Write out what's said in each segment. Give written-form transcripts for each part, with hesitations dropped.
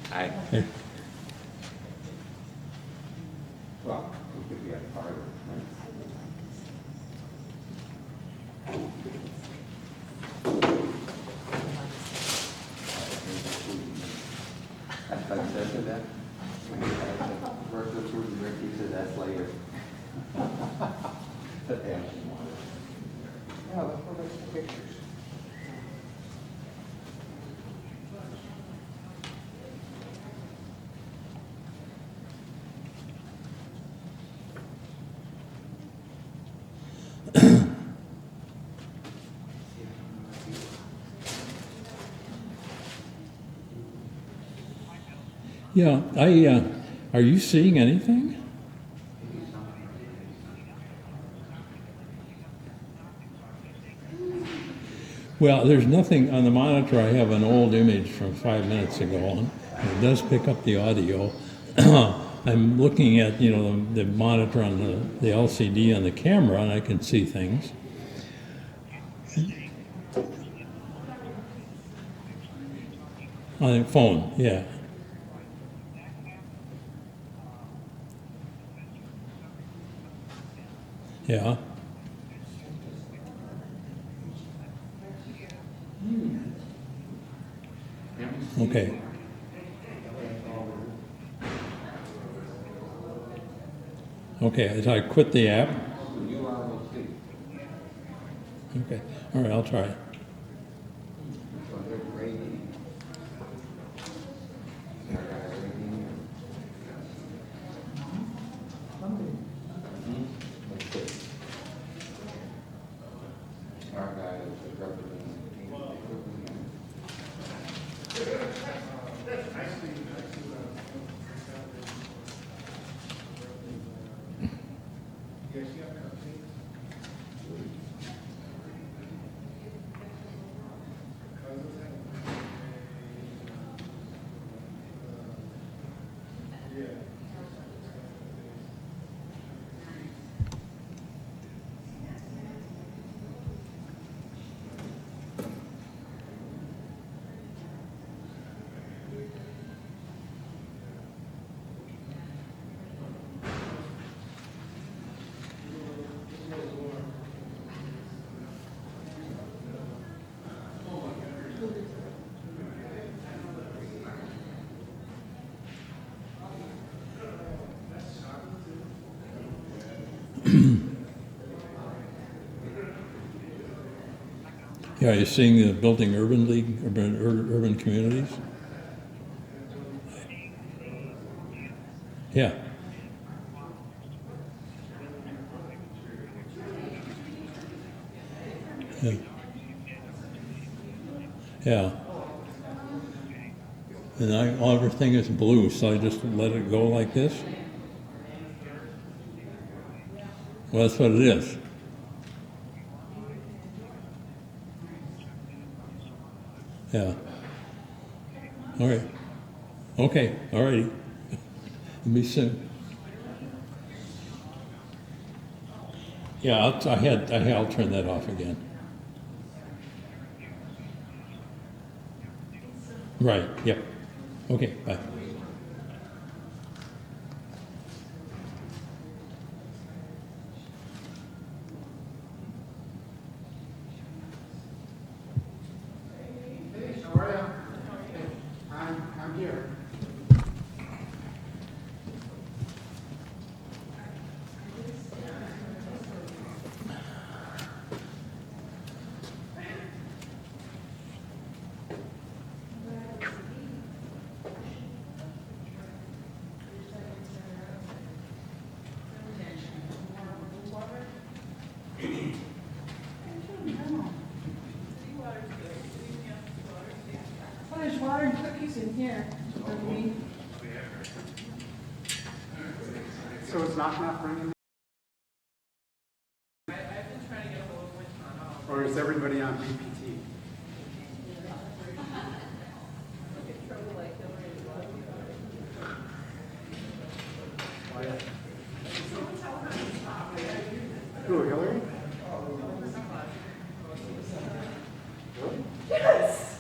Aye. Hey. Well, we could be at part of it, right? That's what I said to that. First the food and drink, he said that's later. But yeah. Yeah, let's go make some pictures. Yeah, are you seeing anything? Well, there's nothing on the monitor. I have an old image from 5 minutes ago, and it does pick up the audio. I'm looking at, the monitor on the LCD on the camera, and I can see things. On the phone, yeah. Yeah. Okay. Okay, so I quit the app? Okay, all right, I'll try. Yeah, you're seeing the Building Urban League, urban communities? Yeah. Yeah. Yeah. And everything is blue, so I just let it go like this. Well, that's what it is. Yeah. All right. Okay. All righty. Be soon. Yeah, I'll turn that off again. Right, yep. Okay, bye. How are you? I'm here. Oh, there's water and cookies in here. So it's not bringing? Or is everybody on PPT? Who, Hillary? Yes!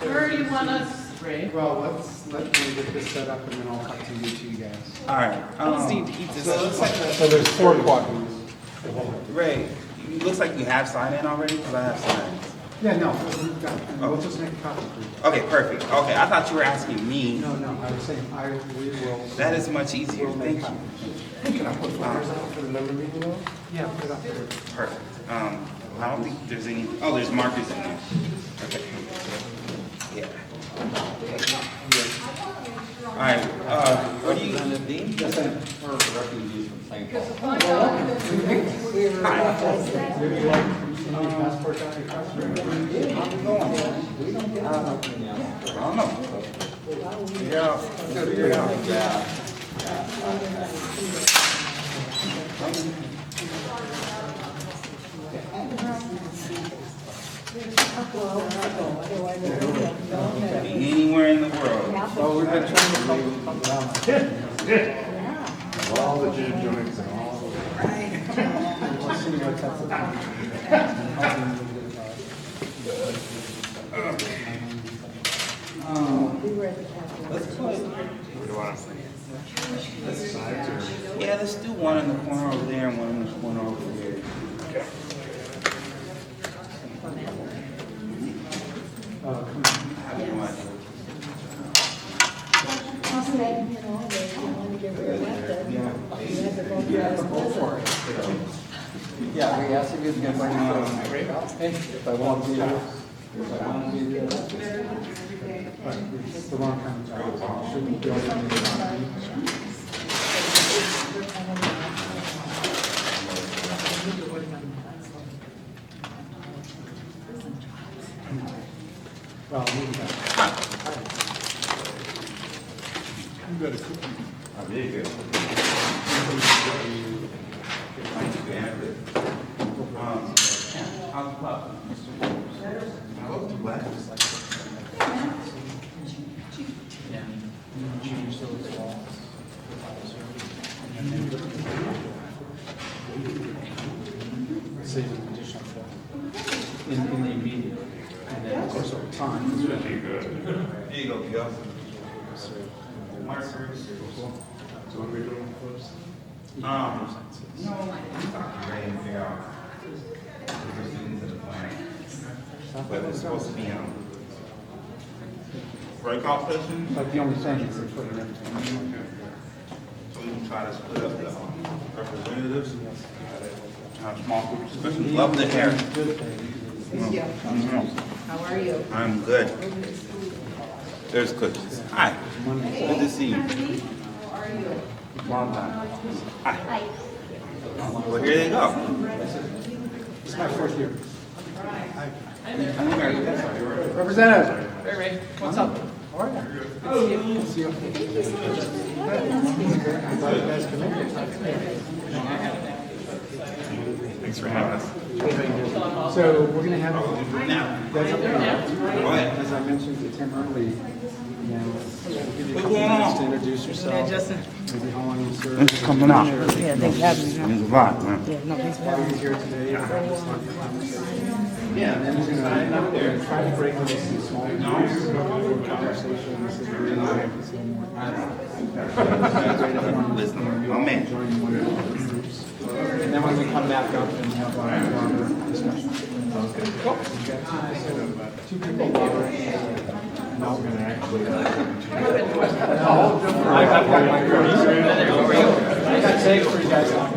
Where do you want us, Ray? Well, let me get this set up and then I'll talk to you guys. All right. I just need to eat this. So it looks like So there's 4 quadrants. Ray, it looks like you have sign in already because I have sign. Yeah, no, we've got, and we'll just make a copy for you. Okay, perfect. Okay, I thought you were asking me. No, I was saying, we will. That is much easier. We'll make Thank you. copies. Can I put flyers out for the member meeting though? Yeah, put it up there. Perfect. I don't think there's any. Oh, there's markers in there. Okay. Yeah. All right. What do you? Dean? Yes, and we're refugees from St. Paul. Any passports out of your country? How's it going? I don't know. Yeah. Good. Yeah. Be anywhere in the world. Well, we've been trying to come down. All the gin joints and all the. Let's see what that's about. Let's do it. What do you want? This side or? Yeah, let's do one in the corner over there and one in the corner over there. Okay. How do you want? Yeah, we asked if he was going to bring if I want to be there. If I want to be there. But it's the wrong kind of job. Shouldn't be on the copy. Well, maybe that. You got a cookie. Oh, there you go. How's the pup? Change those walls. Save an additional foot in the immediate. And then, of course, over time. it's really Pretty good. There you go, Gus. So Markers. what are we doing first? No, I'm talking Ray and figure out the students in the plan. But it's supposed to be breakout sessions, But the only thing is they're putting everything. so we can try to split up the representatives. Have small groups, especially love the hair. How are you? I'm good. There's cookies. Hi. Good to see you. How are you? Long time. Hi. Well, here they go. It's my fourth year. I'm American. Representative. Hey, Ray, what's up? How are you? Good to see you. I'm glad you guys come in. Thanks for having us. So we're going to have, Now. that's up there. Go ahead. As I mentioned to Tim early, Give you a couple minutes to introduce yourself. Justin. Maybe how long you served. It's coming up. Yeah, thanks for having me. There's a lot, man. Yeah, no, thanks for Why having are you me. here today? Yeah, and then we're gonna try to break this into small groups, conversations, and really focus on more. Listen, I'm in. Join one of the groups. And then when we come back up and have a longer discussion. Okay. Cool. Two people over. Now we're gonna actually. I've got my girls. I got tape for you guys. I've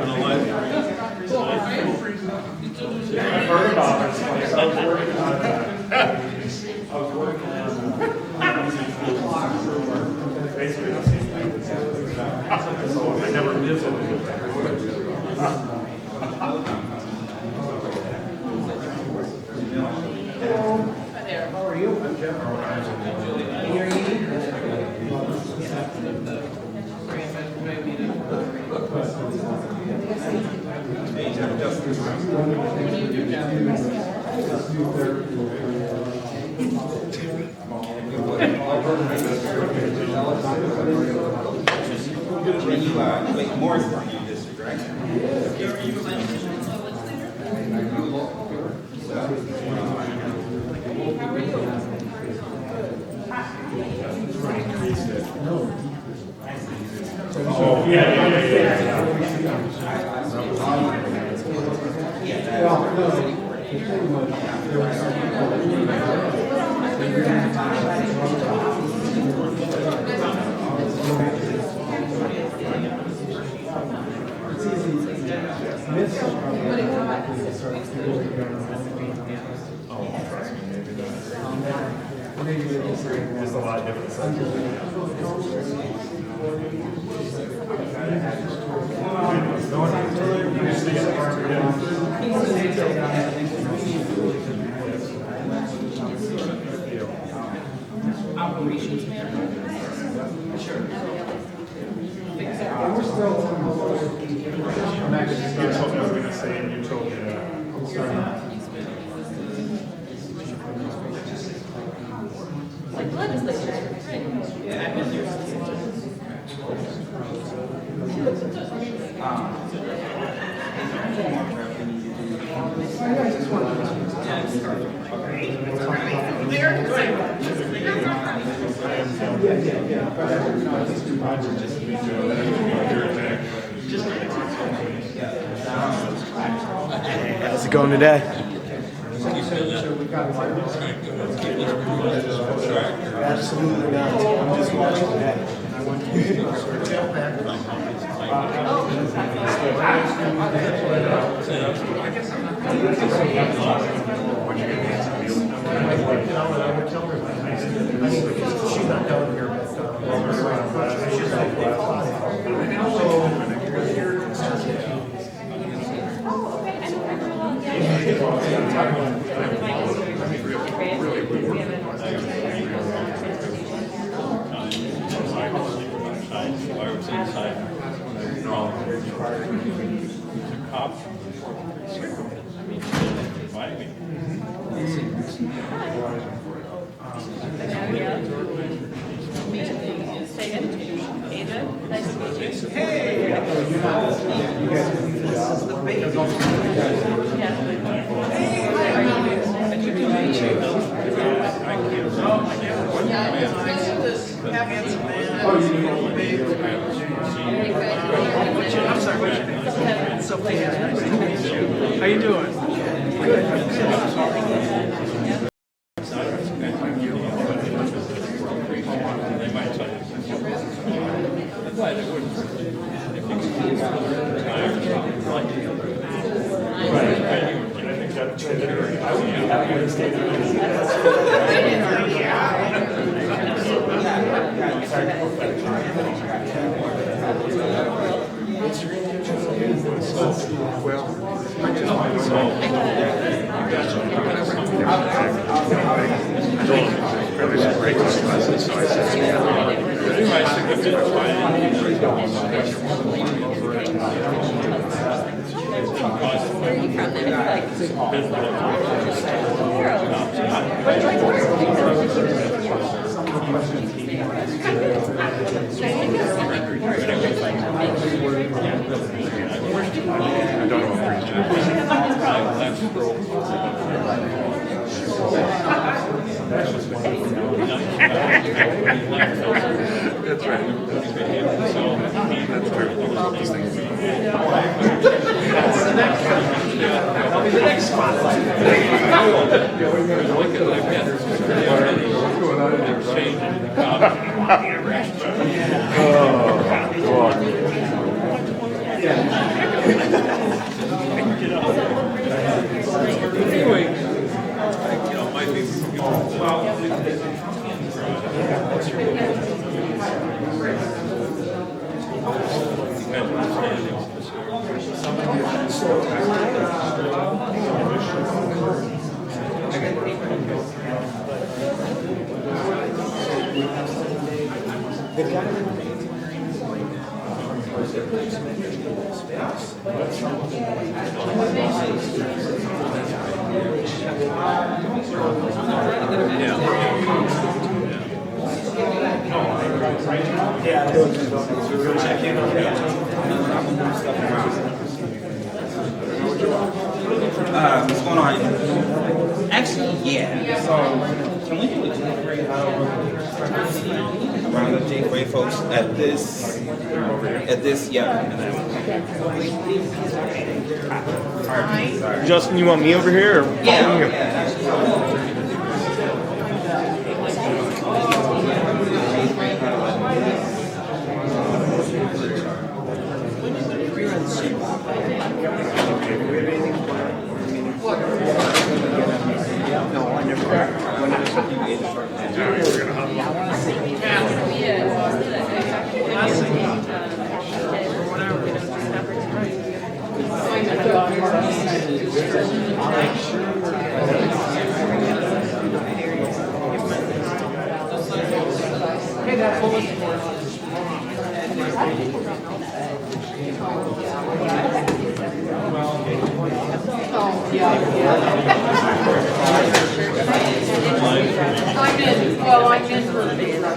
heard about it. I was working on basically the same thing. So I never visited. How are you? I'm Jeff. Wait, more from your district, right? Just a lot of different Operations manager. Sure. You told me I was going to say, and you told me Like legislature. How's it going today? Absolutely not. I'm just watching that. she's not down here, but she's How you doing? That's right. That's true. That'll be the next spotlight. What's going on? Actually, yeah. So, can we do a January around the January folks at this, yeah. Justin, you want me over here or Yeah. I'm in for the day. Well,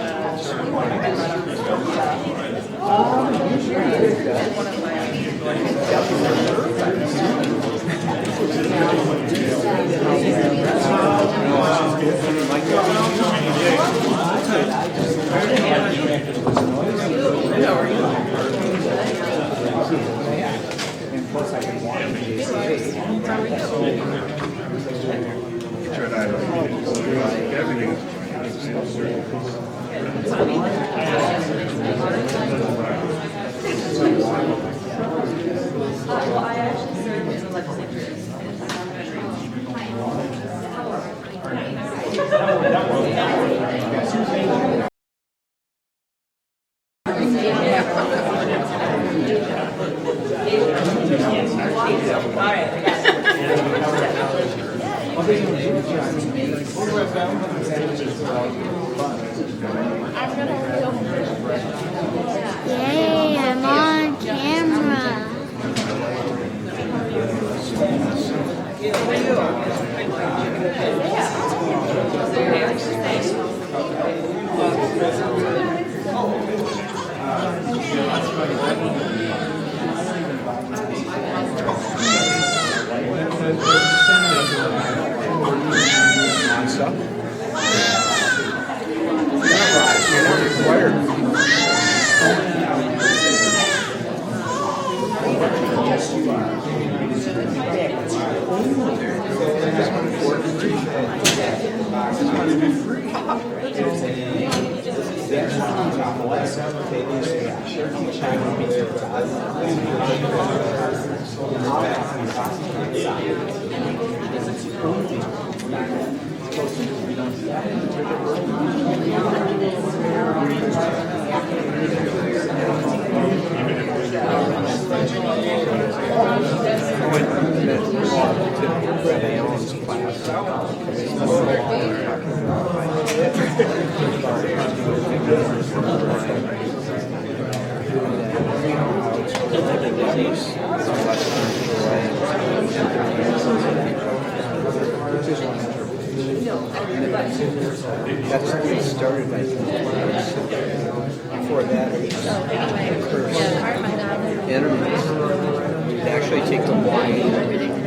I actually served as a legislator. Yay, I'm on camera. That's how it started, I think. Before that, it was enemies. It actually take a while.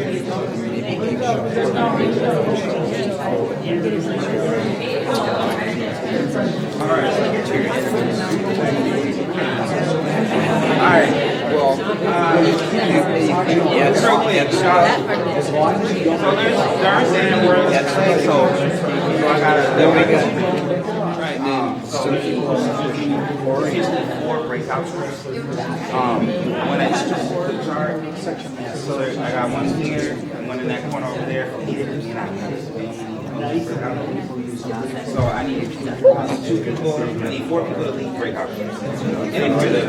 Alright, well, yeah, real quick, so there are certain words, so I gotta, right now, so four breakouts. When I so I got one here, and one in that corner over there. So I need 2 people, I need 4 people to lead breakout groups. And then for the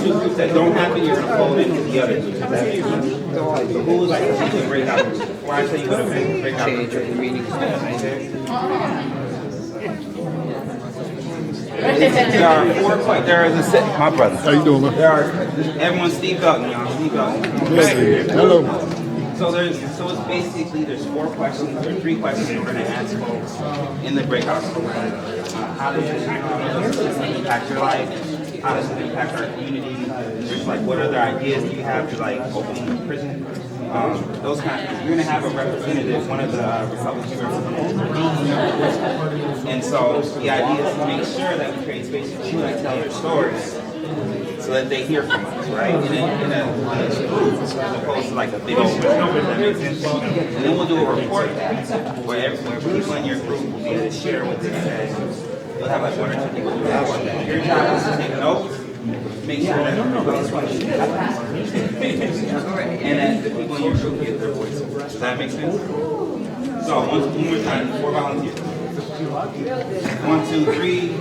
2 groups that don't have it, you're going to fold into the other 2. So who's like the breakout group? Before I tell you what a breakout group is. There are 4 questions. There is a set. My brother. How you doing, man? There are, everyone's Steve Belton, y'all. Steve Belton. Hello. So it's basically there's 4 questions or 3 questions we're going to ask folks in the breakout room. How does this impact your life? How does it impact our community? Just like what other ideas do you have to like open the prison? Those kind of, you're going to have a representative, one of the Republican representatives. And so the idea is to make sure that we create space for you to tell your stories so that they hear from us, right? In a group, as opposed to like a big old group. And then we'll do a report back where people in your group will be able to share what they said. You'll have like 1 or 2 people do that. Your job is to take notes, make sure that and that the people in your group get their voices. Does that make sense? So one more time, 4 volunteers. 1, 2, 3.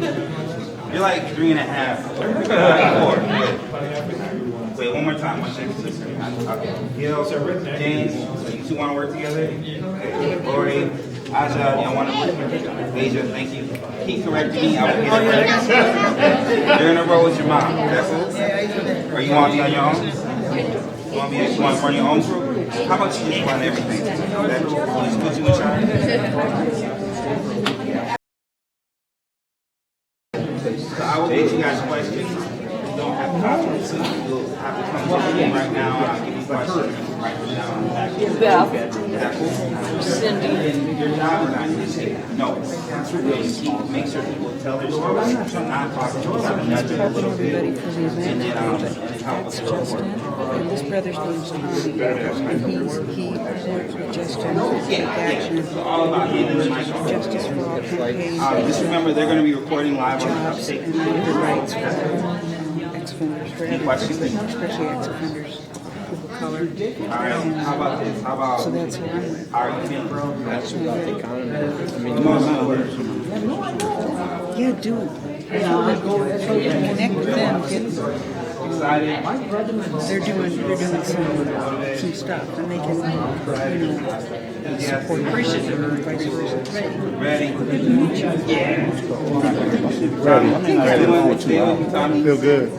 You're like 3.5. 4. Wait, one more time. 1 second. Okay. Gil, James, so you 2 want to work together? Okay. Lori, Aja, y'all want to work together? Asia, thank you. Keep correcting me. I will get it right. You're in a row with your mom. That's it? Or you want to be on your own? You want to run your own group? How about you just run everything? Just put you in charge? So I will get you guys questions. You don't have copies, so you'll have to come to me right now. I'll give you questions. Write them down. Cindy. Your job is not to take notes. Make sure people tell their stories. So not talking to nudge it a little bit. And then help us go forward. And this brother's name's Tommy, and he works with Justin for TakeAction, So all about handing the mic over. Justice for All campaigns, Just remember, they're going to be recording live on the jobs, and human rights for ex-offenders, for everybody, especially ex-offenders, people of color. All right. How about this? How about? So that's who I'm with. How are you feeling? That's about the economy. I mean, Yeah, do. Connect with them, get Excited? they're doing some stuff, and they can, support appreciative or vice versa. Ready? Feel good.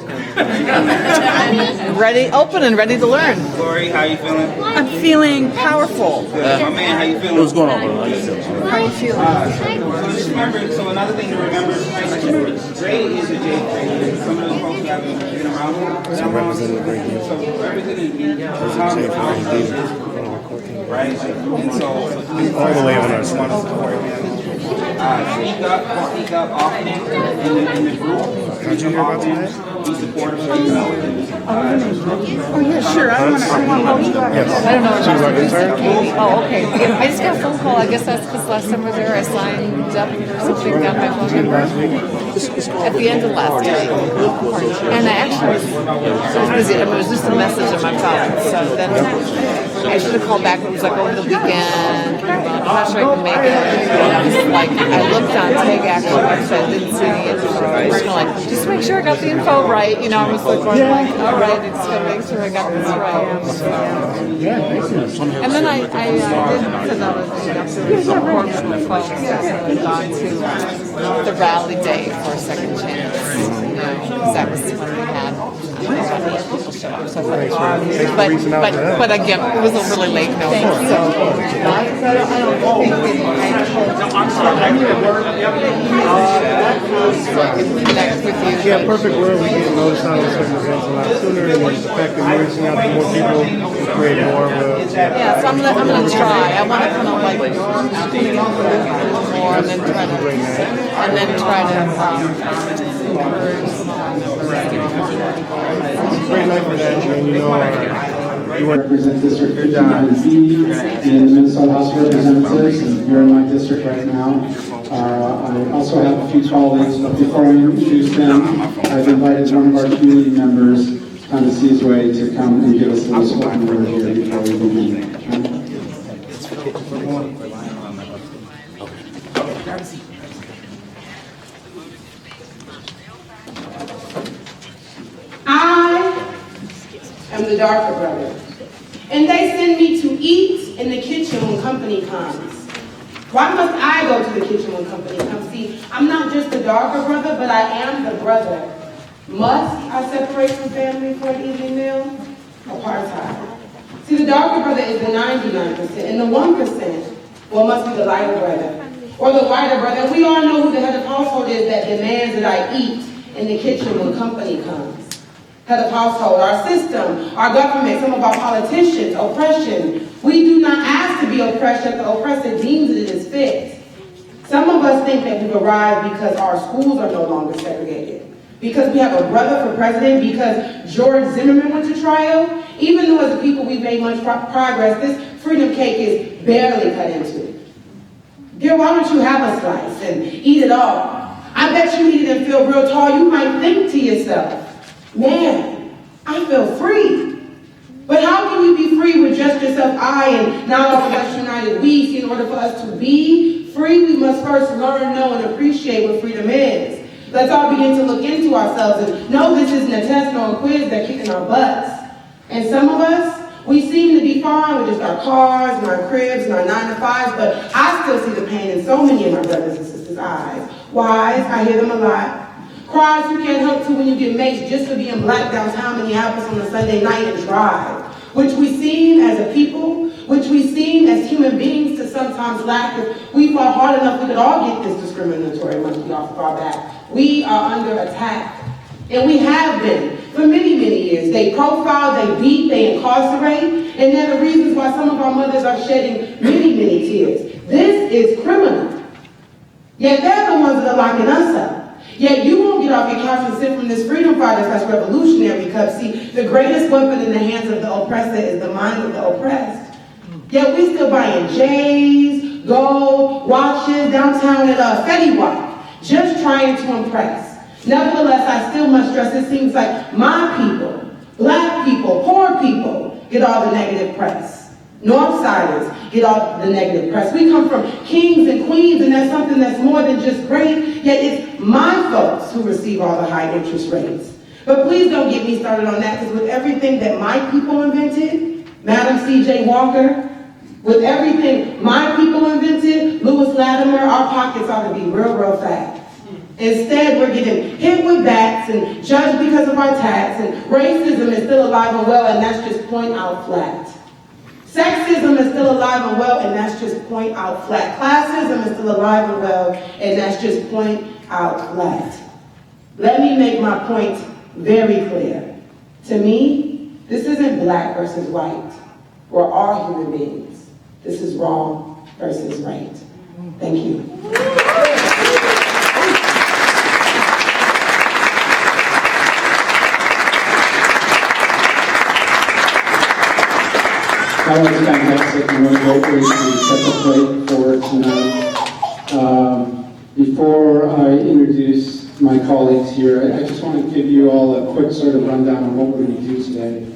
Ready, open and ready to learn. Lori, how you feeling? I'm feeling powerful. Good. My man, how you feeling? What's going on, bro? How are you feeling? So just remember, so another thing to remember, Ray is a J grade. Some of those folks haven't been around for that long. So representative right? And so All the way on our side. speak up often in the group. Did you hear about that? Be supportive. Oh yeah, sure. I don't want to hold you back. Yes. I don't know. She was our intern? Oh, okay. I just got a phone call. I guess that's because last time I was there, I signed up or something, got my phone number at the end of last day. And I actually was busy. I mean, it was just a message on my phone. So then I should have called back. It was like over the weekend. I'm not sure I can make it. And I was like, I looked on TakeAction website, didn't see the info. I was kind of like, just make sure I got the info right. You know, I was like, going like, all right, it's gonna make sure I got this right. And then I did another thing up to support with the folks that had gone to the rally day for a second chance. You know, because that was when we had So I'm so sorry. But again, it was a really late note. So I don't Yeah, perfect world, we get noticed on certain events a lot sooner, and the fact that we're reaching out to more people will create more of a... Yeah, so I'm gonna try. I want to kind of like put it in a little more, and then try to encourage some of Great night for that, and you know, you want Represent District 59B in the Minnesota House of Representatives, and you're in my district right now. I also have a few colleagues, but before I introduce them, I've invited one of our community members, Thomas Seasway, to come and give us a little spoken word here before we begin. I am the darker brother, and they send me to eat in the kitchen when company comes. Why must I go to the kitchen when company comes? See, I'm not just the darker brother, but I am the brother. Must I separate from family for an evening meal? Apartheid. See, the darker brother is the 99%, and the 1%, well, must be the lighter brother, or the whiter brother. And we all know who the head of household is that demands that I eat in the kitchen when company comes. Head of household, our system, our government, some of our politicians, oppression. We do not ask to be oppressed, yet the oppressor deems it is fit. Some of us think that we've arrived because our schools are no longer segregated, because we have a brother for president, because George Zimmerman went to trial. Even though as a people we've made much progress, this freedom cake is barely cut into. Dear, why don't you have a slice and eat it all? I bet you eat it and feel real tall. You might think to yourself, man, I feel free. But how can you be free with just yourself, I, and now all of us united we? See, in order for us to be free, we must first learn, know, and appreciate what freedom is. Let's all begin to look into ourselves and know this isn't a test nor a quiz that's kicking our butts. And some of us, we seem to be fine with just our cars and our cribs and our 9-to-5s, but I still see the pain in so many of my brothers and sisters' eyes. Whys, I hear them a lot. Cries you can't help to when you get maced just for being black downtown Minneapolis on a Sunday night and drive. Which we seem as a people, which we seem as human beings to sometimes lack. If we fought hard enough, we could all get this discriminatory monkey off of our back. We are under attack. And we have been for many, many years. They profile, they beat, they incarcerate, and they're the reasons why some of our mothers are shedding many, many tears. This is criminal. Yet they're the ones that are locking us up. Yet you won't get off your couch and sit from this freedom fighter that's revolutionary cup. See, the greatest weapon in the hands of the oppressor is the mind of the oppressed. Yet we still buying J's, gold, watches, downtown at Fetty Wap, just trying to impress. Nevertheless, I still must stress, it seems like my people, black people, poor people, get all the negative press. Northsiders get all the negative press. We come from kings and queens, and that's something that's more than just great, yet it's my folks who receive all the high interest rates. But please don't get me started on that, because with everything that my people invented, Madam C.J. Walker, with everything my people invented, Lewis Latimer, our pockets ought to be real, real fat. Instead, we're getting hit with bats and judged because of our tax, and racism is still alive and well, and that's just point out flat. Sexism is still alive and well, and that's just point out flat. Classism is still alive and well, and that's just point out flat. Let me make my point very clear. To me, this isn't black versus white. We're all human beings. This is wrong versus right. Thank you. That was fantastic and really great to set the plate for tonight. Before I introduce my colleagues here, I just want to give you all a quick sort of rundown on what we're going to do today.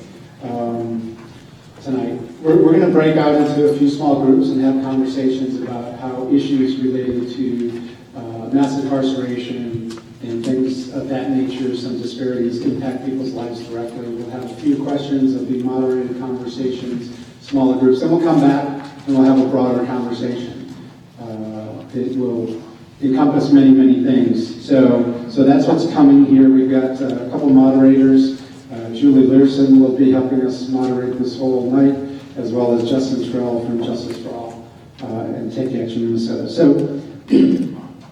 Tonight, we're going to break out into a few small groups and have conversations about how issues related to mass incarceration and things of that nature, some disparities, impact people's lives directly. We'll have a few questions, there'll be moderated conversations, smaller groups, then we'll come back and we'll have a broader conversation. It will encompass many, many things. So that's what's coming here. We've got a couple moderators Julie Learson will be helping us moderate this whole night, as well as Justin Terrell from Justice for All and TakeAction Minnesota. So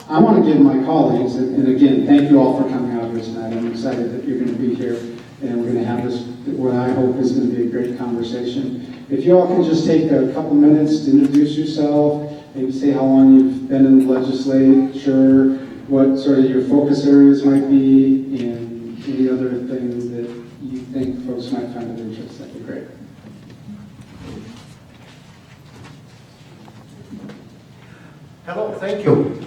I want to give my colleagues, and again, thank you all for coming out here tonight. I'm excited that you're going to be here, and we're going to have this, what I hope is going to be a great conversation. If you all can just take a couple minutes to introduce yourself, maybe say how long you've been in the legislature, what sort of your focus areas might be, and any other things that you think folks might find of interest, that'd be great. Hello, thank you.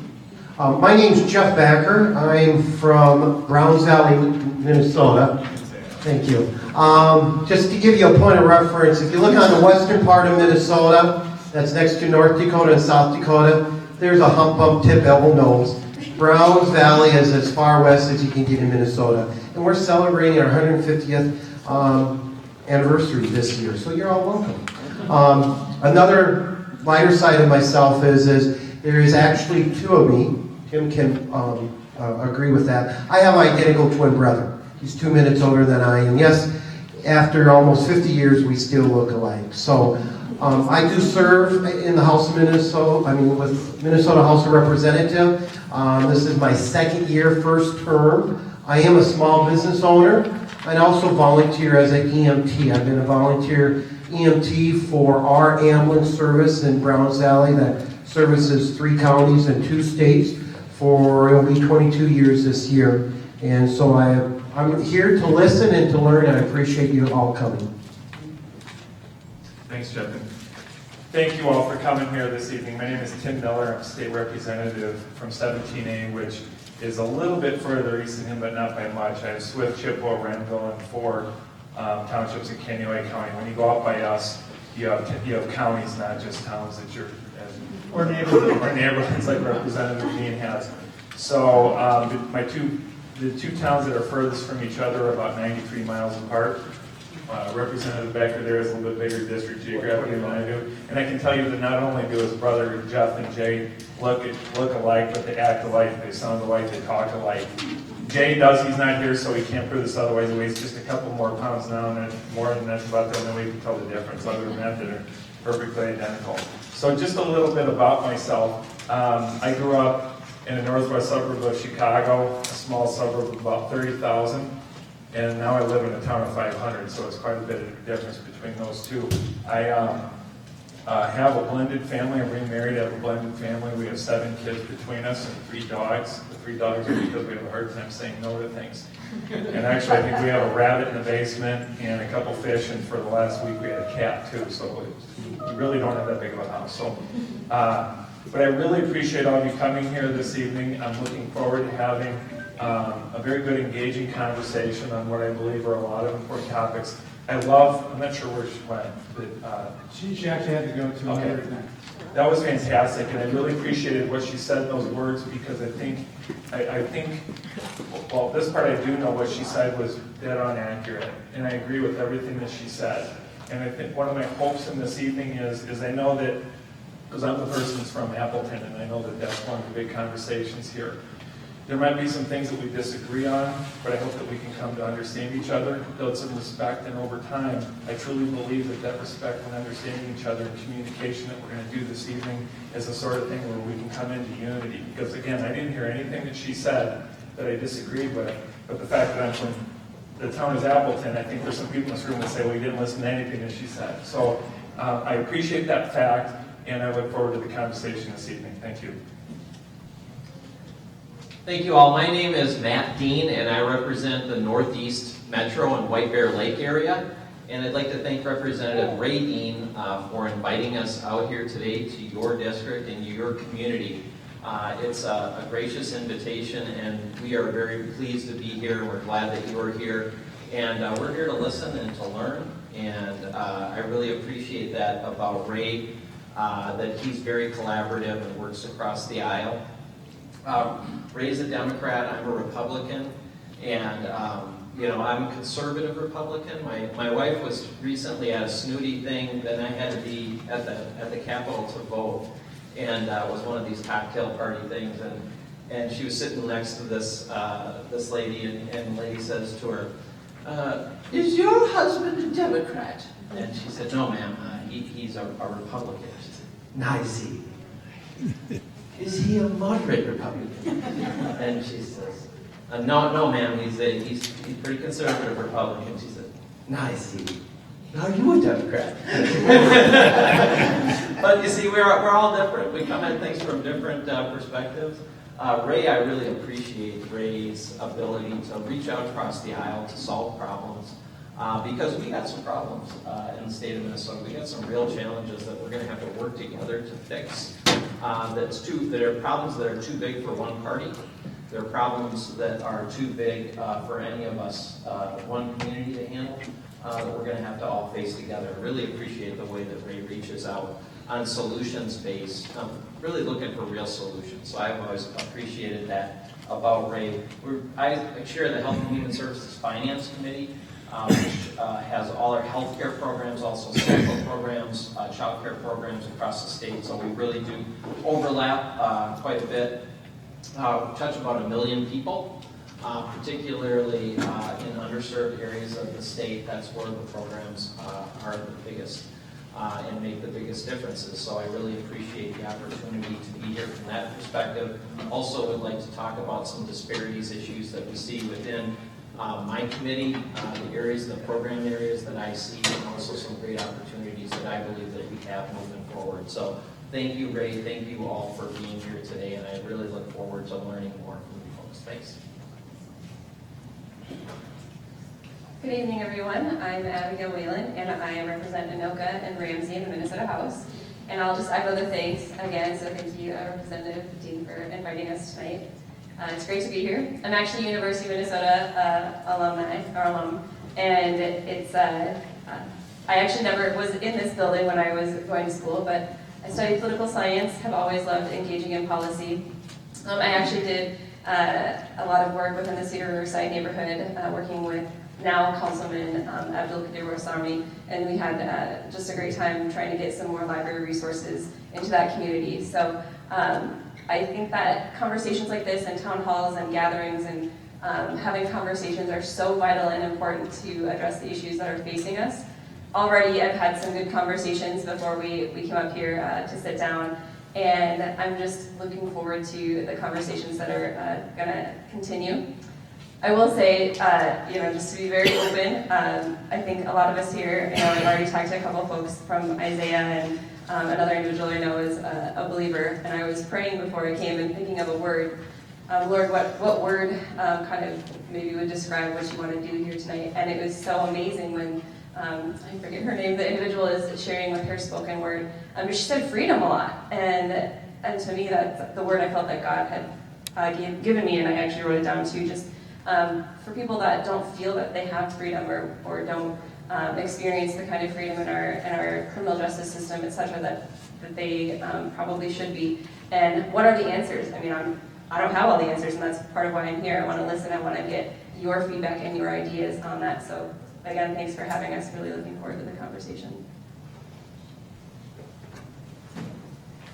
My name is Jeff Backer. I'm from Browns Valley, Minnesota. Thank you. Just to give you a point of reference, if you look on the western part of Minnesota, that's next to North Dakota and South Dakota, there's a hump bump tip elbow nose. Browns Valley is as far west as you can get in Minnesota. And we're celebrating our 150th anniversary this year, so you're all welcome. Another lighter side of myself is there is actually two of me. Tim can agree with that. I have an identical twin brother. He's 2 minutes older than I am. Yes, after almost 50 years, we still look alike. So I do serve in the House of Minnesota, with Minnesota House of Representatives. This is my second year, first term. I am a small business owner. I also volunteer as an EMT. I've been a volunteer EMT for our ambulance service in Browns Valley that services 3 counties and 2 states for it'll be 22 years this year. And so I'm here to listen and to learn, and I appreciate you all coming. Thanks, Jeff. And thank you all for coming here this evening. My name is Tim Miller. I'm state representative from 17A, which is a little bit further east than him, but not by much. I have Swift, Chippewa, Renville, and 4 townships in Kaneohe County. When you go out by us, you have counties, not just towns that you're or neighborhoods like Representative Dehn has. So the two towns that are furthest from each other are about 93 miles apart. Representative Becker there is a little bit bigger district geographically than I do. And I can tell you that not only do his brother Jeff and Jay look alike, but they act alike, they sound alike, they talk alike. Jay does, he's not here, so he can't prove this otherwise. He weighs just a couple more pounds now, and more than that's about the only way you can tell the difference. Other than that, they're perfectly identical. So just a little bit about myself. I grew up in a northwest suburb of Chicago, a small suburb of about 30,000, and now I live in a town of 500, so it's quite a bit of difference between those two. I have a blended family. I'm remarried. I have a blended family. We have 7 kids between us and 3 dogs. The 3 dogs are because we have a hard time saying no to things. And actually, I think we have a rabbit in the basement and a couple fish, and for the last week we had a cat too, so we really don't have that big of a house. So, but I really appreciate all of you coming here this evening. I'm looking forward to having a very good, engaging conversation on what I believe are a lot of important topics. I'm not sure where she went, but she actually had to go to another event. That was fantastic, and I really appreciated what she said in those words, because I think, well, this part I do know what she said was dead on accurate, and I agree with everything that she said. And I think one of my hopes in this evening is I know that, because I'm the person that's from Appleton, and I know that that's one of the big conversations here. There might be some things that we disagree on, but I hope that we can come to understand each other, build some respect, and over time, I truly believe that respect and understanding each other and communication that we're going to do this evening is the sort of thing where we can come into unity. Because again, I didn't hear anything that she said that I disagreed with, but the fact that I'm from the town is Appleton, I think there's some people in this room that say, well, you didn't listen to anything that she said. So I appreciate that fact, and I look forward to the conversation this evening. Thank you. Thank you all. My name is Matt Dehn, and I represent the Northeast Metro and White Bear Lake area. And I'd like to thank Representative Ray Dehn for inviting us out here today to your district and your community. It's a gracious invitation, and we are very pleased to be here. We're glad that you are here. And we're here to listen and to learn. And I really appreciate that about Ray, that he's very collaborative and works across the aisle. Ray's a Democrat, I'm a Republican, and I'm a conservative Republican. My wife was recently at a snooty thing, then I had to be at the Capitol to vote, and it was one of these cocktail party things, and she was sitting next to this lady, and the lady says to her, is your husband a Democrat? And she said, no, ma'am, he's a Republican. She said, nice. Is he a moderate Republican? And she says, no, ma'am, he's pretty conservative Republican. She said, nice. Are you a Democrat? But you see, we're all different. We come at things from different perspectives. Ray, I really appreciate Ray's ability to reach out across the aisle to solve problems. Because we got some problems in the state of Minnesota. We got some real challenges that we're going to have to work together to fix. That are problems that are too big for one party. There are problems that are too big for any of us, one community to handle, that we're going to have to all face together. I really appreciate the way that Ray reaches out on solutions-based, really looking for real solutions. So I've always appreciated that about Ray. I chair the Health and Human Services Finance Committee, which has all our healthcare programs, also social programs, child care programs across the state. So we really do overlap quite a bit. Touch about 1 million people, particularly in underserved areas of the state. That's where the programs are the biggest and make the biggest differences. So I really appreciate the opportunity to be here from that perspective. Also would like to talk about some disparities issues that we see within my committee, the areas, the program areas that I see, and also some great opportunities that I believe that we have moving forward. So thank you, Ray. Thank you all for being here today, and I really look forward to learning more from you folks. Thanks. Good evening, everyone. I'm Abigail Whelan, and I represent Anoka and Ramsey in the Minnesota House. And I'll just echo the thanks again, so thank you, Representative Dehn, for inviting us tonight. It's great to be here. I'm actually University of Minnesota alum, and I actually never was in this building when I was going to school, but I studied political science, have always loved engaging in policy. I actually did a lot of work within the Cedar Riverside neighborhood, working with now Councilman Abdul Rosami, and we had just a great time trying to get some more library resources into that community. So I think that conversations like this and town halls and gatherings and having conversations are so vital and important to address the issues that are facing us. Already I've had some good conversations before we came up here to sit down, and I'm just looking forward to the conversations that are going to continue. I will say, just to be very open, I think a lot of us here, I've already talked to a couple of folks from Isaiah, and another individual I know is a believer, and I was praying before I came and thinking of a word. Lord, what word kind of maybe would describe what you want to do here tonight? And it was so amazing when, I forget her name, the individual is sharing with her spoken word, but she said freedom a lot, and to me that's the word I felt that God had given me, and I actually wrote it down too, just for people that don't feel that they have freedom or don't experience the kind of freedom in our criminal justice system, etc., that they probably should be. And what are the answers? I mean, I don't have all the answers, and that's part of why I'm here. I want to listen. I want to get your feedback and your ideas on that. So again, thanks for having us. Really looking forward to the conversation.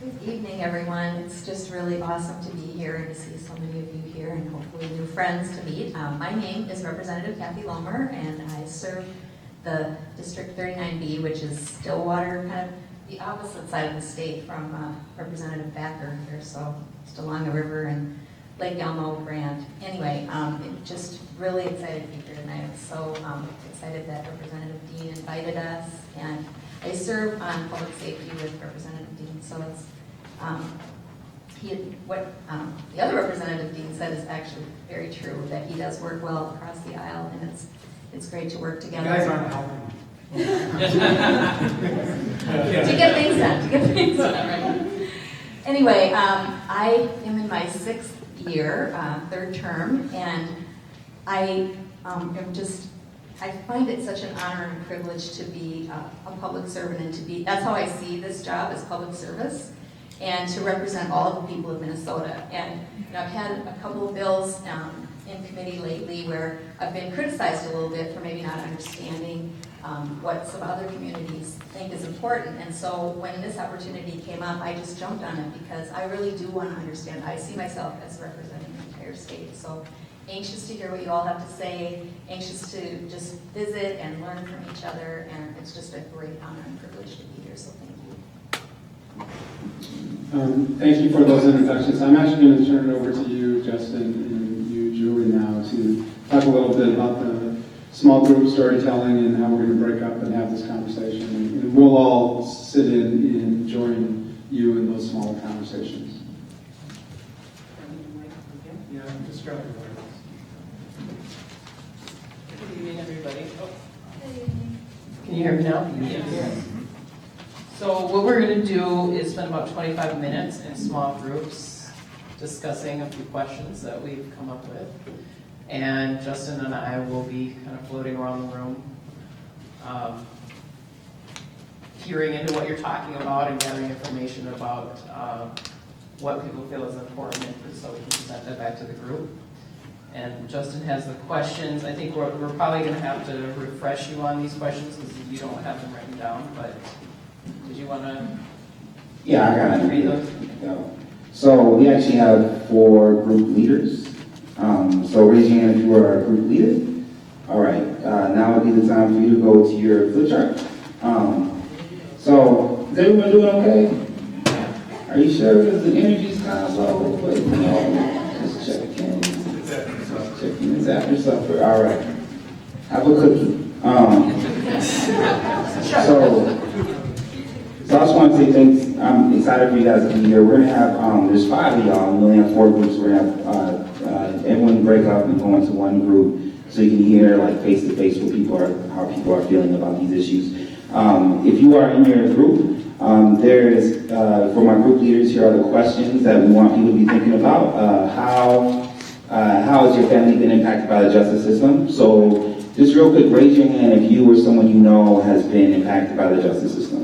Good evening, everyone. It's just really awesome to be here and to see so many of you here and hopefully new friends to meet. My name is Representative Kathy Lohmer, and I serve the District 39B, which is Stillwater, kind of the opposite side of the state from Representative Backer here, so just along the river and Lake Elmo, Grand. Anyway, just really excited to be here tonight. I'm so excited that Representative Dehn invited us, and I serve on public safety with Representative Dehn, so it's what the other Representative Dehn said is actually very true, that he does work well across the aisle, and it's great to work together. You guys aren't helping. To get things done, right? Anyway, I am in my 6th year, 3rd term, and I find it such an honor and privilege to be a public servant, and that's how I see this job, as public service, and to represent all of the people of Minnesota. And I've had a couple of bills in committee lately where I've been criticized a little bit for maybe not understanding what some other communities think is important. And so when this opportunity came up, I just jumped on it because I really do want to understand. I see myself as representing the entire state. So, anxious to hear what you all have to say, anxious to just visit and learn from each other, and it's just a great honor and privilege to be here, so thank you. Thank you for those introductions. I'm actually going to turn it over to you, Justin, and you, Julie, now to talk a little bit about the small group storytelling and how we're going to break up and have this conversation. And we'll all sit in and join you in those smaller conversations. Yeah, just grab the mic. Good evening, everybody. Can you hear me now? Yes. So what we're going to do is spend about 25 minutes in small groups discussing a few questions that we've come up with. And Justin and I will be kind of floating around the room, hearing into what you're talking about and gathering information about what people feel is important, so we can present that back to the group. And Justin has the questions. I think we're probably going to have to refresh you on these questions because you don't have them written down, but did you want to? Yeah, I got read those? it. So we actually have 4 group leaders. So raise your hand if you are a group leader. All right, now would be the time for you to go to your flip chart. So is everyone doing okay? Are you sure? Because the energy's kind of low, but you know, just checking. Checking is after supper. All right. Have a cookie. So I just want to say thanks. I'm excited for you guys to be here. We're gonna have there's 5 of y'all. We only have 4 groups. We're gonna have everyone break up and go into one group so you can hear like face to face what people are, how people are feeling about these issues. If you are in your group, there's for my group leaders, here are the questions that we want people to be thinking about. How has your family been impacted by the justice system? So just real quick, raise your hand if you or someone you know has been impacted by the justice system.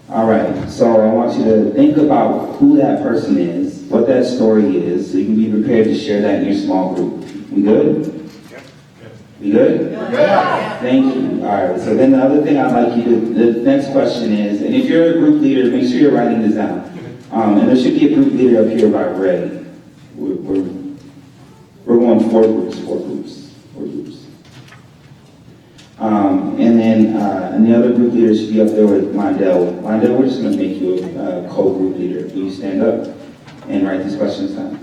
All right, so I want you to think about who that person is, what that story is, so you can be prepared to share that in your small group. We good? We good? Yeah. Thank you. All right, so then the other thing I'd like you to, the next question is, and if you're a group leader, make sure you're writing this down. And there should be a group leader up here by Ray. We're going 4 groups. And then and the other group leader should be up there with Mondell. Mondell, we're just going to make you a co-group leader. Will you stand up and write these questions down?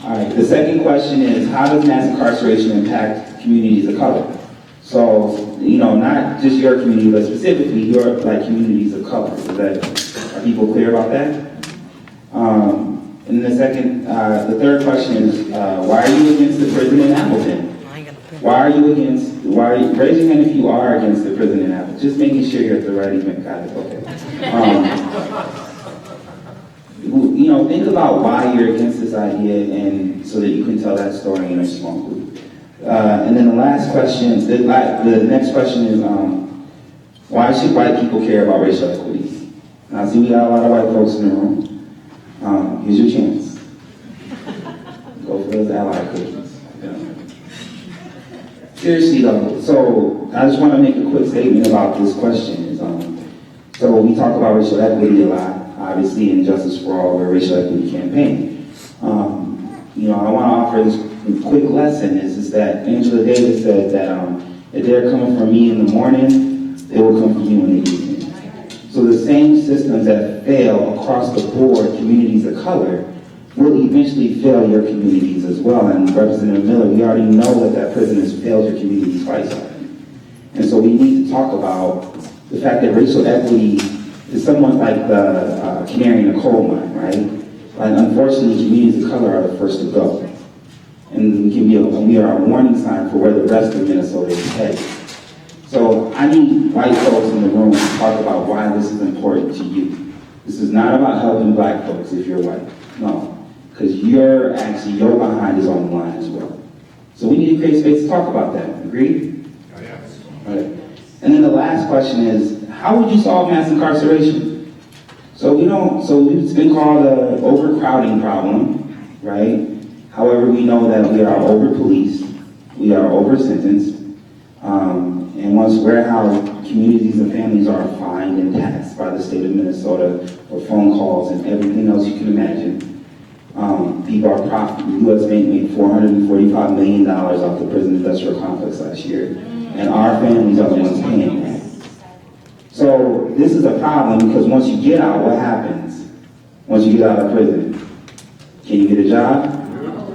All right, the second question is, how does mass incarceration impact communities of color? So, you know, not just your community, but specifically your communities of color. Are people clear about that? And the third question is, why are you against the prison in Appleton? Raise your hand if you are against the prison in Appleton. Just making sure you're at the right event. Got it, okay. You know, think about why you're against this idea, and so that you can tell that story in a small group. And then the last question, the next question is, why should white people care about racial equity? Now, see, we got a lot of white folks in the room. Here's your chance. Go for those ally cookies. Seriously though, so I just want to make a quick statement about this question. So we talk about racial equity a lot, obviously in Justice for All, we're a racial equity campaign. You know, I want to offer this quick lesson is that Angela Davis said that if they're coming from me in the morning, they will come from you in the evening. So the same systems that fail across the board communities of color will eventually fail your communities as well. And Representative Miller, we already know that prison has failed your community twice already. And so we need to talk about the fact that racial equity is somewhat like the canary in a coal mine, right? And unfortunately, communities of color are the first to go. And we are a warning sign for where the rest of Minnesota is headed. So I need white folks in the room to talk about why this is important to you. This is not about helping black folks if you're white, no. Because your behind is on the line as well. So we need to create space to talk about that. Agreed? Oh, yeah. Right. And then the last question is, how would you solve mass incarceration? So it's been called an overcrowding problem, right? However, we know that we are over-policed, we are over-sentenced, and once warehoused, communities and families are fined and taxed by the state of Minnesota for phone calls and everything else you can imagine. People are profiting. The U.S. made $445 million off the prison industrial complex last year, and our families are the ones paying that. So this is a problem because once you get out, what happens? Once you get out of prison, can you get a job?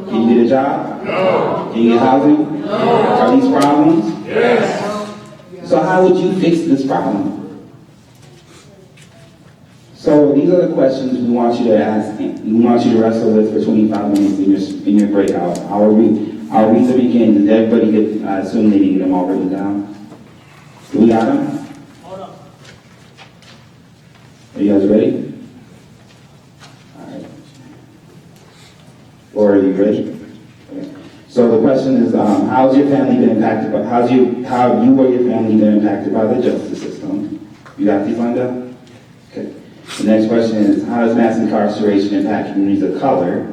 Can you get a job? No. Can you get housing? No. Are these problems? Yes. So how would you fix this problem? So these are the questions we want you to ask. We want you to wrestle with for 25 minutes in your breakout. I'll read them again. Did everybody get? I assume they didn't get them all written down. Do we got them? Hold up. Are you guys ready? All right. Or are you ready? Okay. So the question is, how's your family been impacted by? How have you or your family been impacted by the justice system? You got these lined up? Okay. The next question is, how does mass incarceration impact communities of color?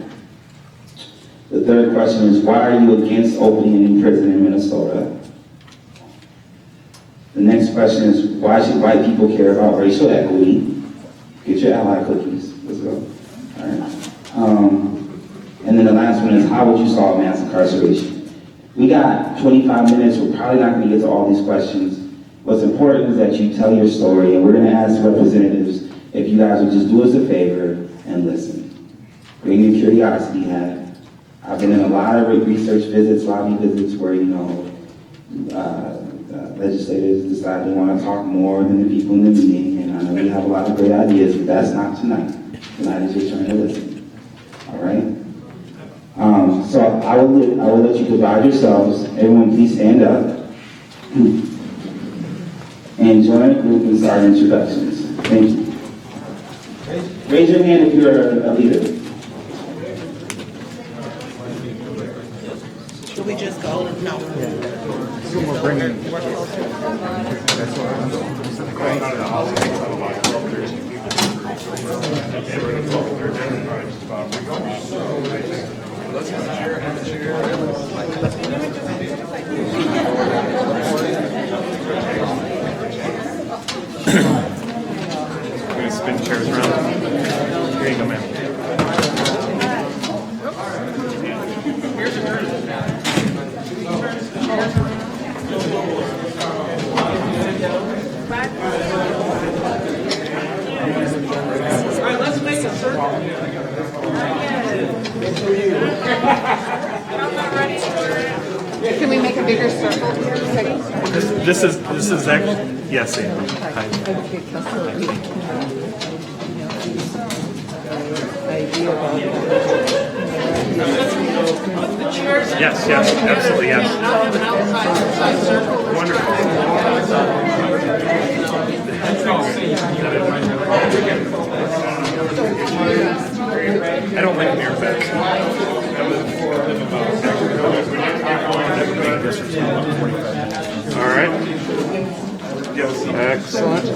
The third question is, why are you against opening a new prison in Minnesota? The next question is, why should white people care about racial equity? Get your ally cookies. Let's go. All right. And then the last one is, how would you solve mass incarceration? We got 25 minutes. We're probably not going to get to all these questions. What's important is that you tell your story, and we're going to ask representatives if you guys would just do us a favor and listen. Bring your curiosity hat. I've been in a lot of research visits, lobby visits, where, legislators decide they want to talk more than the people in the meeting, and I know you have a lot of great ideas, but that's not tonight. Tonight is your turn to listen. All right? So I will let you divide yourselves. Everyone please stand up and join a group and start introductions. Thank you. Raise your hand if you're a leader. Should we just go? No. We're bringing. That's Going to spin chairs around. Here you go, man. All right, let's make a circle. Can we make a bigger circle here? This is actually, yes, Amy. Hi. Yes, absolutely, yes. Wonderful. I don't like mirror beds. All right. Excellent.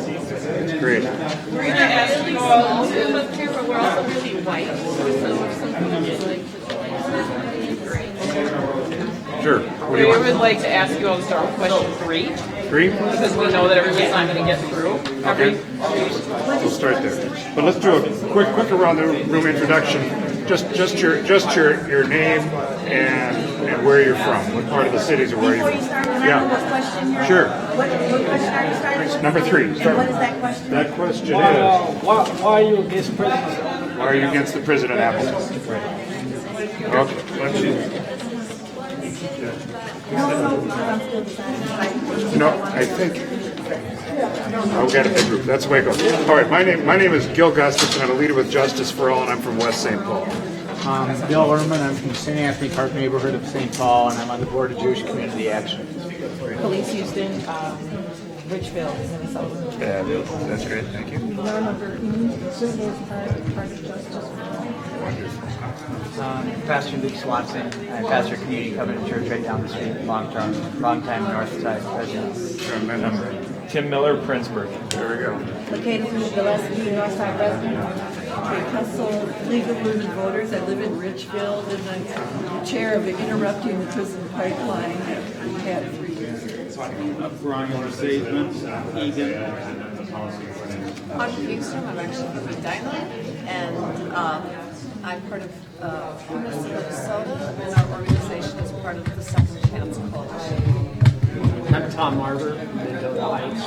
Great. We're going to ask you all to up here, but we're also really white. So if something is like Sure. What do you we want? would like to ask you all to start with question 3. 3? Because we know that everybody's not going to get through. Okay. We'll start there. But let's do a quick around the room introduction. Just your name and where you're from. What part of the cities or where you're from? Yeah. Sure. What question are you starting with? Number 3. And what is that question? That question is, Why are you against prison? why are you against the prison in Appleton? Okay. Let's see. I think I'll get a big group. That's the way it goes. All right, my name is Gil Gustafson. I'm a leader with Justice for All, and I'm from West St. Paul. Bill Ehrman, I'm from St. Anthony Park neighborhood of St. Paul, and I'm on the board of Jewish Community Action. Police Houston, Richville, Minnesota. Yeah, that's great. Thank you. Pastor Luke Swanson. I pastor Community Covenant Church right down the street, long time north side president. Sure, my number. Tim Miller, Prinsburg. There we go. Located in the Gillespie Northside resident. Hustle League of Women Voters. I live in Richfield and I'm the chair of the Interrupting the Prison Pipeline that we had 3 years ago. Ron Statement, Egan. I'm Houston. I'm actually from Medina, and I'm part of Plymouth, Minnesota, and our organization is part of the Second Chance Coalition. I'm Tom Marver, Mendoza Heights,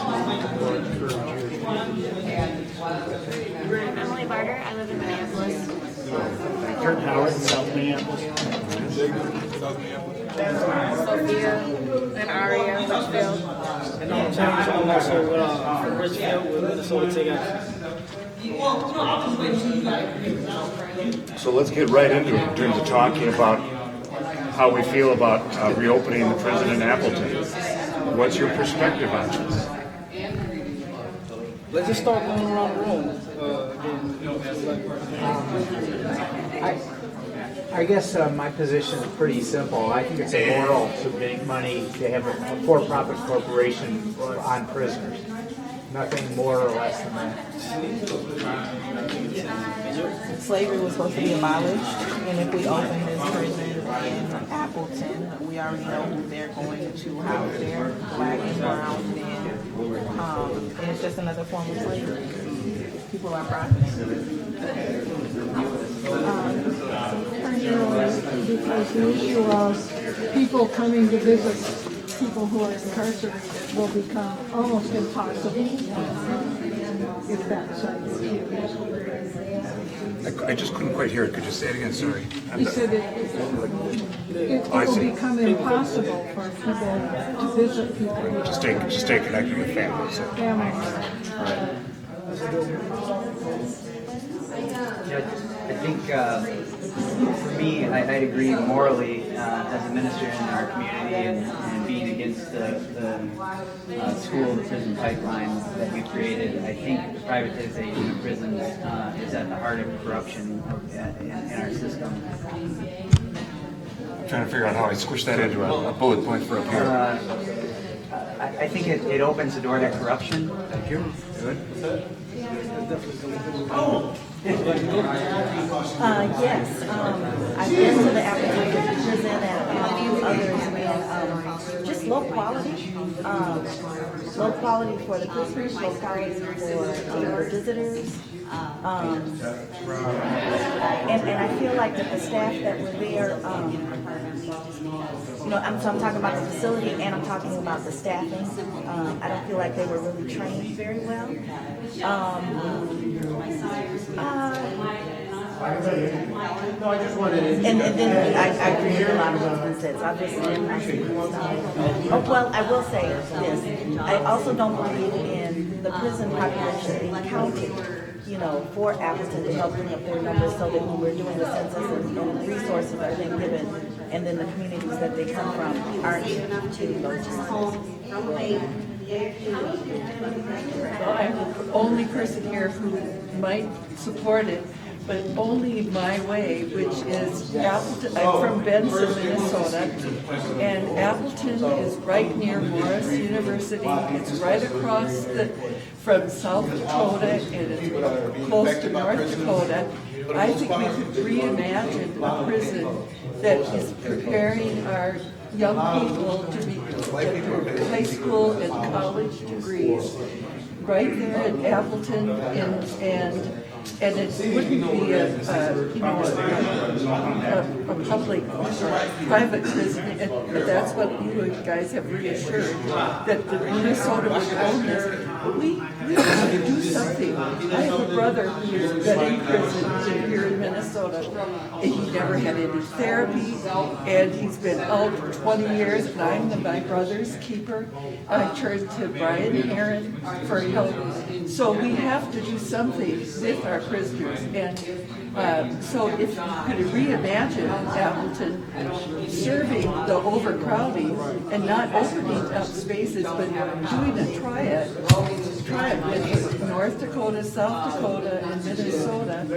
board for Jewish. Emily Barter, I live in Minneapolis. Kurt Howard, South Minneapolis. Sophia and Aria, Litchfield. And I'm also from Richfield with Minnesota TakeAction. So let's get right into it in terms of talking about how we feel about reopening the prison in Appleton. What's your perspective on this? Let's just start going around the room. I guess my position is pretty simple. I think it's immoral to make money to have a for-profit corporation on prisoners. Nothing more or less than that. Slavery was supposed to be abolished, and if we open this prison in Appleton, we already know who they're going to house there, black and brown men, and it's just another form of slavery. People are profiting. Primarily because the issue of people coming to visit people who are incarcerated will become almost impossible if that's I just couldn't quite hear it. Could you say it again? Sorry. He said it will become impossible for people to visit people. Just stay connected with families. Families. Right. I think for me, I'd agree morally as a minister in our community and being against the school to prison pipeline that we created. I think the privatization of prisons is at the heart of corruption in our system. I'm trying to figure out how I squish that into a bullet point for up here. I think it opens the door to corruption. Thank you. Good. Yes, I've been to the Appleton Prison and a few others, and just low quality for the prisoners, low quality for the visitors. And I feel like that the staff that were there, I'm talking about the facility and I'm talking about the staffing. I don't feel like they were really trained very well. And then I agree with a lot of what's been said, so I'll just end my statement. Well, I will say this. I also don't believe in the prison population being counted, for Appleton to help bring up their numbers so that when we're doing the census and resources are being given, and then the communities that they come from aren't to those I'm the only person here who might support it, but only my way, which is Appleton. I'm from Benson, Minnesota, and Appleton is right near Morris University. It's right across from South Dakota, and it's close to North Dakota. I think we could reimagine a prison that is preparing our young people to get their high school and college degrees right there in Appleton, and it wouldn't be a public or private prison, but that's what you guys have reassured, that the Minnesota would own this. But we have to do something. I have a brother who's been in prison here in Minnesota, and he never had any therapy, and he's been out for 20 years, and I'm my brother's keeper. I turned to Brian and Aaron for help. So we have to do something with our prisoners, and so if you could reimagine Appleton serving the overcrowding and not opening up spaces, but doing a triad with North Dakota, South Dakota, and Minnesota, and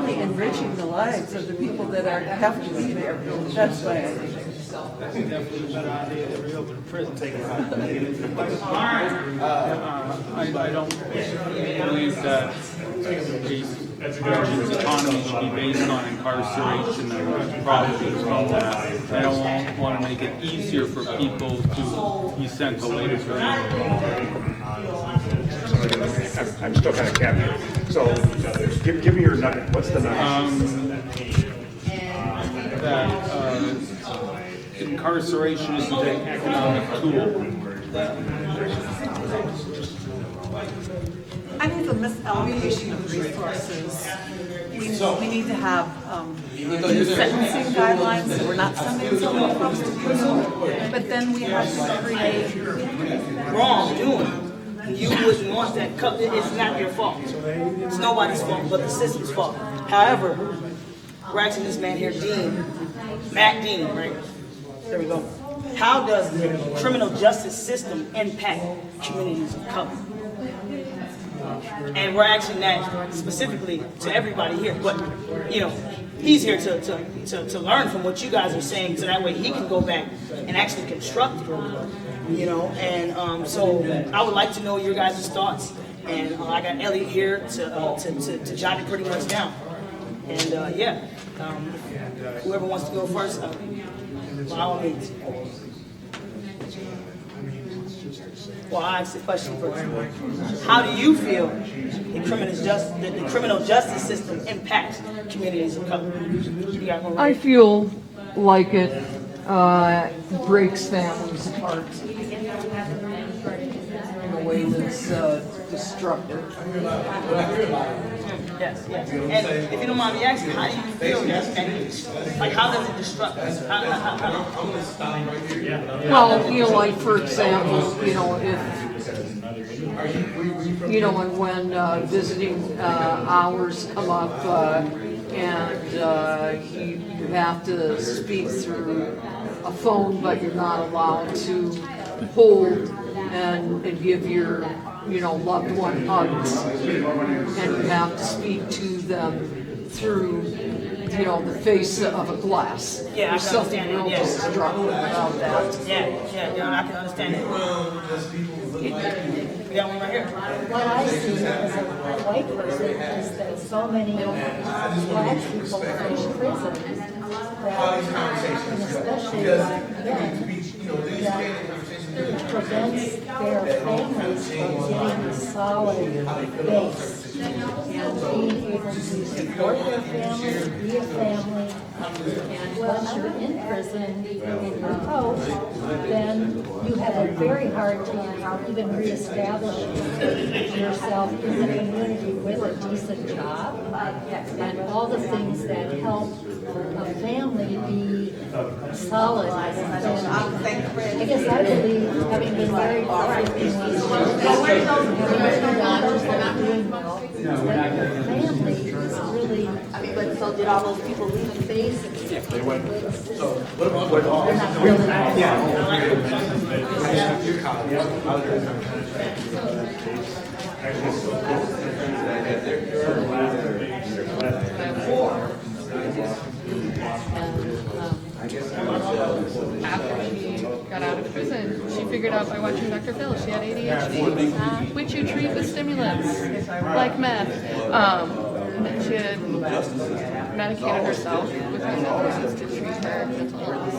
really enriching the lives of the people that have to be there. That's my idea. I think definitely a better idea to reopen the prison. I don't believe that the country's economy should be based on incarceration and profit from that. I don't want to make it easier for people to be sent away to prison. I'm still kind of captured. So, give me your nugget. What's the nugget? that incarceration is an economic tool. I think the misallocation of resources, we need to have sentencing guidelines, so we're not sending someone across to prison, but then we have to create. Wrong doing. You wouldn't want that. It's not your fault. It's nobody's fault, but the system's fault. However, we're asking this man here, Matt Dehn, right? There we go. How does the criminal justice system impact communities of color? And we're asking that specifically to everybody here. But, you know, he's here to learn from what you guys are saying, so that way he can go back and actually construct it. You know, and so I would like to know your guys' thoughts. And I got Elliot here to jot it pretty much down. And yeah, whoever wants to go first, by all means. Well, I asked the question first. How do you feel the criminal justice system impacts communities of color? I feel like it breaks families apart in a way that's destructive. Yes, yes. And if you don't mind me asking, how do you feel that? Like, how does it destruct us? Well, you know, like for example, you know, and when visiting hours come up and you have to speak through a phone, but you're not allowed to hold and give your, you know, loved one hugs, and you have to speak to them through, you know, the face of a glass. Yeah, There's I can something understand real that. destructive about that. Yeah, I can understand that. We got one right here. What I see as a white person is that so many black people are in prison, and especially black men, that prevents their families from getting a solid base and being able to support their families, be a family. And once you're in prison and you're out, then you have a very hard time even reestablishing yourself in the community with a decent job and all the things that help a family be solid. And I guess I believe, having been married for 15 years, having 2 daughters that are doing well, that the family is really. But so did all those people leave the face? Yeah, they went. So what about? They're not really. After she got out of prison, she figured out by watching Dr. Phil she had ADHD, which you treat with stimulants like meth. She had medicated herself with medications to treat her mental illness,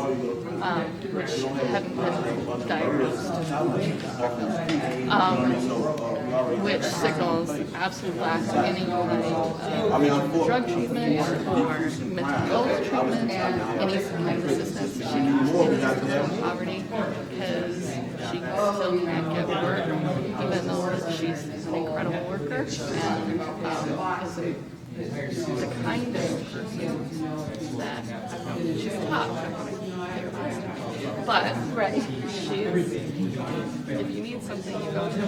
which hadn't been diagnosed, which signals absolute lack of any kind of drug treatment or mental health treatment, any kind of assistance. She continues to poverty because she still can't get work, even though she's an incredible worker and is the kind of person that she's tough. But she's, if you need something, you go to her.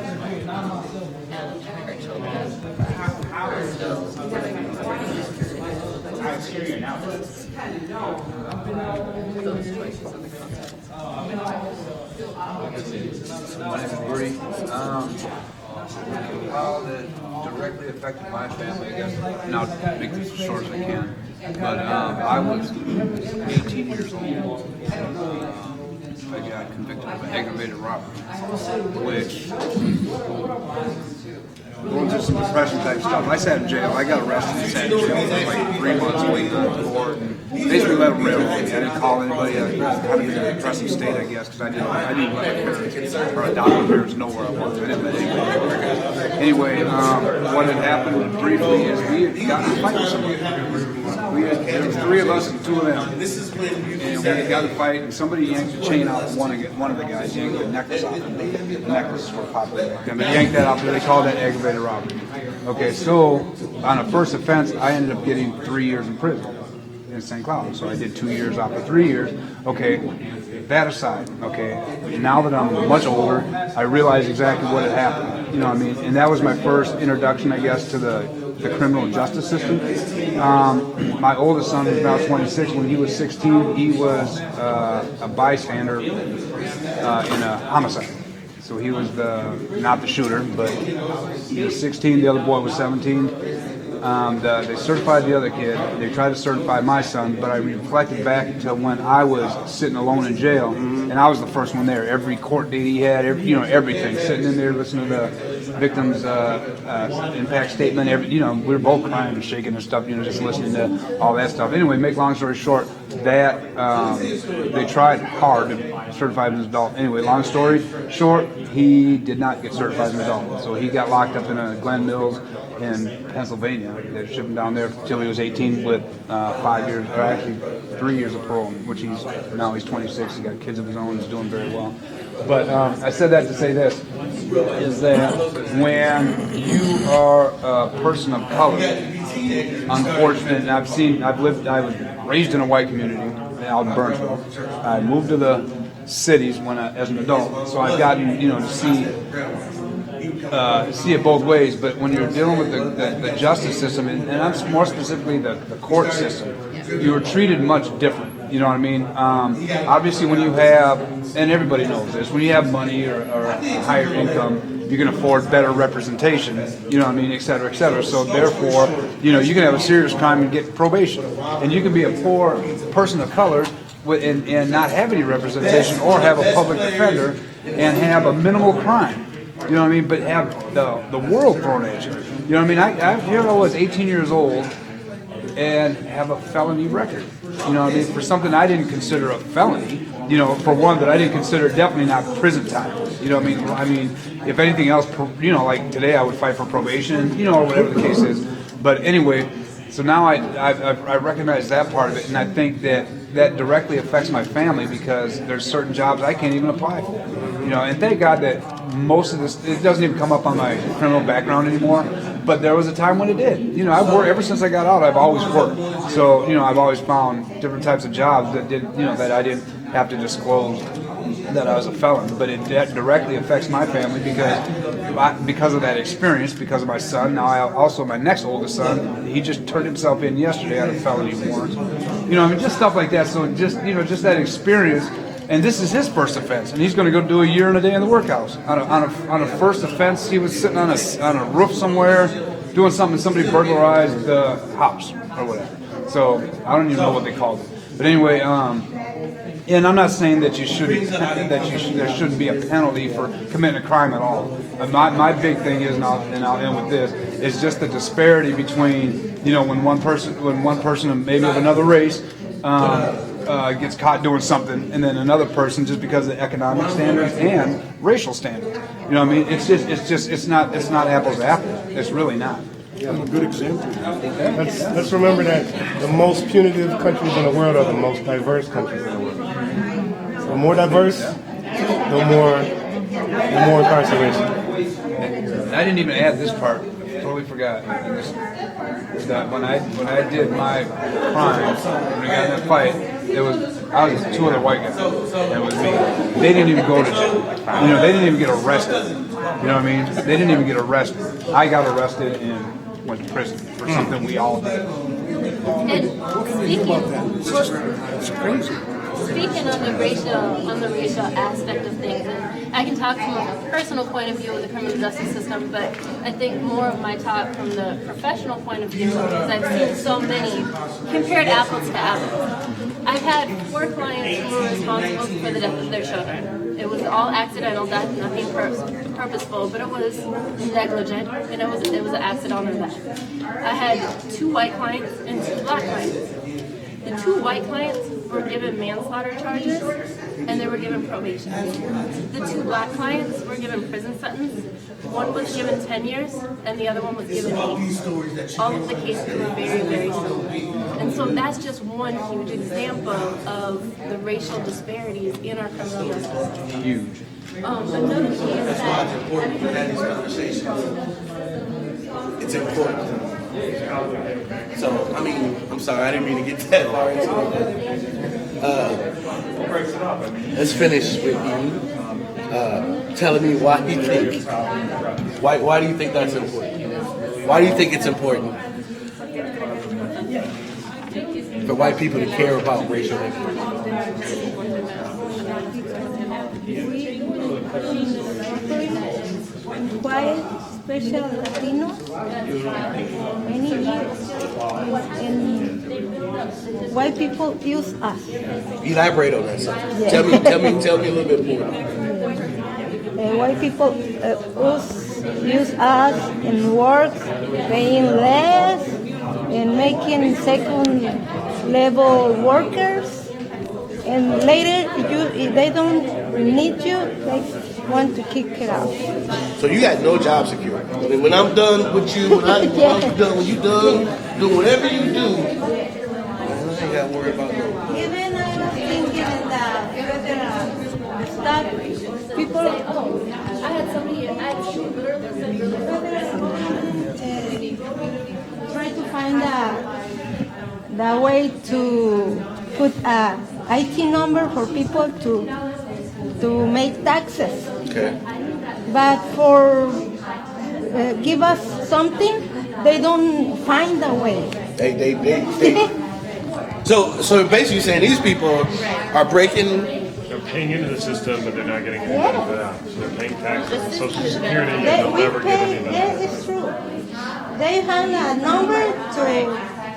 And her children are still living those choices and the consequences. My name is Bree. How that directly affected my family, I guess, and I'll make this as short as I can. But I was 18 years old. I got convicted of an aggravated robbery, which going through some depression type stuff. I sat in jail. I got arrested and sat in jail for like 3 months waiting on court. Basically let them railroad me. I didn't call anybody. I was kind of in a depressive state, I guess, because I didn't let my parents or adopted parents know where I was. I didn't let anybody know. Anyway, what had happened briefly is we had gotten a fight with somebody. There was 3 of us and 2 of them. And we got to fight, and somebody yanked the chain out of one of the guys, yanked the necklace off. The necklace was popular. But yanked that off, they called that aggravated robbery. Okay, so on a first offense, I ended up getting 3 years in prison in St. Cloud. So I did 2 years off of 3 years. Okay, that aside, okay, now that I'm much older, I realize exactly what had happened. You know what I mean? And that was my first introduction, I guess, to the criminal justice system. My oldest son is now 26. When he was 16, he was a bystander in a homicide. So he was not the shooter, but he was 16. The other boy was 17. They certified the other kid. They tried to certify my son, but I reflected back until when I was sitting alone in jail, and I was the first one there. Every court date he had, everything. Sitting in there listening to the victim's impact statement. We were both crying and shaking and stuff. Just listening to all that stuff. Anyway, make long story short, that they tried hard to certify him as an adult. Anyway, long story short, he did not get certified as an adult, so he got locked up in a Glen Mills in Pennsylvania. They shipped him down there until he was 18 with 5 years, or actually 3 years of parole, which he's 26. He's got kids of his own. He's doing very well. But I said that to say this, is that when you are a person of color, unfortunate, and I was raised in a white community out in Burnsville. I moved to the cities as an adult, so I've gotten to see it both ways. But when you're dealing with the justice system, and I'm more specifically the court system, you are treated much different. You know what I mean? Obviously, when you have, and everybody knows this, when you have money or a higher income, you can afford better representation, you know what I mean, et cetera, et cetera. So therefore, you can have a serious crime and get probation. And you can be a poor person of color and not have any representation, or have a public defender and have a minimal crime. You know what I mean? But have the world thrown at you. You know what I mean? Here I was 18 years old and have a felony record. You know what I mean? For something I didn't consider a felony. For one that I didn't consider definitely not prison time. You know what I mean? I mean, if anything else, like today I would fight for probation, or whatever the case is. But anyway, so now I recognize that part of it, and I think that directly affects my family, because there's certain jobs I can't even apply for. And thank God that most of this, it doesn't even come up on my criminal background anymore, but there was a time when it did. I've worked, ever since I got out, I've always worked. So, I've always found different types of jobs that that I didn't have to disclose that I was a felon, but that directly affects my family because of that experience, because of my son. Now, also my next oldest son, he just turned himself in yesterday on a felony warrant. Just stuff like that. So just that experience. And this is his first offense, and he's going to go do a year and a day in the workhouse. On a first offense, he was sitting on a roof somewhere, doing something, and somebody burglarized the house or whatever. So I don't even know what they called it. But anyway, and I'm not saying that there shouldn't be a penalty for committing a crime at all. My big thing is, and I'll end with this, is just the disparity between when one person maybe of another race gets caught doing something, and then another person, just because of economic standards and racial standards. You know what I mean? It's not apples to apples. It's really not. Yeah, a good example. Let's remember that the most punitive countries in the world are the most diverse countries in the world. The more diverse, the more incarceration. I didn't even add this part. Totally forgot. That when I did my crime, when I got in that fight, I was 2 other white guys. It was me. They didn't even go to jail. They didn't even get arrested. You know what I mean? They didn't even get arrested. I got arrested and went to prison for something we all did. And speaking on the racial aspect of things, and I can talk from a personal point of view of the criminal justice system, but I think more of my talk from the professional point of view, because I've seen so many compared apples to apples. I've had 4 clients who were responsible for the death of their children. It was all accidental death, nothing purposeful, but it was negligent, and it was an accidental death. I had 2 white clients and 2 black clients. The 2 white clients were given manslaughter charges, and they were given probation. The two black clients were given prison sentence. One was given 10 years, and the other one was given 8. All of the cases were very, very similar. And so that's just one huge example of the racial disparities in our criminal justice system. Huge. Another thing is that it's important. So, I mean, I'm sorry, I didn't mean to get that far into it. Let's finish with you telling me why you think. Why do you think that's important? Why do you think it's important for white people to care about racial equity? White, special Latinos, many years, and white people use us. Elaborate on that, sir. Yeah. Tell me a little bit more. White people use us in work, paying less, and making second level workers. And later, if they don't need you, they want to kick it out. So you got no job security. I mean, when I'm done with you, when you done doing whatever you do, I ain't got to worry about no. Even I was thinking that stuff, people. I had somebody, I literally said Try to find the way to put a IT number for people to make taxes. Okay. But for give us something, they don't find a way. They So basically saying these people are breaking. They're paying into the system, but they're not getting any benefit out. So they're paying taxes and Social Security, and they'll never get any benefit. Yes, it's true. They have a number to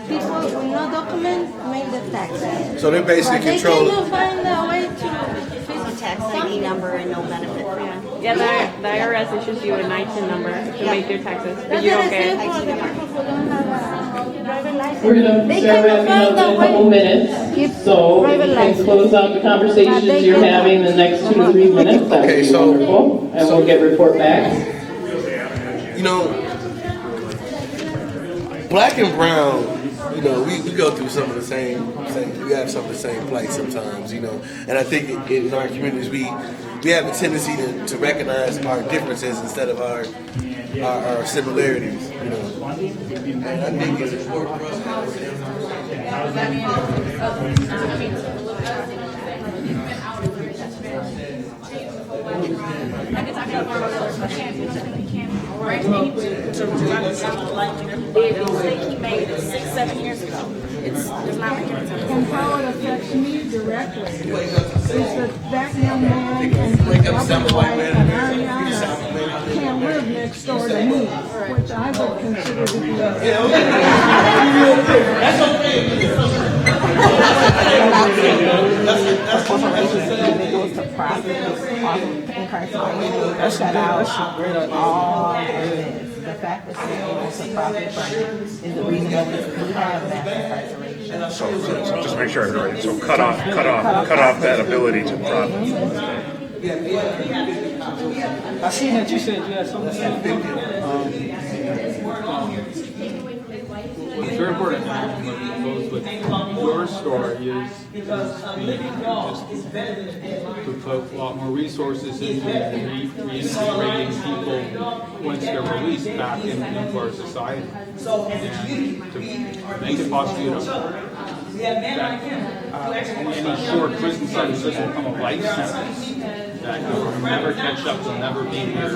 people with no document make the taxes. So they're basically But controlling. They cannot find a way to tax ID number and no benefit for you. Yeah, the IRS issues you a NITIN number to make your taxes, but you don't get We're We're going to start wrapping up in a couple minutes, so you can close out the conversations you're having in the next 2 to 3 minutes. That would be wonderful, and we'll get report back. You know, black and brown, you know, we go through some of the same, we have some of the same plight sometimes, you know, and I think in our communities we have a tendency to recognize our differences instead of our similarities, you know. And I think it's important for us to He made it 6-7 years ago. It's not making a difference. And how it affects me directly is that young man and his wife and Ariana can't live next door to me, which I would consider to be The fact that they're able to profit from it is the reason that we have mass incarceration. So just make sure I heard it right. So cut off that ability to profit. I seen that you said you had something to say. It's very important what goes with your story is to put a lot more resources into reintegrating people once they're released back into our society, and to make it possible that any short prison sentence doesn't become a life sentence. That you'll never catch up, you'll never be here, you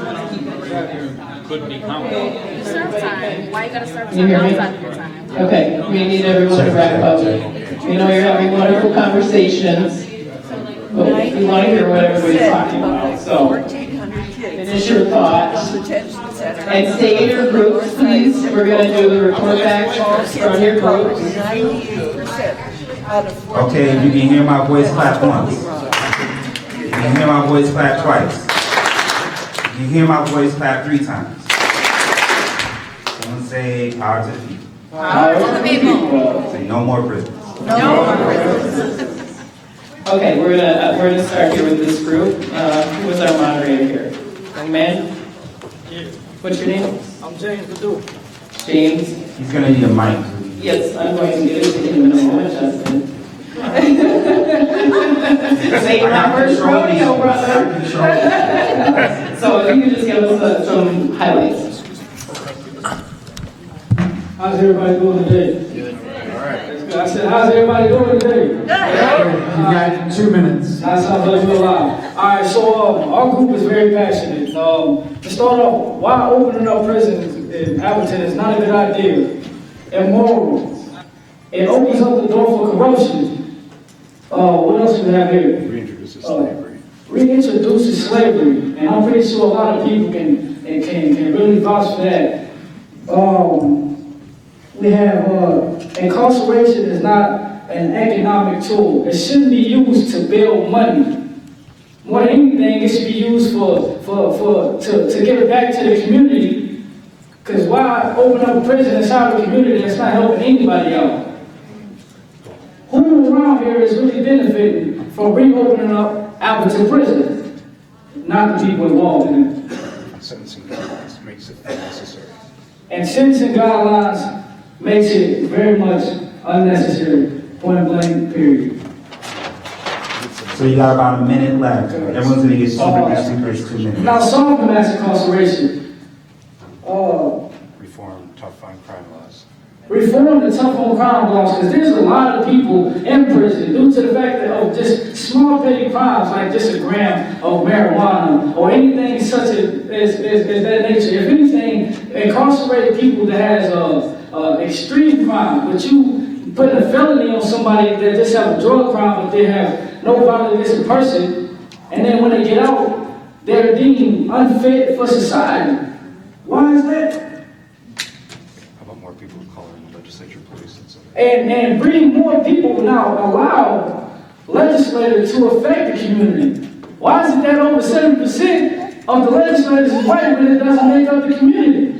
could become. You serve time. Why you gotta serve You time hear me? outside of your time? Okay, we need everyone to wrap up. You know, you're having wonderful conversations, but we want to hear what everybody's talking about. So, finish your thoughts. And stay in your groups, please. We're going to do the report back from your groups. Okay, if you can hear my voice, clap once. You can hear my voice, clap twice. You can hear my voice, clap 3 times. Someone say power to the people. Power to the people. Say no more prisons. No more prisons. Okay, we're gonna start here with this group. Who is our moderator here? Young man? What's your name? I'm James Badu. James? He's gonna need a mic. Yes, I'm going to give it to him in a moment, Justin. Say my first rodeo, brother. So if you could just give us some highlights. How's everybody doing today? Good. All right. I said, how's everybody doing today? Good. You got 2 minutes. That sounds like you're alive. All right, so our group is very passionate. To start off, why opening up prisons in Appleton is not a good idea. Immoral. It opens up the door for corruption. What else do we have here? Reintroduces slavery. Reintroduces slavery. And I'm pretty sure a lot of people can really vouch for that. We have incarceration is not an economic tool. It shouldn't be used to build money. More than anything, it should be used to give it back to the community. Because why open up a prison inside the community that's not helping anybody out? Who around here is really benefiting from reopening up Appleton Prison? Not the people involved in it. Sentencing guidelines makes it unnecessary. And sentencing guidelines makes it very much unnecessary, point blank, period. So you got about a minute left. Everyone's gonna get super easy for 2 minutes. Now, solve the mass incarceration. Reform tough on crime laws. Reform the tough on crime laws, because there's a lot of people in prison due to the fact that of just small petty crimes like just a gram of marijuana or anything such as that nature. If anything, incarcerated people that has extreme crime, but you put a felony on somebody that just have a drug crime, but they have no violence against a person, and then when they get out, they're deemed unfit for society. Why is that? How about more people of color in the legislature, please? And bring more people now, allow legislators to affect the community. Why is it that over 70% of the legislators is white, but it doesn't make up the community?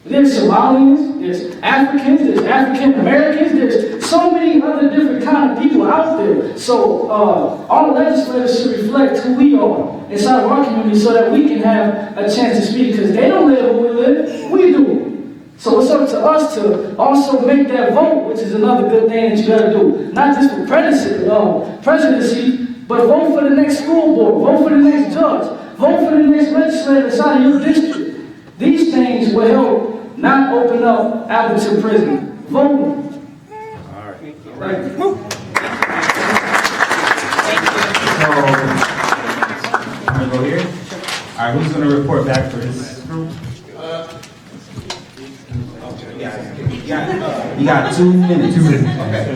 There's Somalians, there's Africans, there's African Americans, there's so many other different kind of people out there. So our legislators should reflect who we are inside of our community so that we can have a chance to speak, because they don't live where we live, we do. So it's up to us to also make that vote, which is another good thing that you gotta do. Not just for presidency, but vote for the next school board, vote for the next judge, vote for the next legislator inside of your district. These things will help not open up Appleton Prison. Vote. All right. Right. So, I'm gonna go here. All right, who's gonna report back for this group? You got 2 minutes. 2 minutes.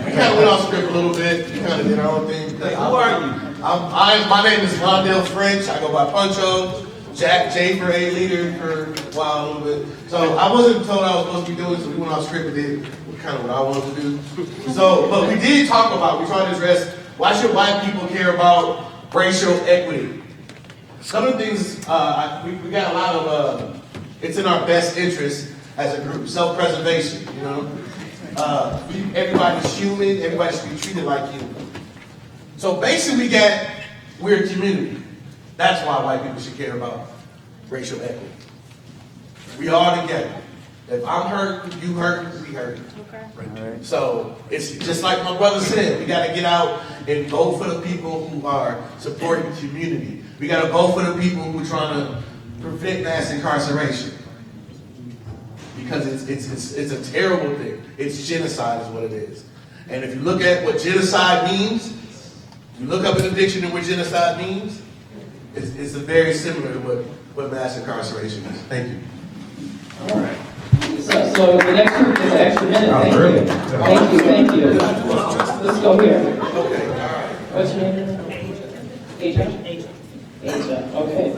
We kind of went off script a little bit. We kind of did our own thing. Who are you? My name is Rondell French. I go by Puncho. J for A leader for a while, a little bit. So I wasn't told I was supposed to be doing, so we went off script and did kind of what I wanted to do. So, but we did talk about, we tried to address, why should white people care about racial equity? Some of the things, we got a lot of, it's in our best interest as a group, self-preservation, you know? Everybody's human, everybody should be treated like human. So basically we're a community. That's why white people should care about racial equity. We all together. If I'm hurt, you hurt, we hurt. Okay. Right. So it's just like my brother said, we got to get out and vote for the people who are supporting the community. We got to vote for the people who are trying to prevent mass incarceration. Because it's a terrible thing. It's genocide is what it is. And if you look at what genocide means, you look up in the dictionary what genocide means, it's very similar to what mass incarceration is. Thank you. All right. So the next group is extra minute. Thank you. Let's go here. Okay. What's your name? Asia? Asia. Okay.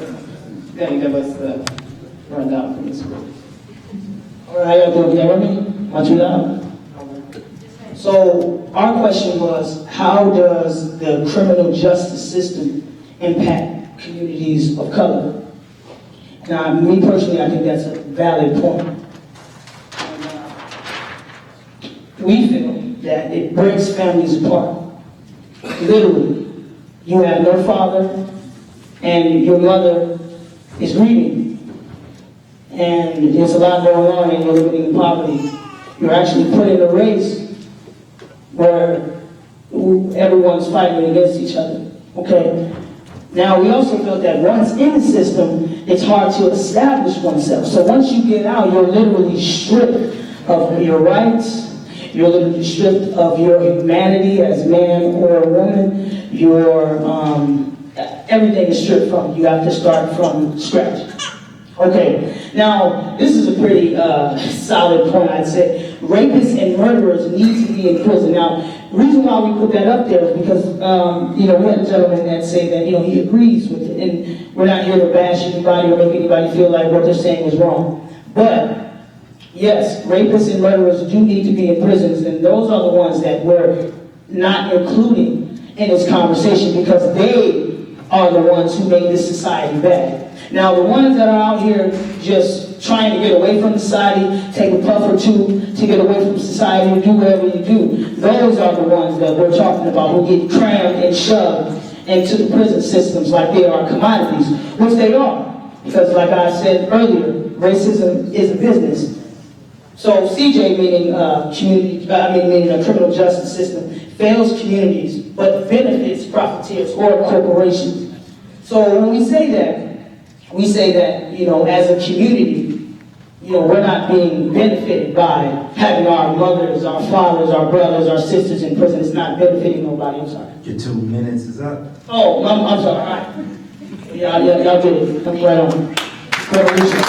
Gonna give us the rundown from this group. All right, everyone, can you hear me? Much loud. So our question was, how does the criminal justice system impact communities of color? Now, me personally, I think that's a valid point. We feel that it breaks families apart, literally. you have no father, and your mother is grieving, and there's a lot going on, and you're living in poverty. You're actually put in a race where everyone's fighting against each other. Okay? Now, we also felt that once in the system, it's hard to establish oneself. So once you get out, you're literally stripped of your rights. You're literally stripped of your humanity as man or a woman. Everything is stripped from you. You have to start from scratch. Okay, now, this is a pretty solid point, I'd say. Rapists and murderers need to be in prison. Now, the reason why we put that up there is because, we had a gentleman that said that, he agrees with it. And we're not here to bash anybody or make anybody feel like what they're saying is wrong. But, yes, rapists and murderers do need to be in prisons, and those are the ones that we're not including in this conversation because they are the ones who make this society bad. Now, the ones that are out here just trying to get away from society, take a puff or two to get away from society and do whatever you do, those are the ones that we're talking about who get crammed and shoved into the prison systems like they are commodities, which they are. Because like I said earlier, racism is a business. So CJ, meaning the criminal justice system, fails communities but benefits profiteers or corporations. So when we say that, as a community, we're not being benefited by having our mothers, our fathers, our brothers, our sisters in prison. It's not benefiting nobody. I'm sorry. Your 2 minutes is up. Oh, I'm sorry. All right. Yeah, y'all get it. I'm right on. Revolution.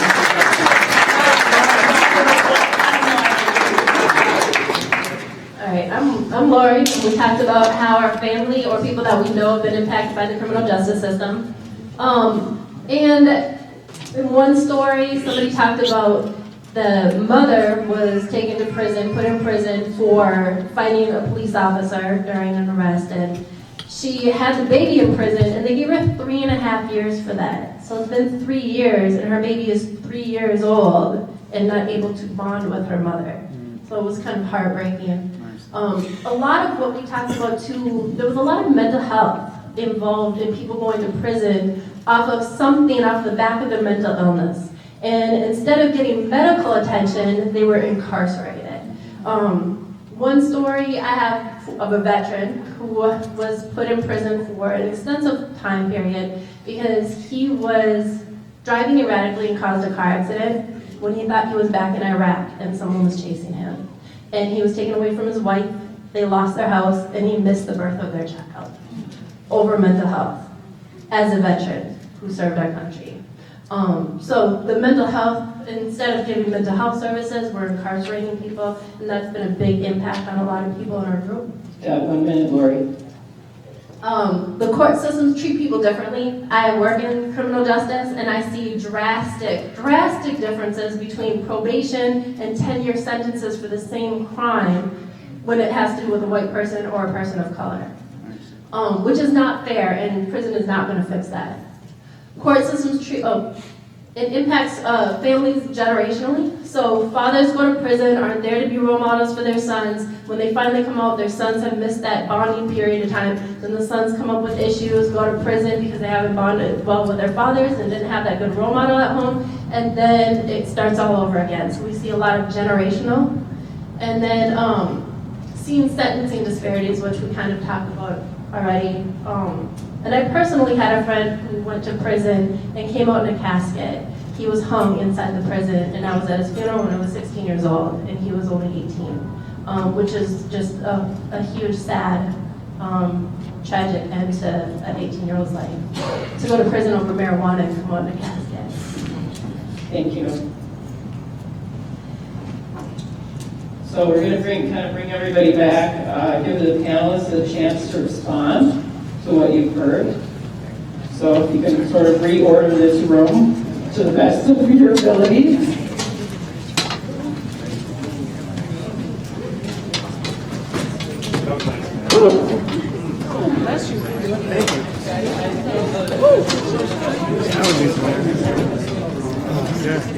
All right, I'm Lori. We talked about how our family or people that we know have been impacted by the criminal justice system. And in one story, somebody talked about the mother was taken to prison, put in prison for fighting a police officer during an arrest, and she had the baby in prison, and they gave her 3.5 years for that. So it's been 3 years, and her baby is 3 years old and not able to bond with her mother. So it was kind of heartbreaking. A lot of what we talked about too, there was a lot of mental health involved in people going to prison off of something off the back of their mental illness. And instead of getting medical attention, they were incarcerated. One story I have of a veteran who was put in prison for an extensive time period because he was driving erratically and caused a car accident when he thought he was back in Iraq and someone was chasing him. And he was taken away from his wife, they lost their house, and he missed the birth of their child over mental health as a veteran who served our country. So the mental health, instead of giving mental health services, we're incarcerating people, and that's been a big impact on a lot of people in our group. Got 1 minute, Lori. The court systems treat people differently. I work in criminal justice, and I see drastic differences between probation and 10-year sentences for the same crime when it has to do with a white person or a person of color, which is not fair, and prison is not going to fix that. Court systems it impacts families generationally. So fathers go to prison, aren't there to be role models for their sons. When they finally come out, their sons have missed that bonding period of time. Then the sons come up with issues, go to prison because they haven't bonded well with their fathers and didn't have that good role model at home. And then it starts all over again. So we see a lot of generational. And then seeing sentencing disparities, which we kind of talked about already. And I personally had a friend who went to prison and came out in a casket. He was hung inside the prison, and I was at his funeral when I was 16 years old, and he was only 18, which is just a huge, sad, tragic end to an 18-year-old's life. To go to prison over marijuana and come out in a casket. Thank you. So we're going to bring everybody back, give the panelists a chance to respond to what you've heard. So if you can sort of reorder this room to the best of your ability. Bless you. Thank you.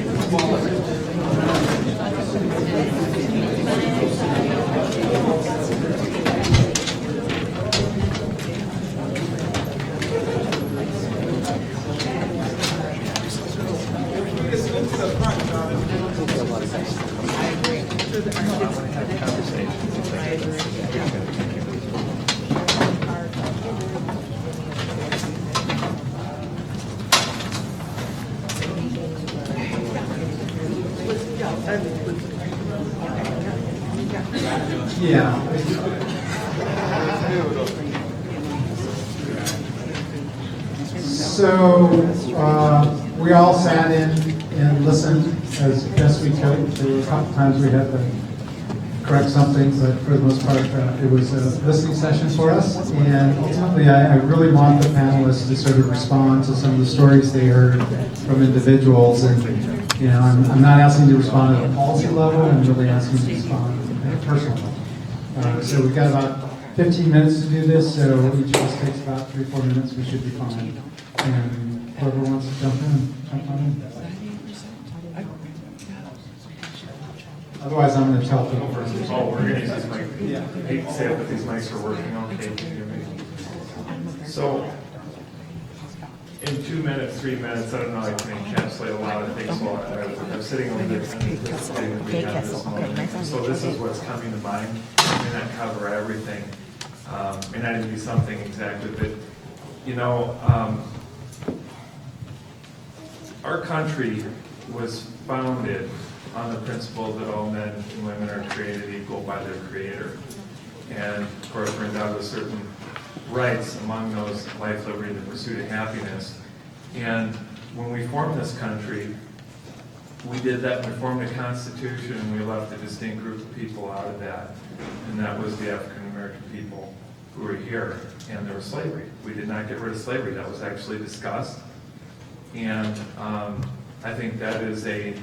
Yeah. So we all sat in and listened as best we could. There were a couple times we had to correct something, but for the most part, it was a listening session for us. And ultimately, I really want the panelists to sort of respond to some of the stories they heard from individuals. And I'm not asking you to respond at a policy level. I'm really asking you to respond at a personal level. So we've got about 15 minutes to do this. So each of us takes about 3-4 minutes. We should be fine. And whoever wants to jump on in. Otherwise, I'm going to tell people first. Oh, we're going to use this mic. I hate to say it, but these mics are working okay. Can you hear me? So, in 2 minutes, 3 minutes, I don't know, I can encapsulate a lot of things. So I'm sitting over there and anticipating that we have this moment. So this is what's coming to mind. It may not cover everything. May not even be something exactly, but our country was founded on the principle that all men and women are created equal by their Creator. And of course, we're endowed with certain rights, among those life, liberty, and the pursuit of happiness. And when we formed this country, we did that. We formed a constitution, and we left a distinct group of people out of that. And that was the African American people who were here. And there was slavery. We did not get rid of slavery. That was actually discussed. And I think that is a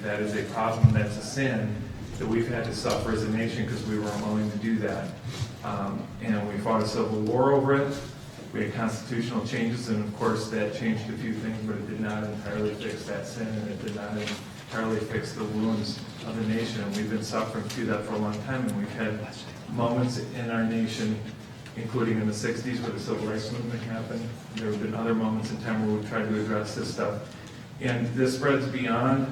problem, that's a sin that we've had to suffer as a nation because we weren't willing to do that. And we fought a civil war over it. We had constitutional changes, and of course that changed a few things, but it did not entirely fix that sin, and it did not entirely fix the wounds of the nation. And we've been suffering through that for a long time, and we've had moments in our nation, including in the 60s where the civil rights movement happened. There have been other moments in time where we've tried to address this stuff. And this spreads beyond,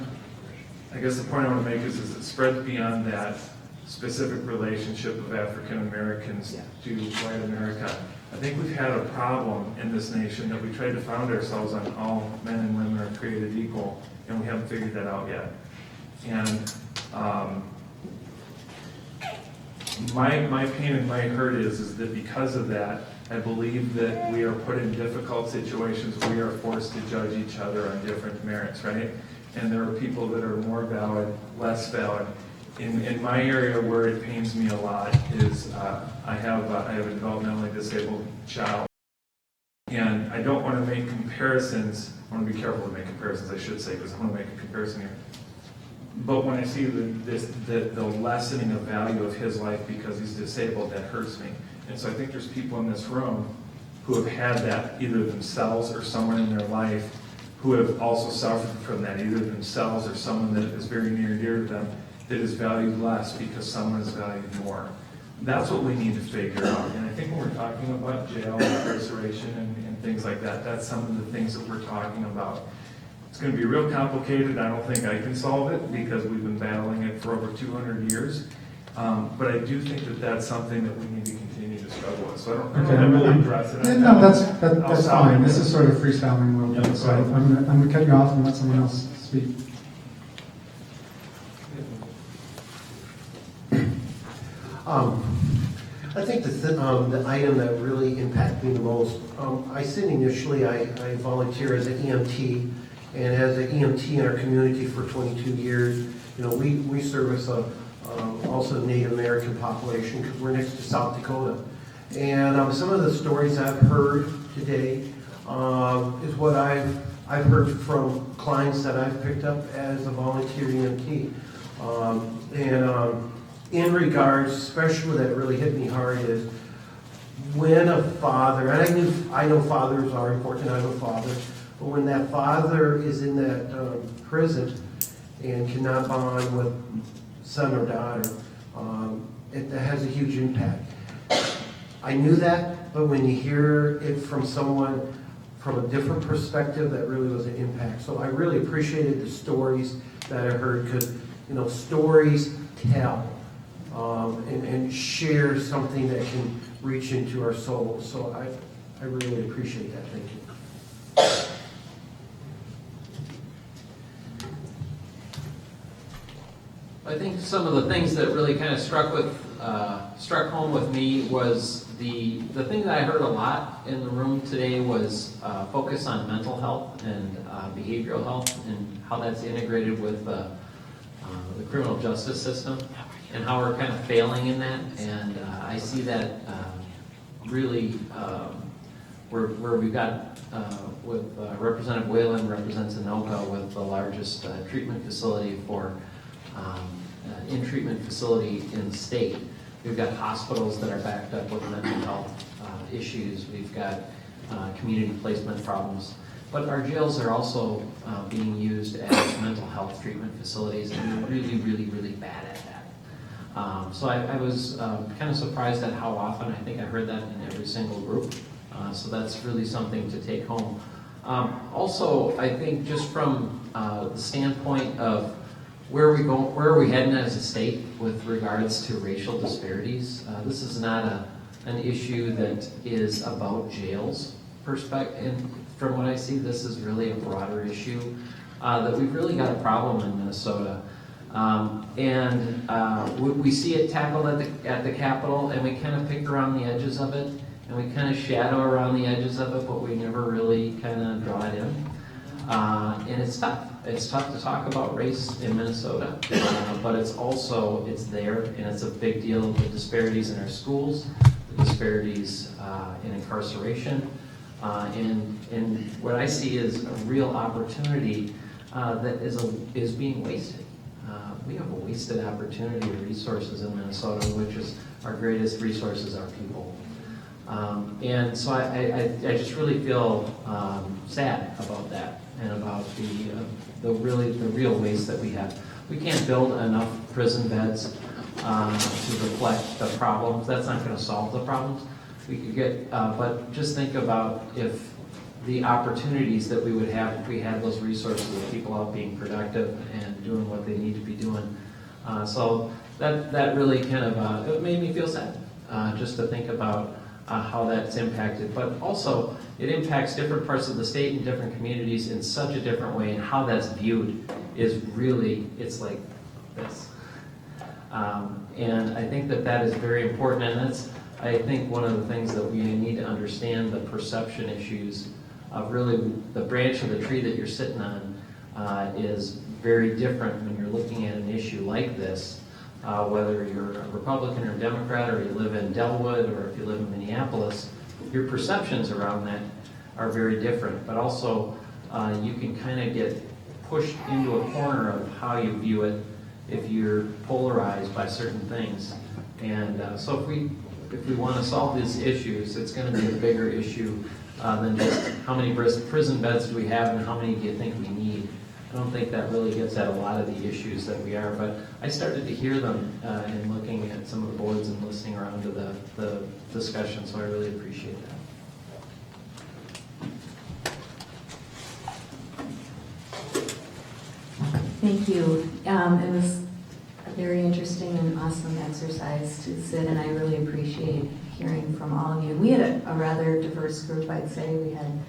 I guess the point I want to make is it spreads beyond that specific relationship of African Americans to white America. I think we've had a problem in this nation that we tried to found ourselves on all men and women are created equal, and we haven't figured that out yet. And my pain and my hurt is that because of that, I believe that we are put in difficult situations. We are forced to judge each other on different merits, right? And there are people that are more valid, less valid. In my area where it pains me a lot is I have a developmentally disabled child. And I don't want to make comparisons. I want to be careful to make comparisons, I should say, because I want to make a comparison here. But when I see the lessening of value of his life because he's disabled, that hurts me. And so I think there's people in this room who have had that either themselves or someone in their life who have also suffered from that, either themselves or someone that is very near and dear to them that is valued less because someone is valued more. That's what we need to figure out. And I think when we're talking about jail, incarceration, and things like that, that's some of the things that we're talking about. It's going to be real complicated. I don't think I can solve it because we've been battling it for over 200 years. But I do think that that's something that we need to continue to struggle with. So I don't know if I really address it. No, that's fine. This is sort of freestyling a little bit. So I'm going to cut you off and let someone else speak. I think the item that really impacted me the most, I said initially I volunteer as an EMT, and as an EMT in our community for 22 years, we service also the Native American population because we're next to South Dakota. And some of the stories I've heard today is what I've heard from clients that I've picked up as a volunteer EMT. In regards, especially that really hit me hard, is when a father, and I know fathers are important, I'm a father, but when that father is in that prison and cannot bond with son or daughter, it has a huge impact. I knew that, but when you hear it from someone from a different perspective, that really was an impact. So I really appreciated the stories that I heard because, stories tell. And share something that can reach into our souls. So I really appreciate that. Thank you. I think some of the things that really kind of struck with struck home with me was the thing that I heard a lot in the room today was focus on mental health and behavioral health and how that's integrated with the criminal justice system and how we're kind of failing in that. And I see that really where we've got with Representative Whelan represents Anoka with the largest treatment facility for in-treatment facility in the state. We've got hospitals that are backed up with mental health issues. We've got community placement problems. But our jails are also being used as mental health treatment facilities, and we're really, really, really bad at that. So I was kind of surprised at how often I think I heard that in every single group. So that's really something to take home. Also, I think just from the standpoint of where are we heading as a state with regards to racial disparities? This is not an issue that is about jails perspective. And from what I see, this is really a broader issue that we've really got a problem in Minnesota. We see it tackled at the Capitol, and we kind of pick around the edges of it, and we kind of shadow around the edges of it, but we never really kind of draw it in. And it's tough. It's tough to talk about race in Minnesota, but it's there, and it's a big deal. The disparities in our schools, the disparities in incarceration, and what I see is a real opportunity that is being wasted. We have a wasted opportunity of resources in Minnesota, which is our greatest resources are people. And so I just really feel sad about that and about the real waste that we have. We can't build enough prison beds to reflect the problems. That's not going to solve the problems. We could get, but just think about if the opportunities that we would have if we had those resources of people out being productive and doing what they need to be doing. So that really kind of it made me feel sad just to think about how that's impacted. But also it impacts different parts of the state and different communities in such a different way, and how that's viewed is really, it's like this. And I think that is very important, and that's, I think, one of the things that we need to understand, the perception issues of really the branch of the tree that you're sitting on is very different when you're looking at an issue like this, whether you're a Republican or Democrat, or you live in Dellwood, or if you live in Minneapolis. Your perceptions around that are very different, but also you can kind of get pushed into a corner of how you view it if you're polarized by certain things. And so if we want to solve these issues, it's going to be a bigger issue than just how many prison beds do we have and how many do you think we need. I don't think that really gets at a lot of the issues that we are, but I started to hear them in looking at some of the boards and listening around to the discussion, so I really appreciate that. Thank you. It was a very interesting and awesome exercise to sit, and I really appreciate hearing from all of you. We had a rather diverse group, I'd say. We had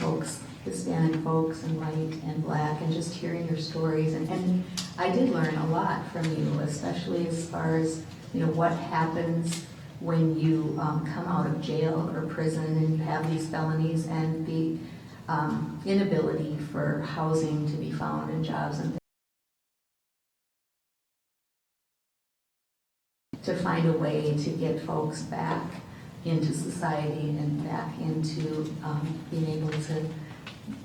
folks, Hispanic folks, and white and black, and just hearing your stories. And I did learn a lot from you, especially as far as, what happens when you come out of jail or prison and you have these felonies, and the inability for housing to be found and jobs and things. To find a way to get folks back into society and back into being able to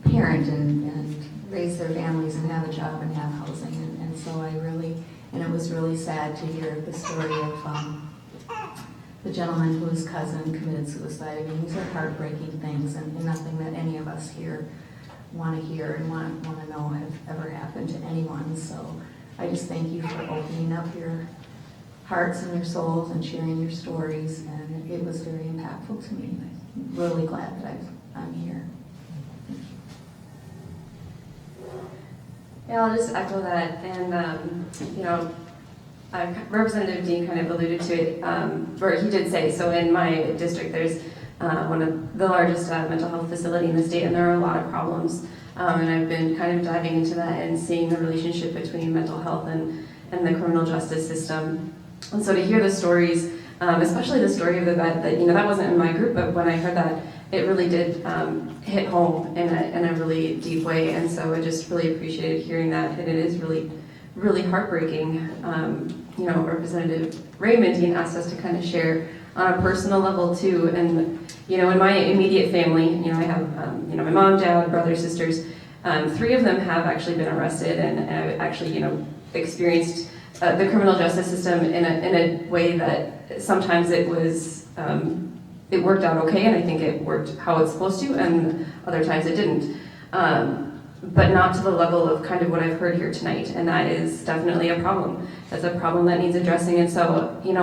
parent and raise their families and have a job and have housing. And so it was really sad to hear the story of the gentleman whose cousin committed suicide. I mean, these are heartbreaking things, and nothing that any of us here want to hear and want to know have ever happened to anyone. So I just thank you for opening up your hearts and your souls and sharing your stories, and it was very impactful to me. I'm really glad that I'm here. Yeah, I'll just echo that, and Representative Dehn kind of alluded to it, where he did say, so in my district there's one of the largest mental health facility in the state, and there are a lot of problems, and I've been kind of diving into that and seeing the relationship between mental health and the criminal justice system. And so to hear the stories, especially the story of the vet, that that wasn't in my group, but when I heard that, it really did hit home in a really deep way. And so I just really appreciated hearing that, and it is really, really heartbreaking. Representative Raymond Dehn asked us to kind of share on a personal level too. And in my immediate family, I have my mom, dad, brothers, sisters. 3 of them have actually been arrested and actually experienced the criminal justice system in a way that sometimes it was it worked out okay, and I think it worked how it's supposed to, and other times it didn't. But not to the level of kind of what I've heard here tonight, and that is definitely a problem. That's a problem that needs addressing. And so, in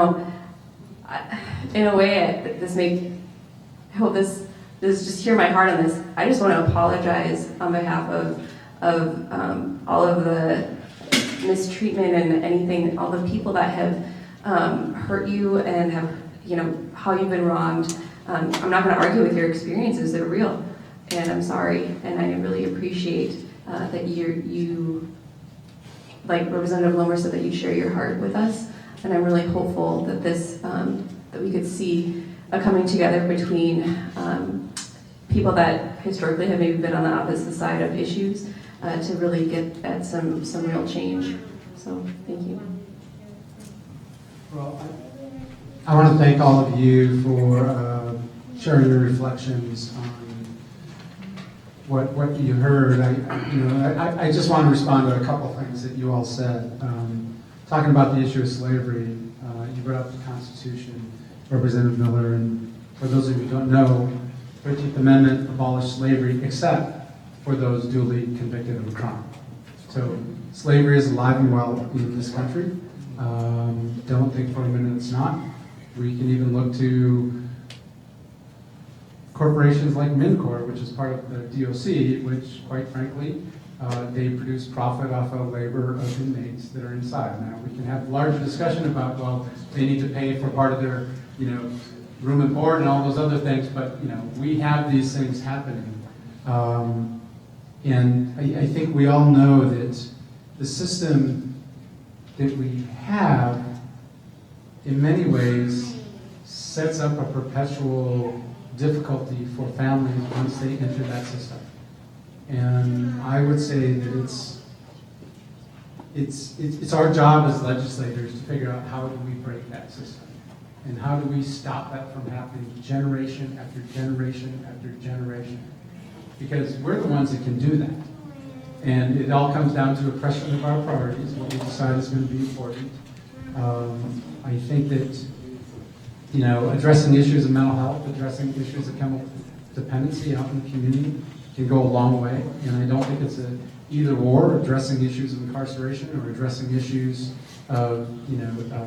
a way, I hope this just hear my heart on this. I just want to apologize on behalf of all of the mistreatment and anything, all the people that have hurt you and have, how you've been wronged. I'm not going to argue with your experiences, they're real, and I'm sorry, and I really appreciate that you, like Representative Lohmer said, that you share your heart with us, and I'm really hopeful that that we could see a coming together between people that historically have maybe been on the opposite side of issues to really get at some real change. So, thank you. Well, I want to thank all of you for sharing your reflections on what you heard. I just want to respond to a couple things that you all said. Talking about the issue of slavery, you brought up the Constitution, Representative Miller, and for those of you who don't know, the 13th Amendment abolished slavery except for those duly convicted of a crime. So slavery is alive and well in this country. Don't think for a minute it's not. We can even look to corporations like MinCorp, which is part of the DOC, which, quite frankly, they produce profit off of labor of inmates that are inside. Now, we can have large discussion about, well, they need to pay for part of their, room and board and all those other things, but, we have these things happening. And I think we all know that the system that we have, in many ways, sets up a perpetual difficulty for families once they enter that system. And I would say that it's our job as legislators to figure out how do we break that system, and how do we stop that from happening generation after generation after generation, because we're the ones that can do that. And it all comes down to a question of our priorities, what we decide is going to be important. I think that addressing issues of mental health, addressing issues of chemical dependency out in the community can go a long way. And I don't think it's a either or, addressing issues of incarceration or addressing issues of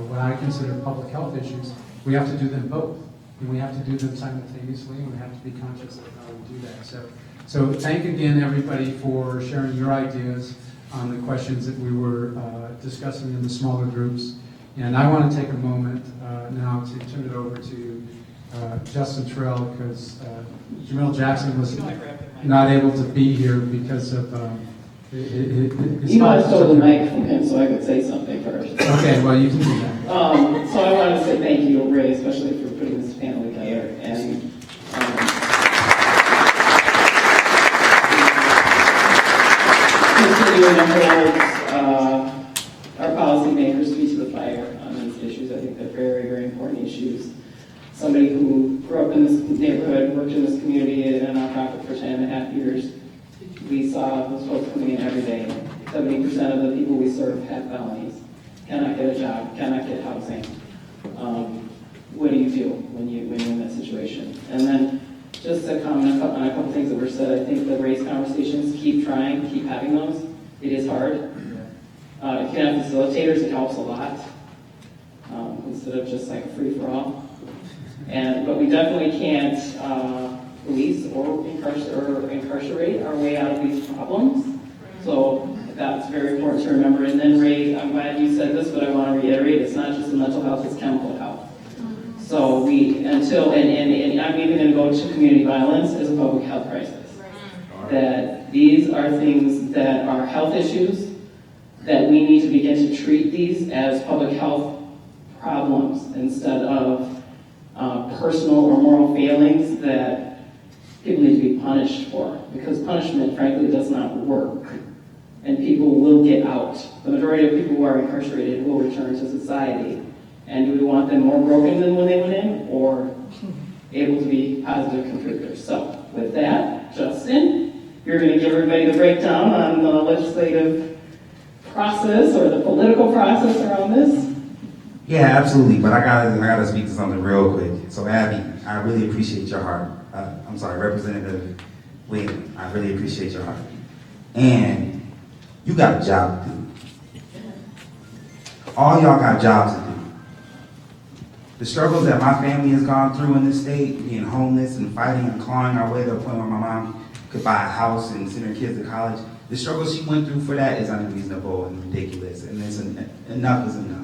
what I consider public health issues. We have to do them both, and we have to do them simultaneously, and we have to be conscious of how we do that. So thank again everybody for sharing your ideas on the questions that we were discussing in the smaller groups. And I want to take a moment now to turn it over to Justin Terrell, because Jamil Jackson was not able to be here because of his I stole the mic from him so I could say something first. Okay, well, you can do that. So I want to say thank you, Ray, especially for putting this panel together. And continuing to hold our policymakers' feet to the fire on these issues. I think they're very, very important issues. Somebody who grew up in this neighborhood, worked in this community in a nonprofit for 10.5 years, we saw those folks coming in every day. 70% of the people we serve have felonies, cannot get a job, cannot get housing. What do you do when you're in that situation? And then just to comment on a couple things that were said, I think the race conversations, keep trying, keep having those. It is hard. If you have facilitators, it helps a lot, instead of just like a free-for-all. But we definitely can't police or incarcerate our way out of these problems. So that's very important to remember. And then Ray, I'm glad you said this, but I want to reiterate, it's not just the mental health, it's chemical health. So and I'm even going to go to community violence as a public health crisis. That these are things that are health issues, that we need to begin to treat these as public health problems instead of personal or moral failings that people need to be punished for, because punishment, frankly, does not work. And people will get out. The majority of people who are incarcerated will return to society. And do we want them more broken than when they went in, or able to be positive contributors? So with that, Justin, you're going to give everybody the breakdown on the legislative process or the political process around this. Yeah, absolutely. But I gotta speak to something real quick. So Abby, I really appreciate your heart. I'm sorry, Representative Whelan, I really appreciate your heart. And you got a job to do. All y'all got jobs to do. The struggles that my family has gone through in this state, being homeless and fighting and clawing our way to a point where my mom could buy a house and send her kids to college, the struggle she went through for that is unreasonable and ridiculous. And enough is enough.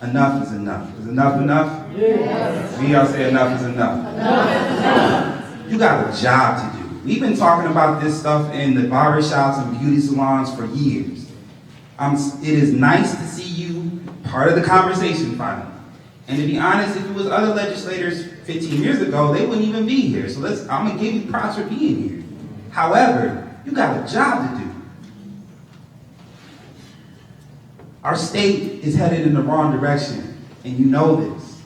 Enough is enough. Is enough enough? Yes. We all say enough is enough. Enough is enough. You got a job to do. We've been talking about this stuff in the barbershops and beauty salons for years. It is nice to see you part of the conversation finally. And to be honest, if it was other legislators 15 years ago, they wouldn't even be here. So I'm gonna give you props for being here. However, you got a job to do. Our state is headed in the wrong direction, and you know this.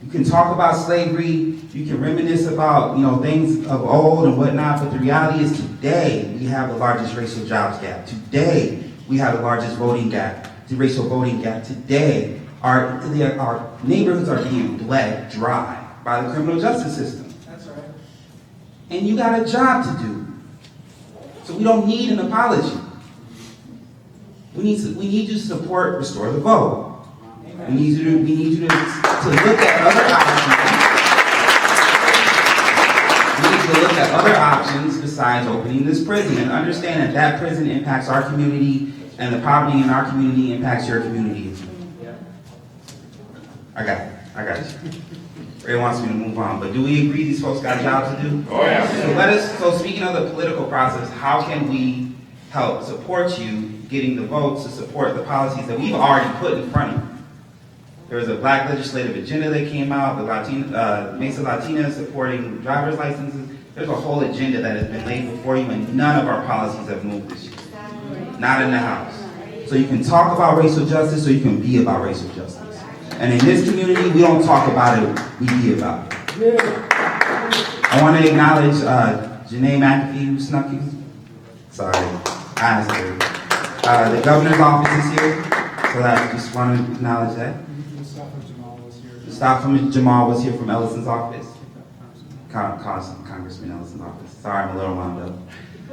You can talk about slavery, you can reminisce about things of old and whatnot, but the reality is today we have the largest racial jobs gap. Today we have the largest voting gap, the racial voting gap. Today our neighborhoods are being bled dry by the criminal justice system. That's right. And you got a job to do. So we don't need an apology. We need you to support Restore the Vote. We need you to look at other options. We need to look at other options besides opening this prison, and understand that prison impacts our community, and the poverty in our community impacts your community as well. I got you. Ray wants me to move on, but do we agree these folks got a job to do? Oh yeah. So speaking of the political process, how can we help support you getting the votes to support the policies that we've already put in front of you? There was a black legislative agenda that came out, the Mesa Latina supporting driver's licenses. There's a whole agenda that has been laid before you, and none of our policies have moved this year. Not in the House. So you can talk about racial justice, or you can be about racial justice. And in this community, we don't talk about it, we be about it. I want to acknowledge Janae McAfee, who snuck you. Sorry, I asked her. The governor's office is here, so I just want to acknowledge that. The staff from Jamal was here from Ellison's office. Congressman Ellison's office. Sorry, I'm a little wound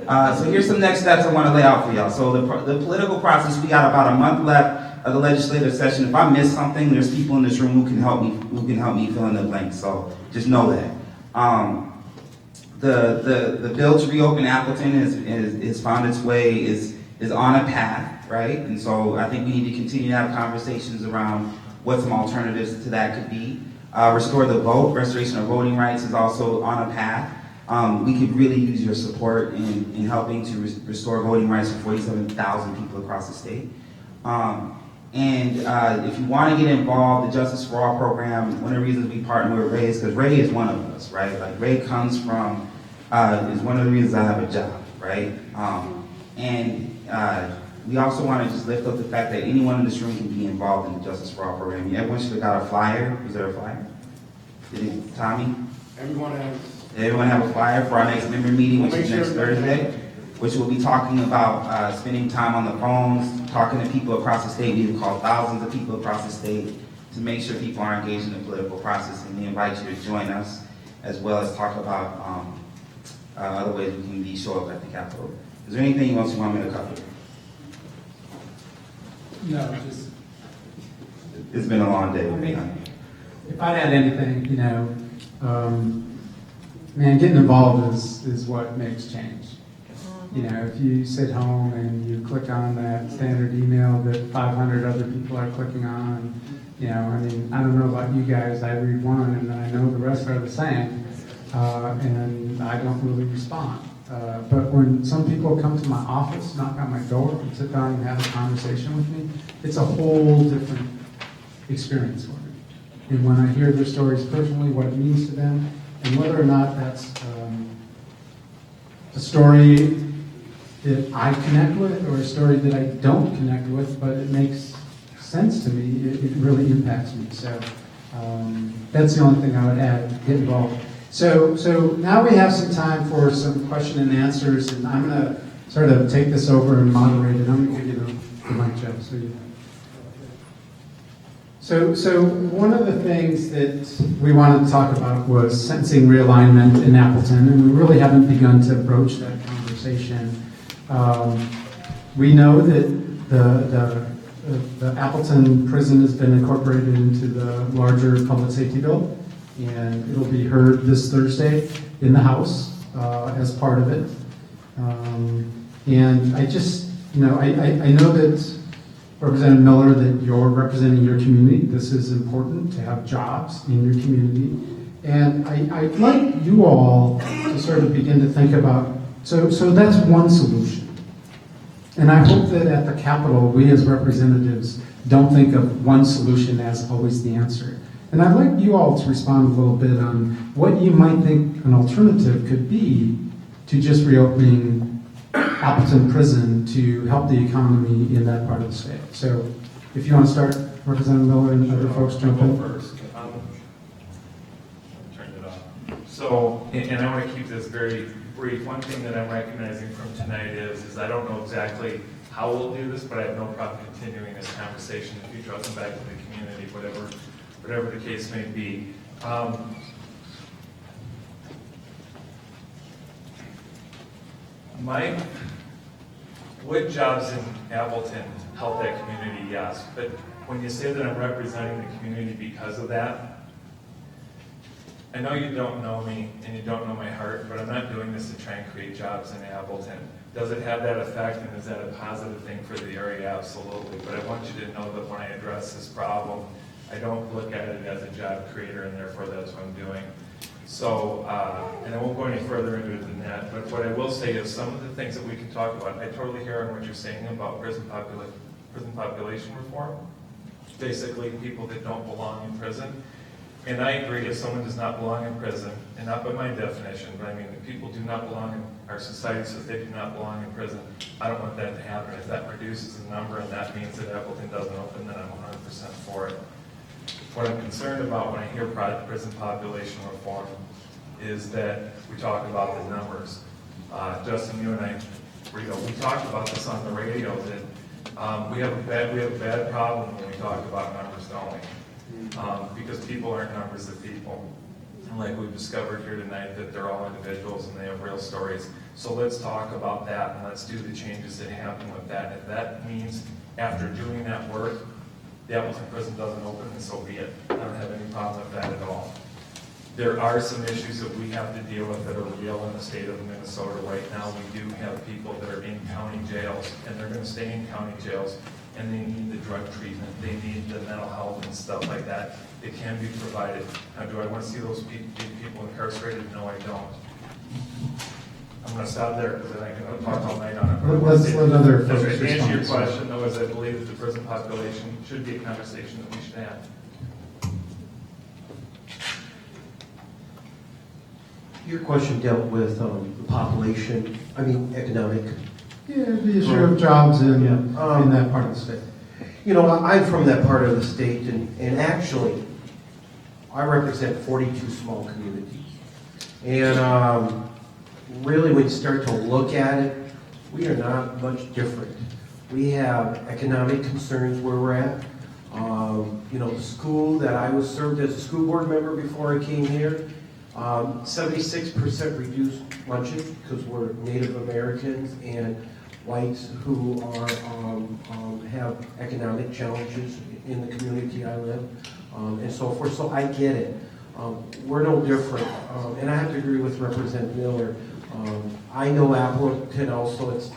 up. So here's some next steps I want to lay out for y'all. So the political process, we got about a month left of the legislative session. If I miss something, there's people in this room who can help me fill in the blanks. So just know that. The bill to reopen Appleton is found its way, is on a path, right? And so I think we need to continue to have conversations around what some alternatives to that could be. Restore the Vote, restoration of voting rights, is also on a path. We could really use your support in helping to restore voting rights for 47,000 people across the state. If you want to get involved, the Justice for All program, one of the reasons we partner with Ray is because Ray is one of us, right? Like Ray comes from, is one of the reasons I have a job, right? We also want to just lift up the fact that anyone in this room can be involved in the Justice for All program. Everyone should have got a flyer. Was there a flyer? Tommy? Everyone have a flyer for our next member meeting, which is next Thursday, which will be talking about spending time on the phones, talking to people across the state. We've called thousands of people across the state to make sure people are engaged in the political process, and we invite you to join us, as well as talk about other ways we can show up at the Capitol. Is there anything else you want me to cover? No, just... It's been a long day. If I'd add anything, man, getting involved is what makes change. If you sit home and you click on that standard email that 500 other people are clicking on, I don't know about you guys, I read one and I know the rest are the same, and I don't really respond. But when some people come to my office, knock on my door, and sit down and have a conversation with me, it's a whole different experience for me. And when I hear their stories personally, what it means to them, and whether or not that's a story that I connect with or a story that I don't connect with, but it makes sense to me, it really impacts me. So that's the only thing I would add, get involved. So now we have some time for some question and answers, and I'm going to sort of take this over and moderate it. I'm going to give you the mic, Joe. So one of the things that we wanted to talk about was sentencing realignment in Appleton, and we really haven't begun to broach that conversation. We know that the Appleton Prison has been incorporated into the larger public safety bill, and it'll be heard this Thursday in the House as part of it. And I just, I know that Representative Miller, that you're representing your community. This is important to have jobs in your community. And I'd like you all to sort of begin to think about, so that's one solution. And I hope that at the Capitol, we as representatives don't think of one solution as always the answer. And I'd like you all to respond a little bit on what you might think an alternative could be to just reopening Appleton Prison to help the economy in that part of the state. So if you want to start, Representative Miller and other folks jump in. First. Turn it off. So, and I want to keep this very brief. One thing that I'm recognizing from tonight is I don't know exactly how we'll do this, but I have no problem continuing this conversation in the future. I'll come back to the community, whatever the case may be. Would jobs in Appleton help that community? Yes. But when you say that I'm representing the community because of that, I know you don't know me and you don't know my heart, but I'm not doing this to try and create jobs in Appleton. Does it have that effect, and is that a positive thing for the area? Absolutely. But I want you to know that when I address this problem, I don't look at it as a job creator, and therefore that's what I'm doing. So, and I won't go any further into it than that, but what I will say is some of the things that we can talk about, I totally hear on what you're saying about prison population reform, basically people that don't belong in prison. And I agree, if someone does not belong in prison, and not by my definition, but I mean, if people do not belong in our society, so if they do not belong in prison, I don't want that to happen. If that reduces the number and that means that Appleton doesn't open, then I'm 100% for it. What I'm concerned about when I hear prison population reform is that we talk about the numbers. Justin, you and I, we talked about this on the radio, that we have a bad problem when we talk about numbers, don't we? Because people aren't numbers of people. And like we've discovered here tonight, that they're all individuals and they have real stories. So let's talk about that and let's do the changes that happen with that. If that means after doing that work, the Appleton Prison doesn't open, and so be it. I don't have any problem with that at all. There are some issues that we have to deal with that are real in the state of Minnesota right now. We do have people that are in county jails, and they're going to stay in county jails, and they need the drug treatment. They need the mental health and stuff like that. It can be provided. Now, do I want to see those people incarcerated? No, I don't. I'm going to stop there because I can talk all night on it. Let's let other folks To answer your respond. question, though, is I believe that the prison population should be a conversation that we should have. Your question dealt with the population, economic. Yeah, the issue of jobs in that part of the state. I'm from that part of the state, and actually, I represent 42 small communities. And really, when you start to look at it, we are not much different. We have economic concerns where we're at. The school that I was served as a school board member before I came here, 76% reduced lunches because we're Native Americans and whites who are have economic challenges in the community I live, and so forth. So I get it. We're no different, and I have to agree with Representative Miller. I know Appleton also. It's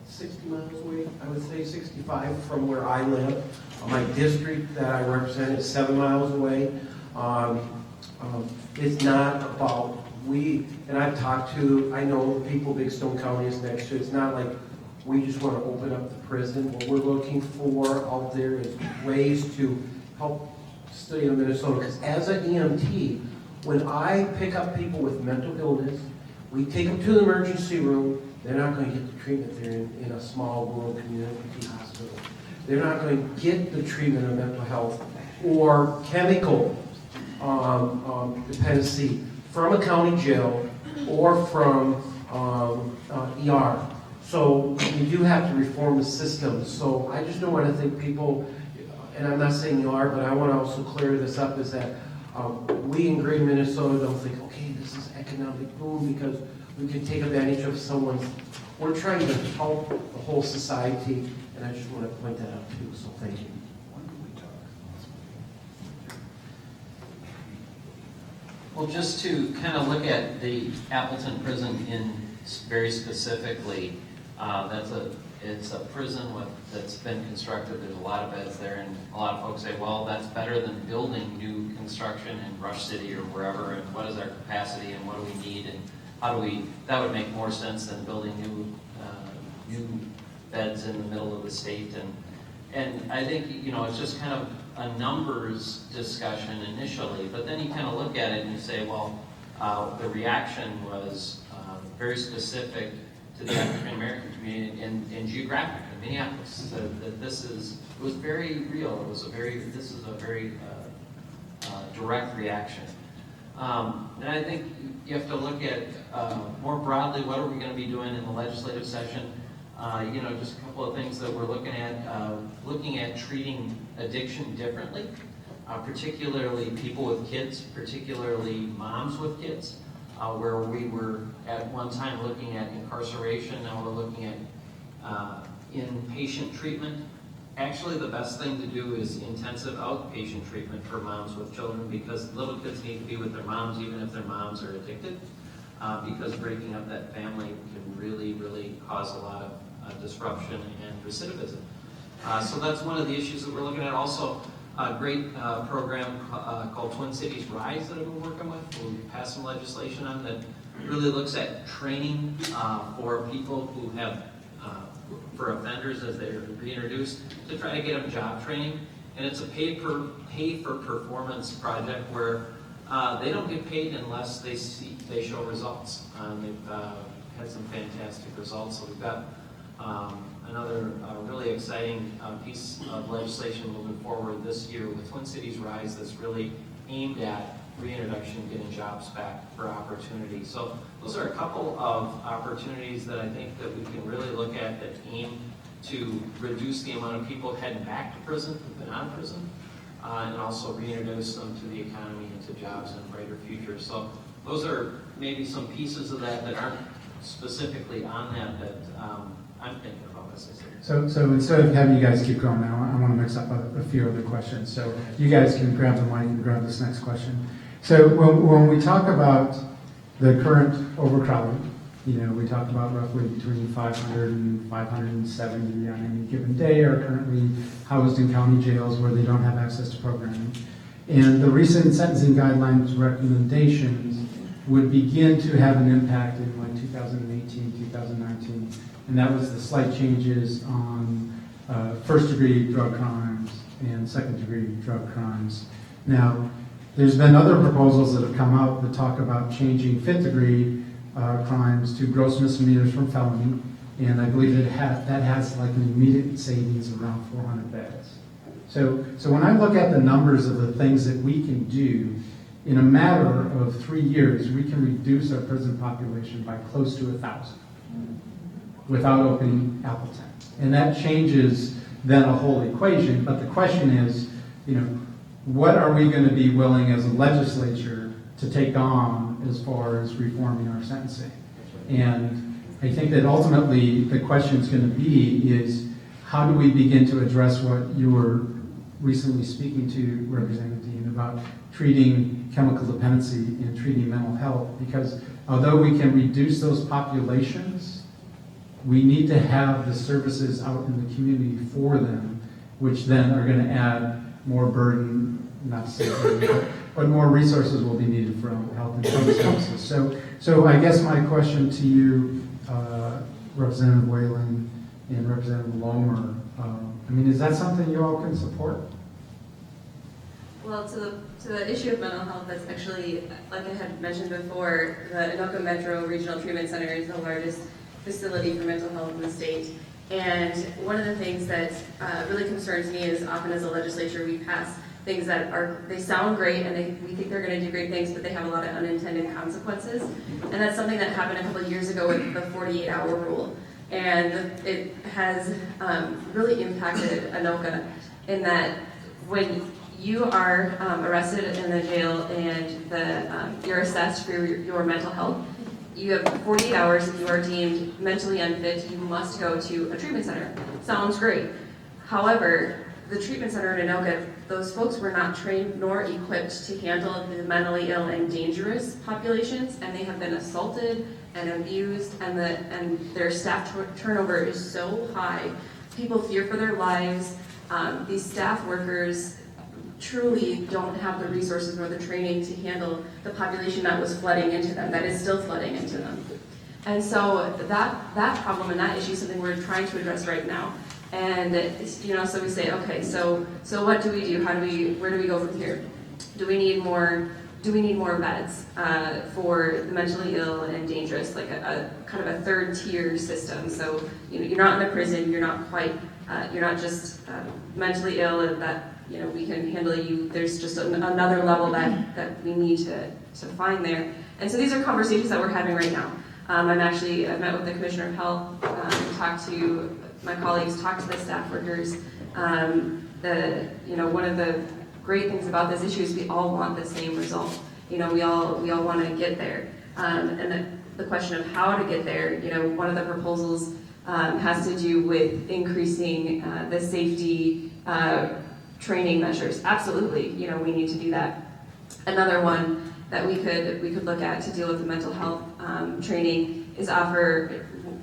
60 miles away. I would say 65 from where I live. My district that I represent is 7 miles away. It's not about and I've talked to, I know the people Big Stone County is next to. It's not like we just want to open up the prison. What we're looking for out there is ways to help state of Minnesota, because as an EMT, when I pick up people with mental illness, we take them to the emergency room, they're not going to get the treatment they're in a small rural community hospital. They're not going to get the treatment of mental health or chemical dependency from a county jail or from ER. So we do have to reform the system. So I just don't want to think people, and I'm not saying you are, but I want to also clear this up, is that we in Greater Minnesota don't think, okay, this is economic boom because we can take advantage of someone's. We're trying to help the whole society, and I just want to point that out too, so thank you. Well, just to kind of look at the Appleton Prison in very specifically, it's a prison that's been constructed. There's a lot of beds there, and a lot of folks say, well, that's better than building new construction in Rush City or wherever, and what is our capacity and what do we need, and how do we, that would make more sense than building new beds in the middle of the state. And I think, you know, it's just kind of a numbers discussion initially, but then you kind of look at it and you say, well, the reaction was very specific to the African American community and geographic in Minneapolis. That this is, it was very real. This is a very direct reaction. And I think you have to look at more broadly, what are we going to be doing in the legislative session? You know, just a couple of things that we're looking at treating addiction differently, particularly people with kids, particularly moms with kids, where we were at one time looking at incarceration, now we're looking at inpatient treatment. Actually, the best thing to do is intensive outpatient treatment for moms with children, because little kids need to be with their moms even if their moms are addicted, because breaking up that family can really, really cause a lot of disruption and recidivism. So that's one of the issues that we're looking at. Also, a great program called Twin Cities Rise that I've been working with. We passed some legislation on that really looks at training for people who have, for offenders as they're reintroduced, to try to get them job training. And it's a pay for performance project where they don't get paid unless they show results. They've had some fantastic results. So we've got another really exciting piece of legislation moving forward this year with Twin Cities Rise that's really aimed at reintroduction, getting jobs back for opportunity. So those are a couple of opportunities that I think that we can really look at that aim to reduce the amount of people heading back to prison who've been out of prison, and also reintroduce them to the economy and to jobs and a brighter future. So those are maybe some pieces of that aren't specifically on that I'm thinking about as I say. So instead of having you guys keep going now, I want to mix up a few other questions. So you guys can grab the mic and grab this next question. So when we talk about the current overcrowding, you know, we talk about roughly between 500 and 570 on any given day are currently housed in county jails where they don't have access to programming. And the recent sentencing guidelines recommendations would begin to have an impact in like 2018, 2019. And that was the slight changes on first-degree drug crimes and second-degree drug crimes. Now, there's been other proposals that have come out that talk about changing fifth-degree crimes to gross misdemeanors from felony, and I believe that has like an immediate savings around 400 beds. So when I look at the numbers of the things that we can do, in a matter of 3 years, we can reduce our prison population by close to 1,000 without opening Appleton. And that changes then a whole equation, but the question is, you know, what are we going to be willing as a legislature to take on as far as reforming our sentencing? And I think that ultimately the question is going to be is, how do we begin to address what you were recently speaking to, Representative Dehn, about treating chemical dependency and treating mental health? Because although we can reduce those populations, we need to have the services out in the community for them, which then are going to add more burden, not to say burden, but more resources will be needed from health and social services. So I guess my question to you, Representative Whelan and Representative Lohmer, I mean, is that something you all can support? Well, to the issue of mental health, that's actually, like I had mentioned before, the Anoka Metro Regional Treatment Center is the largest facility for mental health in the state. And one of the things that really concerns me is often as a legislature we pass things that they sound great and we think they're going to do great things, but they have a lot of unintended consequences. And that's something that happened a couple of years ago with the 48-hour rule. And it has really impacted Anoka in that when you are arrested in the jail and you're assessed for your mental health, you have 48 hours. If you are deemed mentally unfit, you must go to a treatment center. Sounds great. However, the treatment center in Anoka, those folks were not trained nor equipped to handle the mentally ill and dangerous populations, and they have been assaulted and abused, and their staff turnover is so high. People fear for their lives. These staff workers truly don't have the resources nor the training to handle the population that was flooding into them, that is still flooding into them. And so that problem and that issue is something we're trying to address right now. And so we say, okay, so what do we do? Where do we go from here? Do we need more beds for the mentally ill and dangerous, like a kind of a third tier system? So you're not in a prison, you're not quite, you're not just mentally ill and that we can handle you. There's just another level that we need to find there. And so these are conversations that we're having right now. I've met with the Commissioner of Health, talked to my colleagues, talked to the staff workers. One of the great things about this issue is we all want the same result. We all want to get there. And the question of how to get there, one of the proposals has to do with increasing the safety training measures. Absolutely, we need to do that. Another one that we could look at to deal with the mental health training is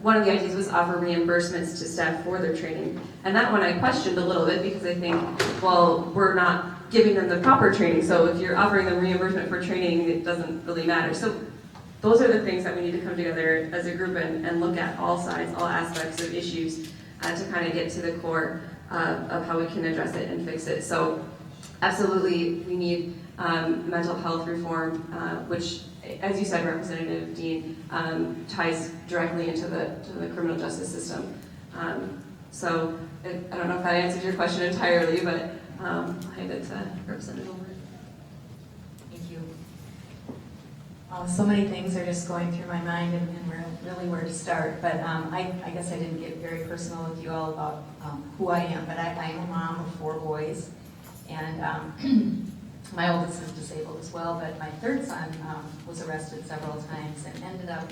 one of the ideas was offer reimbursements to staff for their training. And that one I questioned a little bit because I think, well, we're not giving them the proper training, so if you're offering them reimbursement for training, it doesn't really matter. So those are the things that we need to come together as a group and look at all sides, all aspects of issues to kind of get to the core of how we can address it and fix it. So absolutely, we need mental health reform, which, as you said, Representative Dehn, ties directly into the criminal justice system. So I don't know if that answers your question entirely, but I'll hand it to Representative Lohmer. Thank you. So many things are just going through my mind and really where to start. But I guess I didn't get very personal with you all about who I am, but I am a mom of 4 boys. And my oldest is disabled as well, but my third son was arrested several times and ended up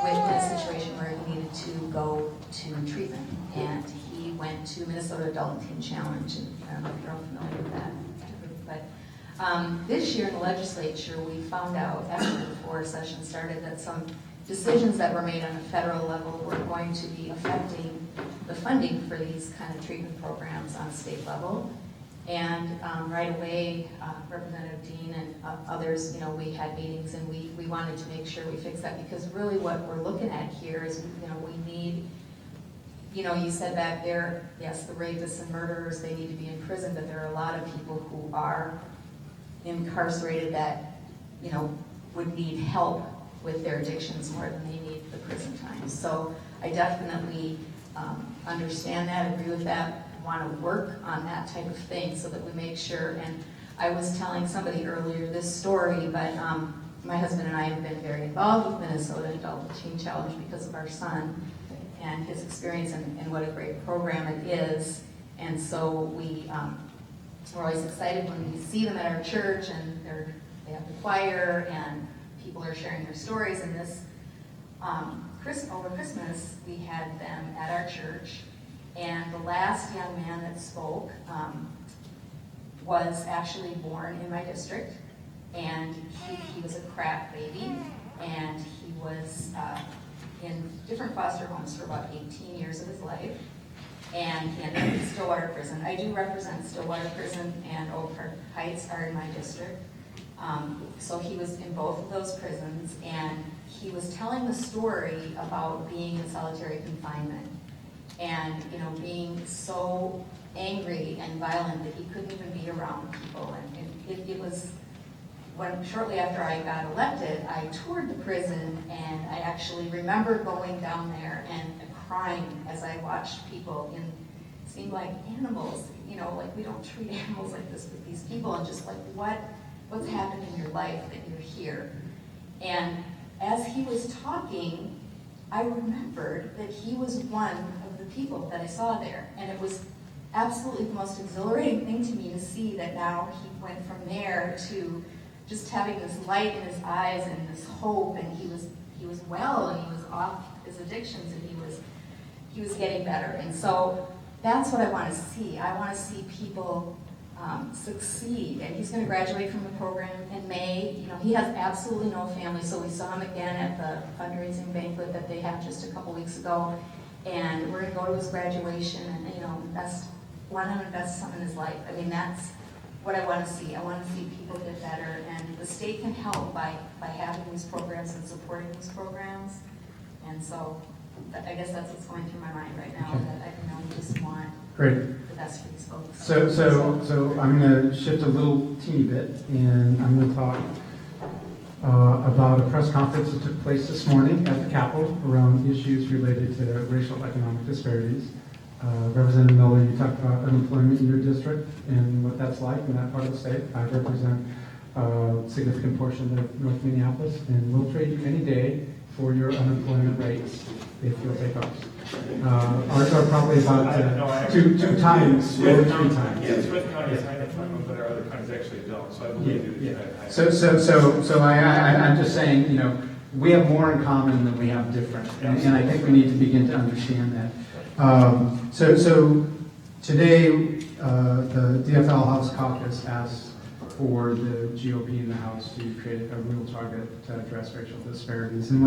with a situation where he needed to go to treatment. And he went to Minnesota Adult and Teen Challenge, and I don't know if you're all familiar with that. But this year in the legislature, we found out after the 4 session started that some decisions that were made on a federal level were going to be affecting the funding for these kind of treatment programs on a state level. And right away, Representative Dehn and others, we had meetings and we wanted to make sure we fix that, because really what we're looking at here is, we need, you said back there, yes, the rapists and murderers, they need to be in prison, but there are a lot of people who are incarcerated that, would need help with their addictions more than they need the prison time. So I definitely understand that, agree with that, want to work on that type of thing so that we make sure. And I was telling somebody earlier this story, but my husband and I have been very involved with Minnesota Adult and Teen Challenge because of our son and his experience and what a great program it is. And so we're always excited when we see them at our church and they have the choir and people are sharing their stories. And this over Christmas, we had them at our church. And the last young man that spoke was actually born in my district, and he was a crack baby, and he was in different foster homes for about 18 years of his life, and he ended up in Stillwater Prison. I do represent Stillwater Prison, and Oak Park Heights are in my district. So he was in both of those prisons, and he was telling the story about being in solitary confinement. And being so angry and violent that he couldn't even be around people. And it was when shortly after I got elected, I toured the prison, and I actually remember going down there and crying as I watched people it seemed like animals, like we don't treat animals like this with these people, and just like what's happened in your life that you're here. And as he was talking, I remembered that he was one of the people that I saw there, and it was absolutely the most exhilarating thing to me to see that now he went from there to just having this light in his eyes and this hope, and he was well, and he was off his addictions, and he was getting better. And so that's what I want to see. I want to see people succeed. And he's going to graduate from the program in May. He has absolutely no family, so we saw him again at the fundraising banquet that they had just a couple weeks ago. And we're going to go to his graduation and let him invest some in his life. I mean, that's what I want to see. I want to see people get better, and the state can help by having these programs and supporting these programs. And so I guess that's what's going through my mind right now, that we just want the best for these folks. So I'm going to shift a little teeny bit, and I'm going to talk about a press conference that took place this morning at the Capitol around issues related to racial economic disparities. Representative Miller, you talked about unemployment in your district and what that's like in that part of the state. I represent a significant portion of North Minneapolis, and we'll trade you any day for your unemployment rates if you'll take ours. Ours are probably about two times, or 3 times. Yeah, Smith County is high unemployment, but our other counties actually don't, so I believe you. So I'm just saying, we have more in common than we have different, and I think we need to begin to understand that. So today, the DFL House Caucus asked for the GOP in the House to create a real target to address racial disparities. And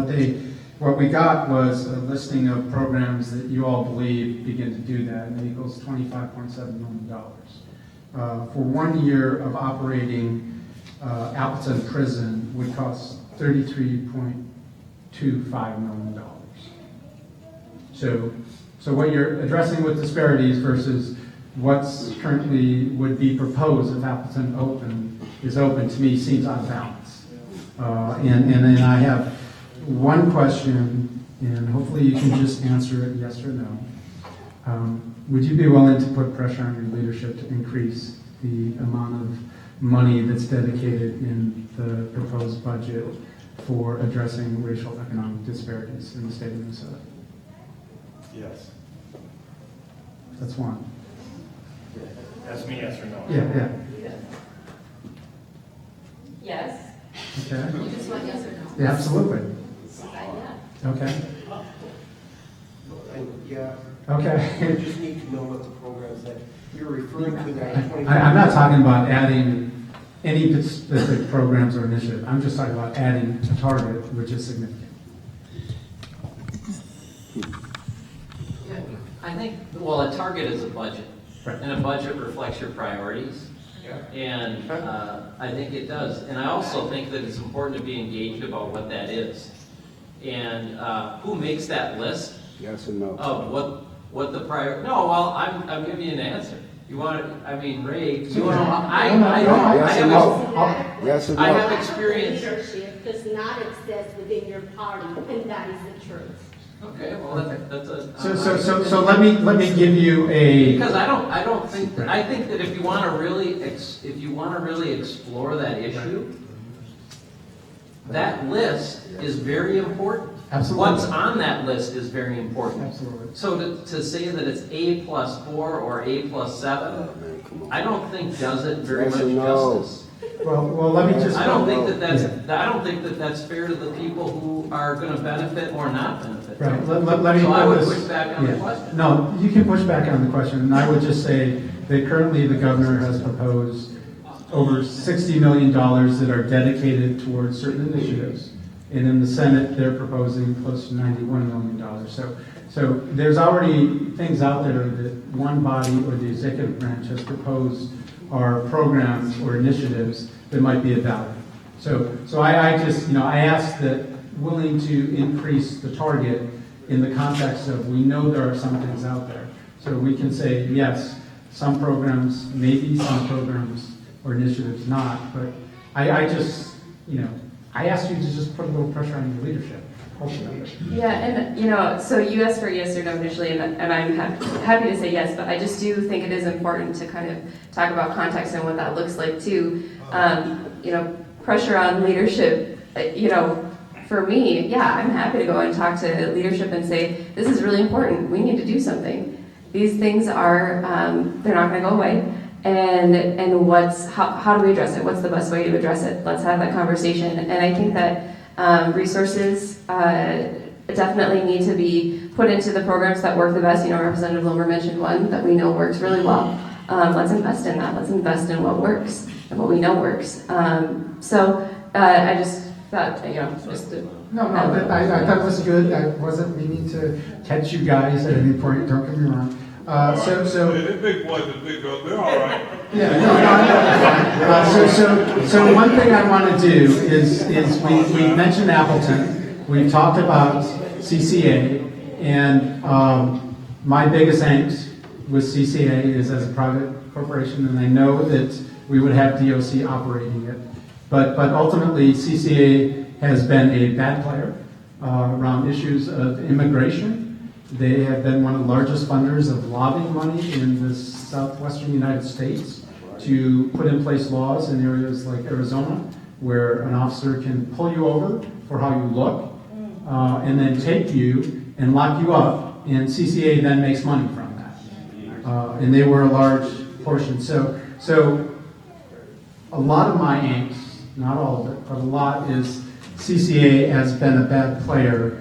what we got was a listing of programs that you all believe begin to do that, and it equals $25.7 million. For 1 year of operating Appleton Prison would cost $33.25 million. So what you're addressing with disparities versus what's currently would be proposed if Appleton is open, to me seems out of balance. And then I have one question, and hopefully you can just answer it yes or no. Would you be willing to put pressure on your leadership to increase the amount of money that's dedicated in the proposed budget for addressing racial economic disparities in the state of Minnesota? Yes. That's one. That's me, yes or no? Yeah. Yes. Okay. You just want yes or no? Yeah, absolutely. Okay. Yeah. Okay. You just need to know what the programs that you're referring to. That I'm not talking about adding any specific programs or initiative. I'm just talking about adding a target, which is significant. I think, a target is a budget. Right. And a budget reflects your priorities. Yeah. And I think it does. And I also think that it's important to be engaged about what that is. And who makes that list? Yes and no. Of what the prior? No, well, I'm giving you an answer. You want to? I mean, Ray, you want to? I have experience. Leadership does not exist within your party, and that is the truth. Okay, well, that's a. So let me give you a. Because I don't think that, I think that if you want to really explore that issue, that list is very important. Absolutely. What's on that list is very important. Absolutely. So to say that it's A+4 or A+7, I don't think does it very much justice. Well, let me just. I don't think that that's fair to the people who are going to benefit or not benefit. Right. Let me. So I would push back on the question. No, you can push back on the question, and I would just say that currently the governor has proposed over $60 million that are dedicated towards certain initiatives. And in the Senate, they're proposing close to $91 million. So there's already things out there that one body or the executive branch has proposed are programs or initiatives that might be of value. So I just, I ask that willing to increase the target in the context of we know there are some things out there. So we can say, yes, some programs, maybe some programs or initiatives not, but I just, I asked you to just put a little pressure on your leadership. Yeah, and so you asked for yes or no initially, and I'm happy to say yes, but I just do think it is important to kind of talk about context and what that looks like too. Pressure on leadership, for me, yeah, I'm happy to go and talk to leadership and say, this is really important, we need to do something. These things are, they're not gonna go away, and how do we address it? What's the best way to address it? Let's have that conversation, and I think that resources definitely need to be put into the programs that work the best. Representative Lohmer mentioned one that we know works really well. Let's invest in that. Let's invest in what works and what we know works. I just thought, just to... No, I thought it was good. I wasn't meaning to catch you guys at any point, don't get me wrong. The big boys and big girls, they're all right. So one thing I want to do is we mentioned Appleton, we talked about CCA, and my biggest angst with CCA is as a private corporation, and I know that we would have DOC operating it, but ultimately CCA has been a bad player around issues of immigration. They have been one of the largest funders of lobbying money in the southwestern United States to put in place laws in areas like Arizona where an officer can pull you over for how you look and then take you and lock you up, and CCA then makes money from that. And they were a large portion. So a lot of my angst, not all of it, but a lot is CCA has been a bad player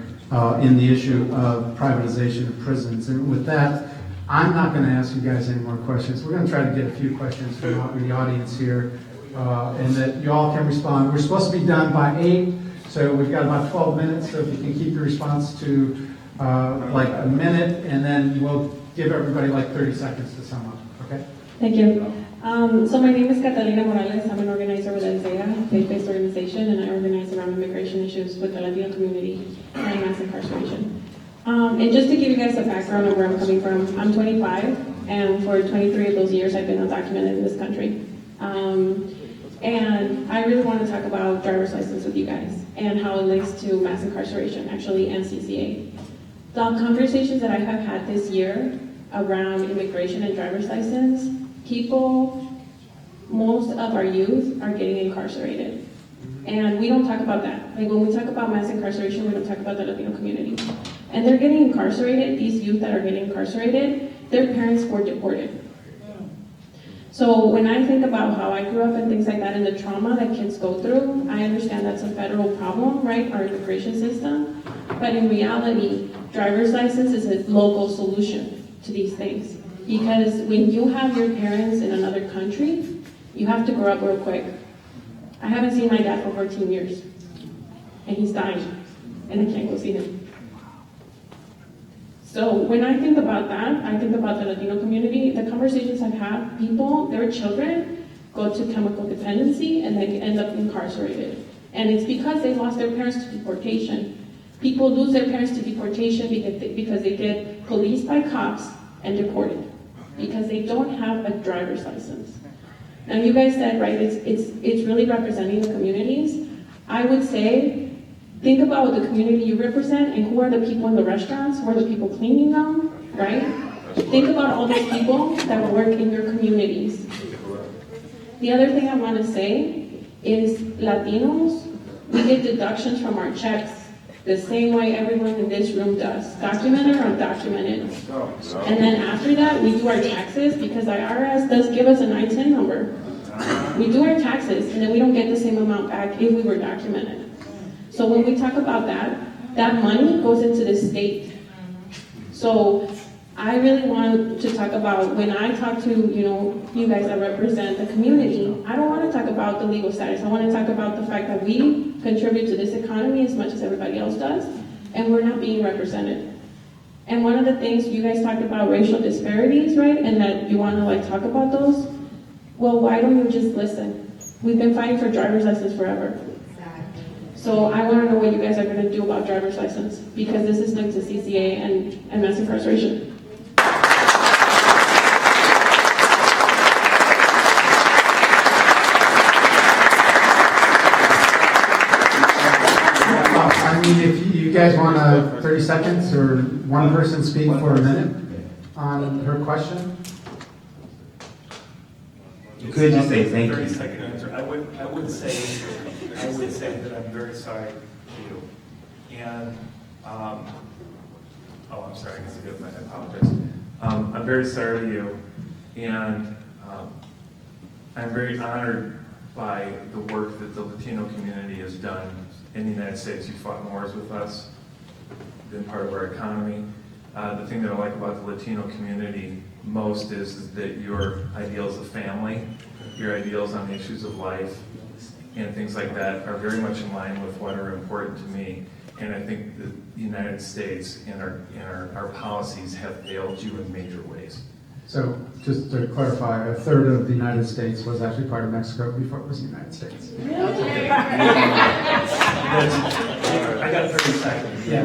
in the issue of privatization of prisons. And with that, I'm not going to ask you guys any more questions. We're going to try to get a few questions from the audience here, and that you all can respond. We're supposed to be done by 8, so we've got about 12 minutes, so if you can keep your response to like a minute, and then we'll give everybody like 30 seconds to sum up, okay? Thank you. So my name is Catalina Morales. I'm an organizer with ELSEA, a faith-based organization, and I organize around immigration issues with the Latino community and mass incarceration. And just to give you guys a background of where I'm coming from, I'm 25, and for 23 of those years I've been undocumented in this country. And I really want to talk about driver's license with you guys and how it links to mass incarceration, actually, and CCA. The conversations that I have had this year around immigration and driver's license, most of our youth are getting incarcerated. And we don't talk about that. Like when we talk about mass incarceration, we don't talk about the Latino community. And they're getting incarcerated, these youth that are getting incarcerated, their parents were deported. So when I think about how I grew up and things like that and the trauma that kids go through, I understand that's a federal problem, right, our immigration system. But in reality, driver's license is a local solution to these things. Because when you have your parents in another country, you have to grow up real quick. I haven't seen my dad for 14 years, and he's dying, and I can't go see him. So when I think about that, I think about the Latino community. The conversations I've had, people, their children go to chemical dependency and they end up incarcerated. And it's because they lost their parents to deportation. People lose their parents to deportation because they get policed by cops and deported because they don't have a driver's license. Now you guys said, right, it's really representing the communities. I would say, think about the community you represent and who are the people in the restaurants, who are the people cleaning them, right? Think about all those people that work in your communities. The other thing I want to say is Latinos, we get deductions from our checks the same way everyone in this room does, documented or undocumented. And then after that, we do our taxes because the IRS does give us a 910 number. We do our taxes and then we don't get the same amount back if we were documented. So when we talk about that money goes into the state. So I really want to talk about, when I talk to, you guys that represent the community, I don't want to talk about the legal status. I want to talk about the fact that we contribute to this economy as much as everybody else does, and we're not being represented. And one of the things you guys talked about, racial disparities, right? And that you want to talk about those. Well, why don't you just listen? We've been fighting for driver's license forever. So I want to know what you guys are going to do about driver's license, because this is linked to CCA and mass incarceration. you guys want 30 seconds or one person speak for a minute on her question? You could just say thank you. 30-second answer. I would say that I'm very sorry to you. And, oh, I'm sorry, I guess I apologize. I'm very sorry to you. And I'm very honored by the work that the Latino community has done in the United States. You fought wars with us, been part of our economy. The thing that I like about the Latino community most is that your ideals of family, your ideals on the issues of life, and things like that are very much in line with what are important to me. And I think the United States and our policies have failed you in major ways. So, just to clarify, a third of the United States was actually part of Mexico before it was the United States. I got 30 seconds. Yeah.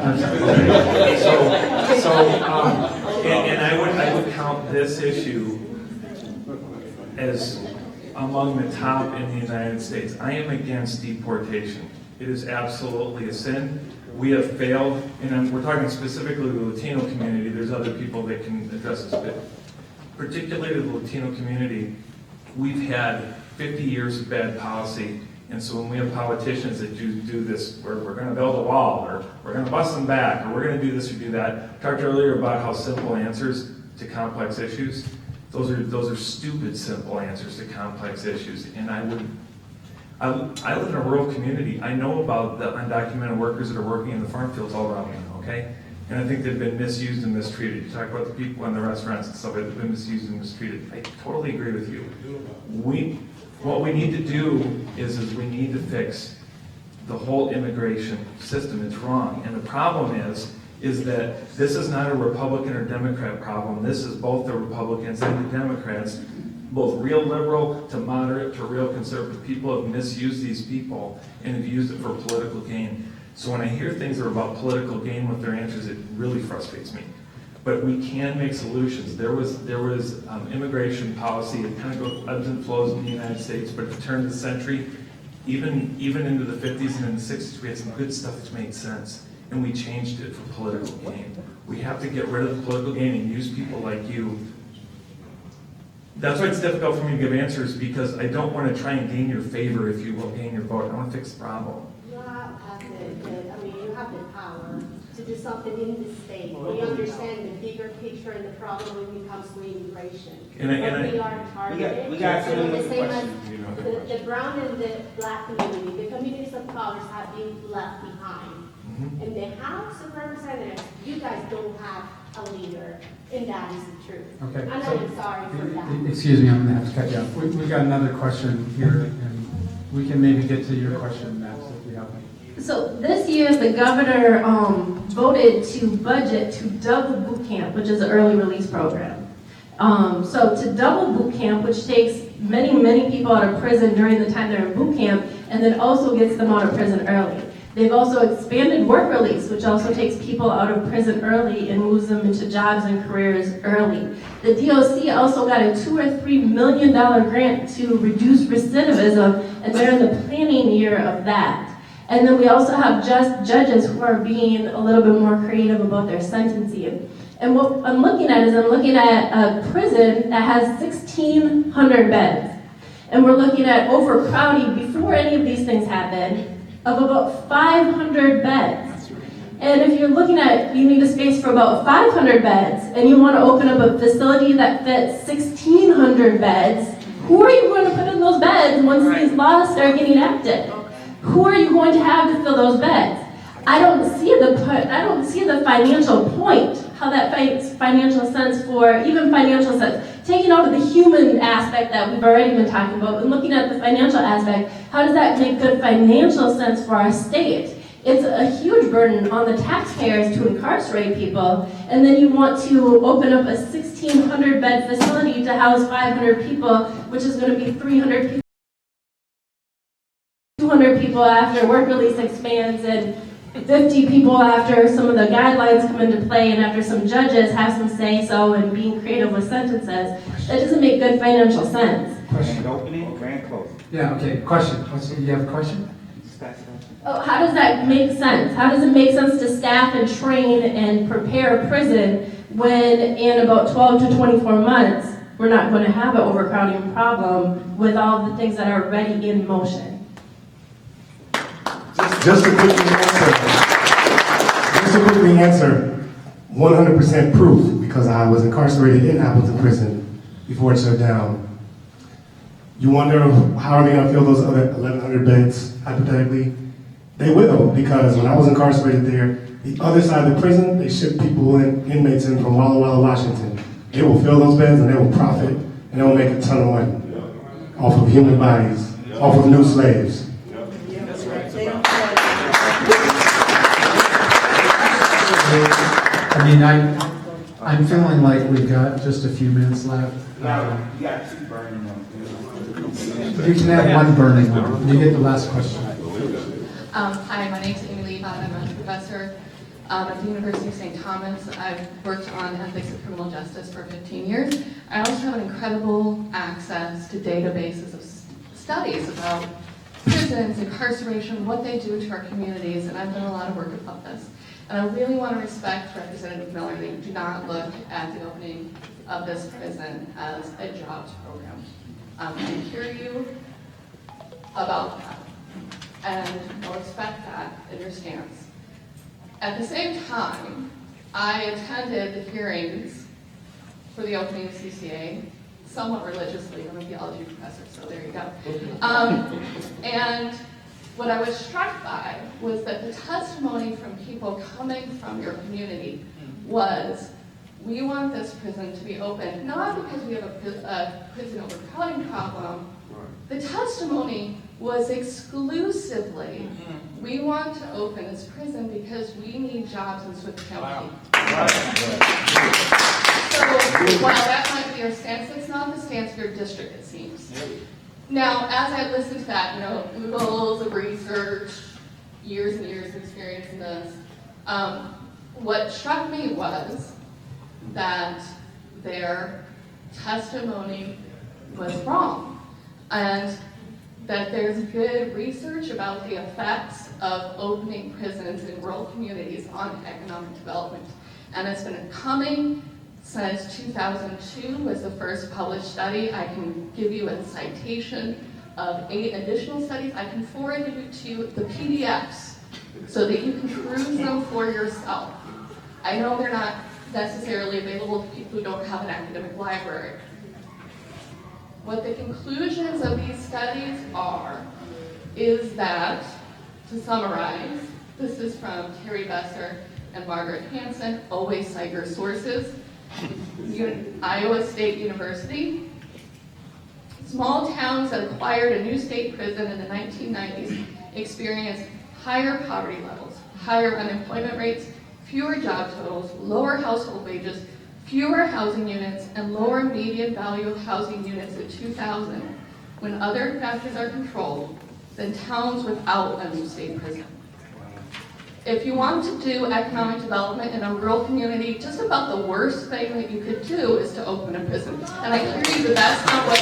And I would count this issue as among the top in the United States. I am against deportation. It is absolutely a sin. We have failed, and we're talking specifically the Latino community. There's other people that can address this, but particularly the Latino community, we've had 50 years of bad policy, and so when we have politicians that do this, we're going to build a wall, or we're going to bust them back, or we're going to do this or do that. I talked earlier about how simple answers to complex issues. Those are stupid simple answers to complex issues, and I live in a rural community. I know about the undocumented workers that are working in the farm fields all around me, okay? And I think they've been misused and mistreated. You talk about the people in the restaurants and stuff that have been misused and mistreated. I totally agree with you. What we need to do is we need to fix the whole immigration system. It's wrong. And the problem is that this is not a Republican or Democrat problem. This is both the Republicans and the Democrats, both real liberal to moderate to real conservative people have misused these people and have used it for political gain. So when I hear things that are about political gain with their answers, it really frustrates me. But we can make solutions. There was immigration policy. It kind of goes ebbs and flows in the United States, but at the turn of the century, even into the 50s and in the 60s, we had some good stuff that made sense, and we changed it for political gain. We have to get rid of the political gain and use people like you. That's why it's difficult for me to give answers, because I don't want to try and gain your favor, if you will, gain your vote. I want to fix the problem. You have the power to do something in this state. We understand the bigger picture and the problem when it comes to immigration. We are targeted. We got the same as questions. the brown and the black community, the communities of colors have been left behind. In the House of Representatives, you guys don't have a leader, and that is the truth. Okay. And So, I'm sorry for that. Excuse me, I'm going to have to cut you off. We got another question here, and we can maybe get to your question next if you have one. So this year, the governor voted to budget to double boot camp, which is an early release program. So to double boot camp, which takes many, many people out of prison during the time they're in boot camp, and then also gets them out of prison early. They've also expanded work release, which also takes people out of prison early and moves them into jobs and careers early. The DOC also got a $2 or $3 million grant to reduce recidivism, and they're in the planning year of that. And then we also have judges who are being a little bit more creative about their sentencing. And what I'm looking at is a prison that has 1,600 beds. And we're looking at overcrowding before any of these things happen of about 500 beds. And if you're looking at, you need a space for about 500 beds, and you want to open up a facility that fits 1,600 beds, who are you going to put in those beds once these laws start getting enacted? Who are you going to have to fill those beds? I don't see the financial point, how that makes financial sense taking out of the human aspect that we've already been talking about and looking at the financial aspect. How does that make good financial sense for our state? It's a huge burden on the taxpayers to incarcerate people, and then you want to open up a 1,600 bed facility to house 500 people, which is going to be 300 people. 200 people after work release expands, and 50 people after some of the guidelines come into play, and after some judges have some say-so and being creative with sentences. That doesn't make good financial sense. Grand opening, grand closing. Yeah, okay, question. You have a question? how does that make sense? How does it make sense to staff and train and prepare a prison when in about 12 to 24 months, we're not going to have an overcrowding problem with all the things that are already in motion? Just to quickly answer, 100% proof, because I was incarcerated in Appleton Prison before it shut down. You wonder how are they going to fill those other 1,100 beds, hypothetically? They will, because when I was incarcerated there, the other side of the prison, they ship people in, inmates in from Walla Walla, Washington. They will fill those beds and they will profit and they will make a ton of money off of human bodies, off of new slaves. I mean, I'm feeling like we've got just a few minutes left. You got two burning ones. You can have one burning one. You get the last question. Hi, my name's Amy Lee. I'm a professor at the University of St. Thomas. I've worked on ethics of criminal justice for 15 years. I also have an incredible access to databases of studies about prisons, incarceration, what they do to our communities, and I've done a lot of work about this. And I really want to respect Representative Miller that you do not look at the opening of this prison as a jobs program. I hear you about that, and I'll respect that in your stance. At the same time, I attended the hearings for the opening of CCA somewhat religiously. I'm a theology professor, so there you go. And what I was struck by was that the testimony from people coming from your community was, we want this prison to be open, not because we have a prison overcrowding problem. The testimony was exclusively, we want to open this prison because we need jobs in Swift County. So while that might be your stance, it's not the stance of your district, it seems. Now, as I listened to that, oodles of research, years and years of experience in this, what struck me was that their testimony was wrong, and that there's good research about the effects of opening prisons in rural communities on economic development. And it's been coming since 2002 was the first published study. I can give you a citation of 8 additional studies. I can forward you to the PDFs so that you can peruse them for yourself. I know they're not necessarily available to people who don't have an academic library. What the conclusions of these studies are is that, to summarize, this is from Terry Besser and Margaret Hansen, always cite your sources, Iowa State University. Small towns that acquired a new state prison in the 1990s experienced higher poverty levels, higher unemployment rates, fewer job totals, lower household wages, fewer housing units, and lower median value of housing units in 2000, when other factors are controlled, than towns without a new state prison. If you want to do economic development in a rural community, just about the worst thing that you could do is to open a prison. And I hear you that that's not what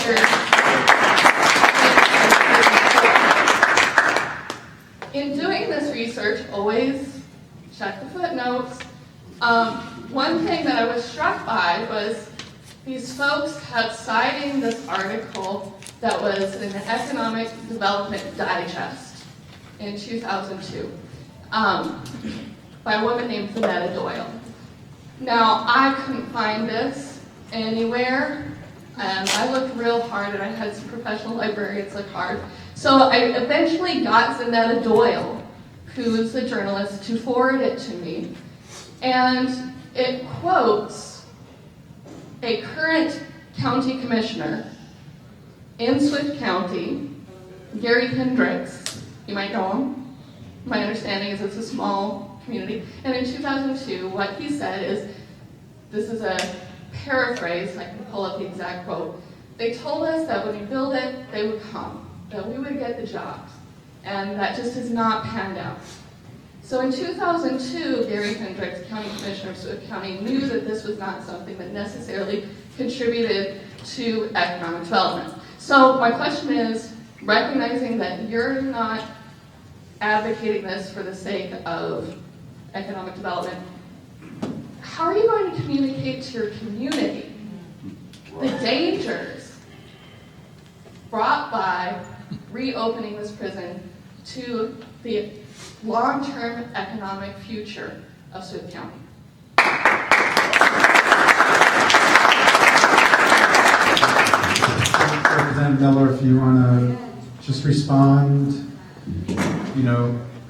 they're... In doing this research, always check the footnotes. One thing that I was struck by was these folks kept citing this article that was in the Economic Development Digest in 2002 by a woman named Vanetta Doyle. Now, I couldn't find this anywhere, and I looked real hard, and I had some professional librarians look hard. So I eventually got Vanetta Doyle, who's the journalist, to forward it to me. And it quotes a current county commissioner in Swift County, Gary Hendricks. You might know him. My understanding is it's a small community. And in 2002, what he said is, this is a paraphrase, I can pull up the exact quote. They told us that when we build it, they would come, that we would get the jobs. And that just has not panned out. So in 2002, Gary Hendricks, County Commissioner of Swift County, knew that this was not something that necessarily contributed to economic development. So my question is, recognizing that you're not advocating this for the sake of economic development, how are you going to communicate to your community the dangers brought by reopening this prison to the long-term economic future of Swift County? Representative Miller, if you want to just respond,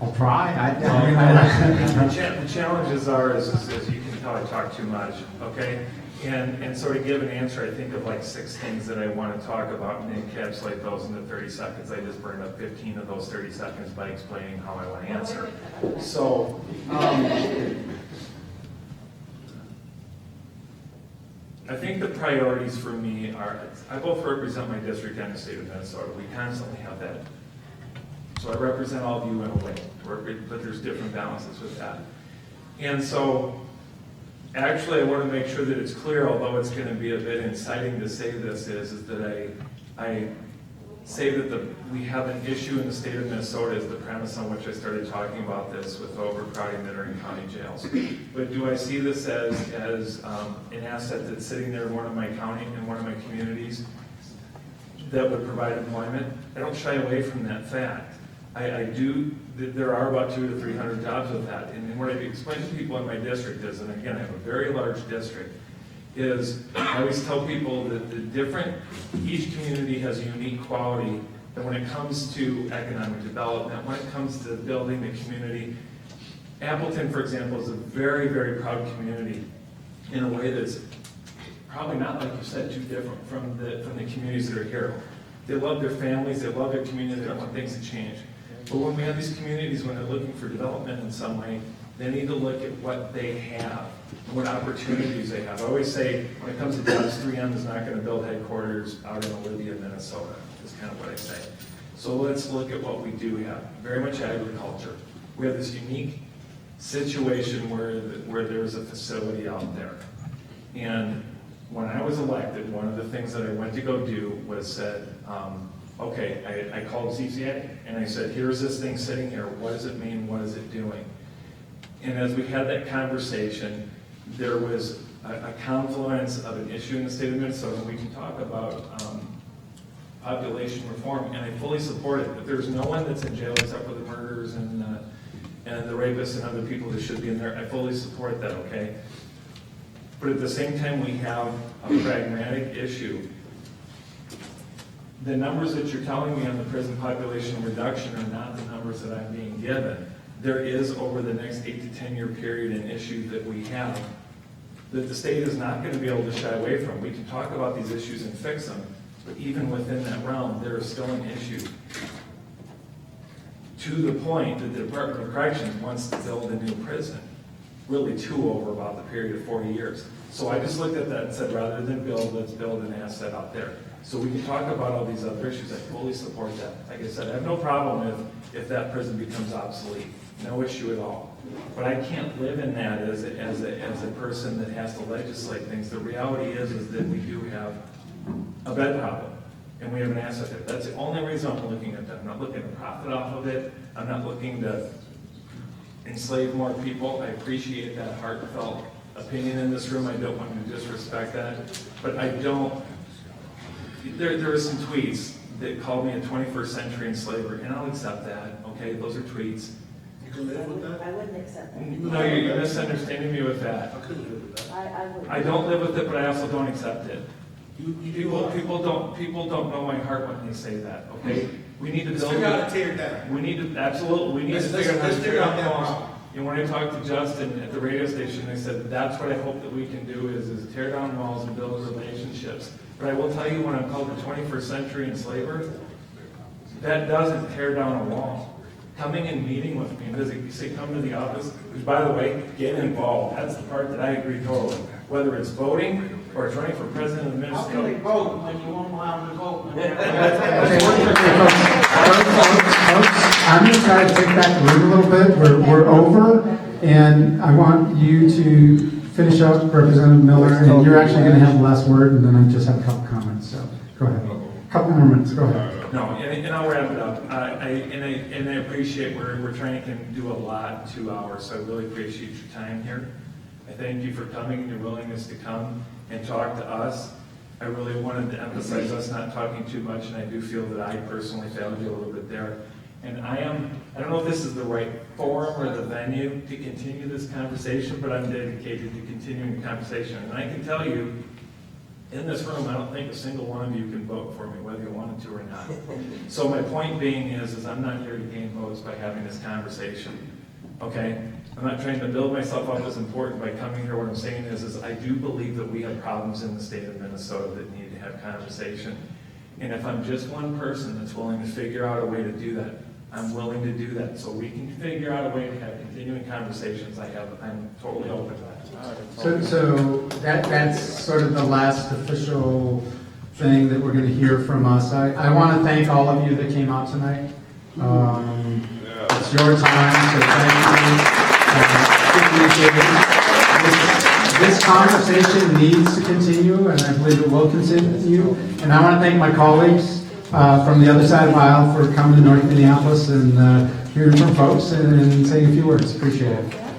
I'll try. The challenges are, as you can tell, I talk too much, okay? And so to give an answer, I think of like 6 things that I want to talk about and encapsulate those into 30 seconds. I just burned up 15 of those 30 seconds by explaining how I want to answer. So, I think the priorities for me are, I both represent my district and the state of Minnesota. We constantly have that. So I represent all of you in a way, but there's different balances with that. And so, actually, I want to make sure that it's clear, although it's going to be a bit inciting to say this, is that I say that we have an issue in the state of Minnesota is the premise on which I started talking about this with overcrowding that are in county jails. But do I see this as an asset that's sitting there in one of my county, in one of my communities that would provide employment? I don't shy away from that fact. I do, there are about 200 to 300 jobs with that. And what I explain to people in my district is, and again, I have a very large district, is I always tell people that each community has a unique quality, that when it comes to economic development, when it comes to building the community, Appleton, for example, is a very, very proud community in a way that's probably not, like you said, too different from the communities that are here. They love their families, they love their community, they don't want things to change. But when we have these communities, when they're looking for development in some way, they need to look at what they have, and what opportunities they have. I always say, when it comes to jobs, 3M is not going to build headquarters out in Olympia, Minnesota. That's kind of what I say. So let's look at what we do have. Very much agriculture. We have this unique situation where there's a facility out there. And when I was elected, one of the things that I went to go do was said, okay, I called CCA and I said, here's this thing sitting here. What does it mean? What is it doing? And as we had that conversation, there was a confluence of an issue in the state of Minnesota. We can talk about population reform, and I fully support it. But there's no one that's in jail except for the murderers and the rapists and other people that should be in there. I fully support that, okay? But at the same time, we have a pragmatic issue. The numbers that you're telling me on the prison population reduction are not the numbers that I'm being given. There is, over the next 8 to 10 year period, an issue that we have that the state is not going to be able to shy away from. We can talk about these issues and fix them, but even within that realm, there is still an issue. To the point that the Department of Corrections wants to build a new prison, really 2 over about the period of 40 years. So I just looked at that and said, rather than build, let's build an asset out there. So we can talk about all these other issues. I fully support that. Like I said, I have no problem if that prison becomes obsolete. No issue at all. But I can't live in that as a person that has to legislate things. The reality is that we do have a bed problem, and we have an asset there. That's the only reason I'm looking at that. I'm not looking to profit off of it. I'm not looking to enslave more people. I appreciate that heartfelt opinion in this room. I don't want to disrespect that. But I don't. There are some tweets that called me a 21st century enslaver, and I'll accept that. Okay, those are tweets. You can live with that? I wouldn't accept that. No, you're misunderstanding me with that. I couldn't live with that. I don't live with it, but I also don't accept it. People don't know my heart when they say that. Okay, we need to build. Figure out how to tear it down. We need to absolutely. We need to figure out how to tear down that wall. And when I talked to Justin at the radio station, they said that's what I hope that we can do is tear down walls and build relationships. But I will tell you, when I'm called the 21st century enslaver, that doesn't tear down a wall. Coming and meeting with me, does it say come to the office? Which, by the way, get involved. That's the part that I agree totally. Whether it's voting or it's running for president of Minnesota. How can they vote when you won't allow them to vote? I'm going to try to take back the room a little bit. We're over, and I want you to finish up, Representative Miller, and you're actually going to have the last word, and then I just have a couple comments. So go ahead. A couple more minutes. Go ahead. No, and I'll wrap it up. I appreciate we're trying to do a lot in 2 hours, so I really appreciate your time here. I thank you for coming and your willingness to come and talk to us. I really wanted to emphasize us not talking too much, and I do feel that I personally failed you a little bit there. And I don't know if this is the right forum or the venue to continue this conversation, but I'm dedicated to continuing the conversation. And I can tell you, in this room, I don't think a single one of you can vote for me, whether you wanted to or not. So my point being is I'm not here to gain votes by having this conversation, okay? I'm not trying to build myself up as important by coming here. What I'm saying is I do believe that we have problems in the state of Minnesota that need to have conversation. And if I'm just one person that's willing to figure out a way to do that, I'm willing to do that. So we can figure out a way to have continuing conversations. I'm totally open to that. So that's sort of the last official thing that we're going to hear from us. I want to thank all of you that came out tonight. It's your time, so thank you. This conversation needs to continue, and I believe it will continue. And I want to thank my colleagues from the other side of the aisle for coming to North Minneapolis and hearing from folks and saying a few words. Appreciate it.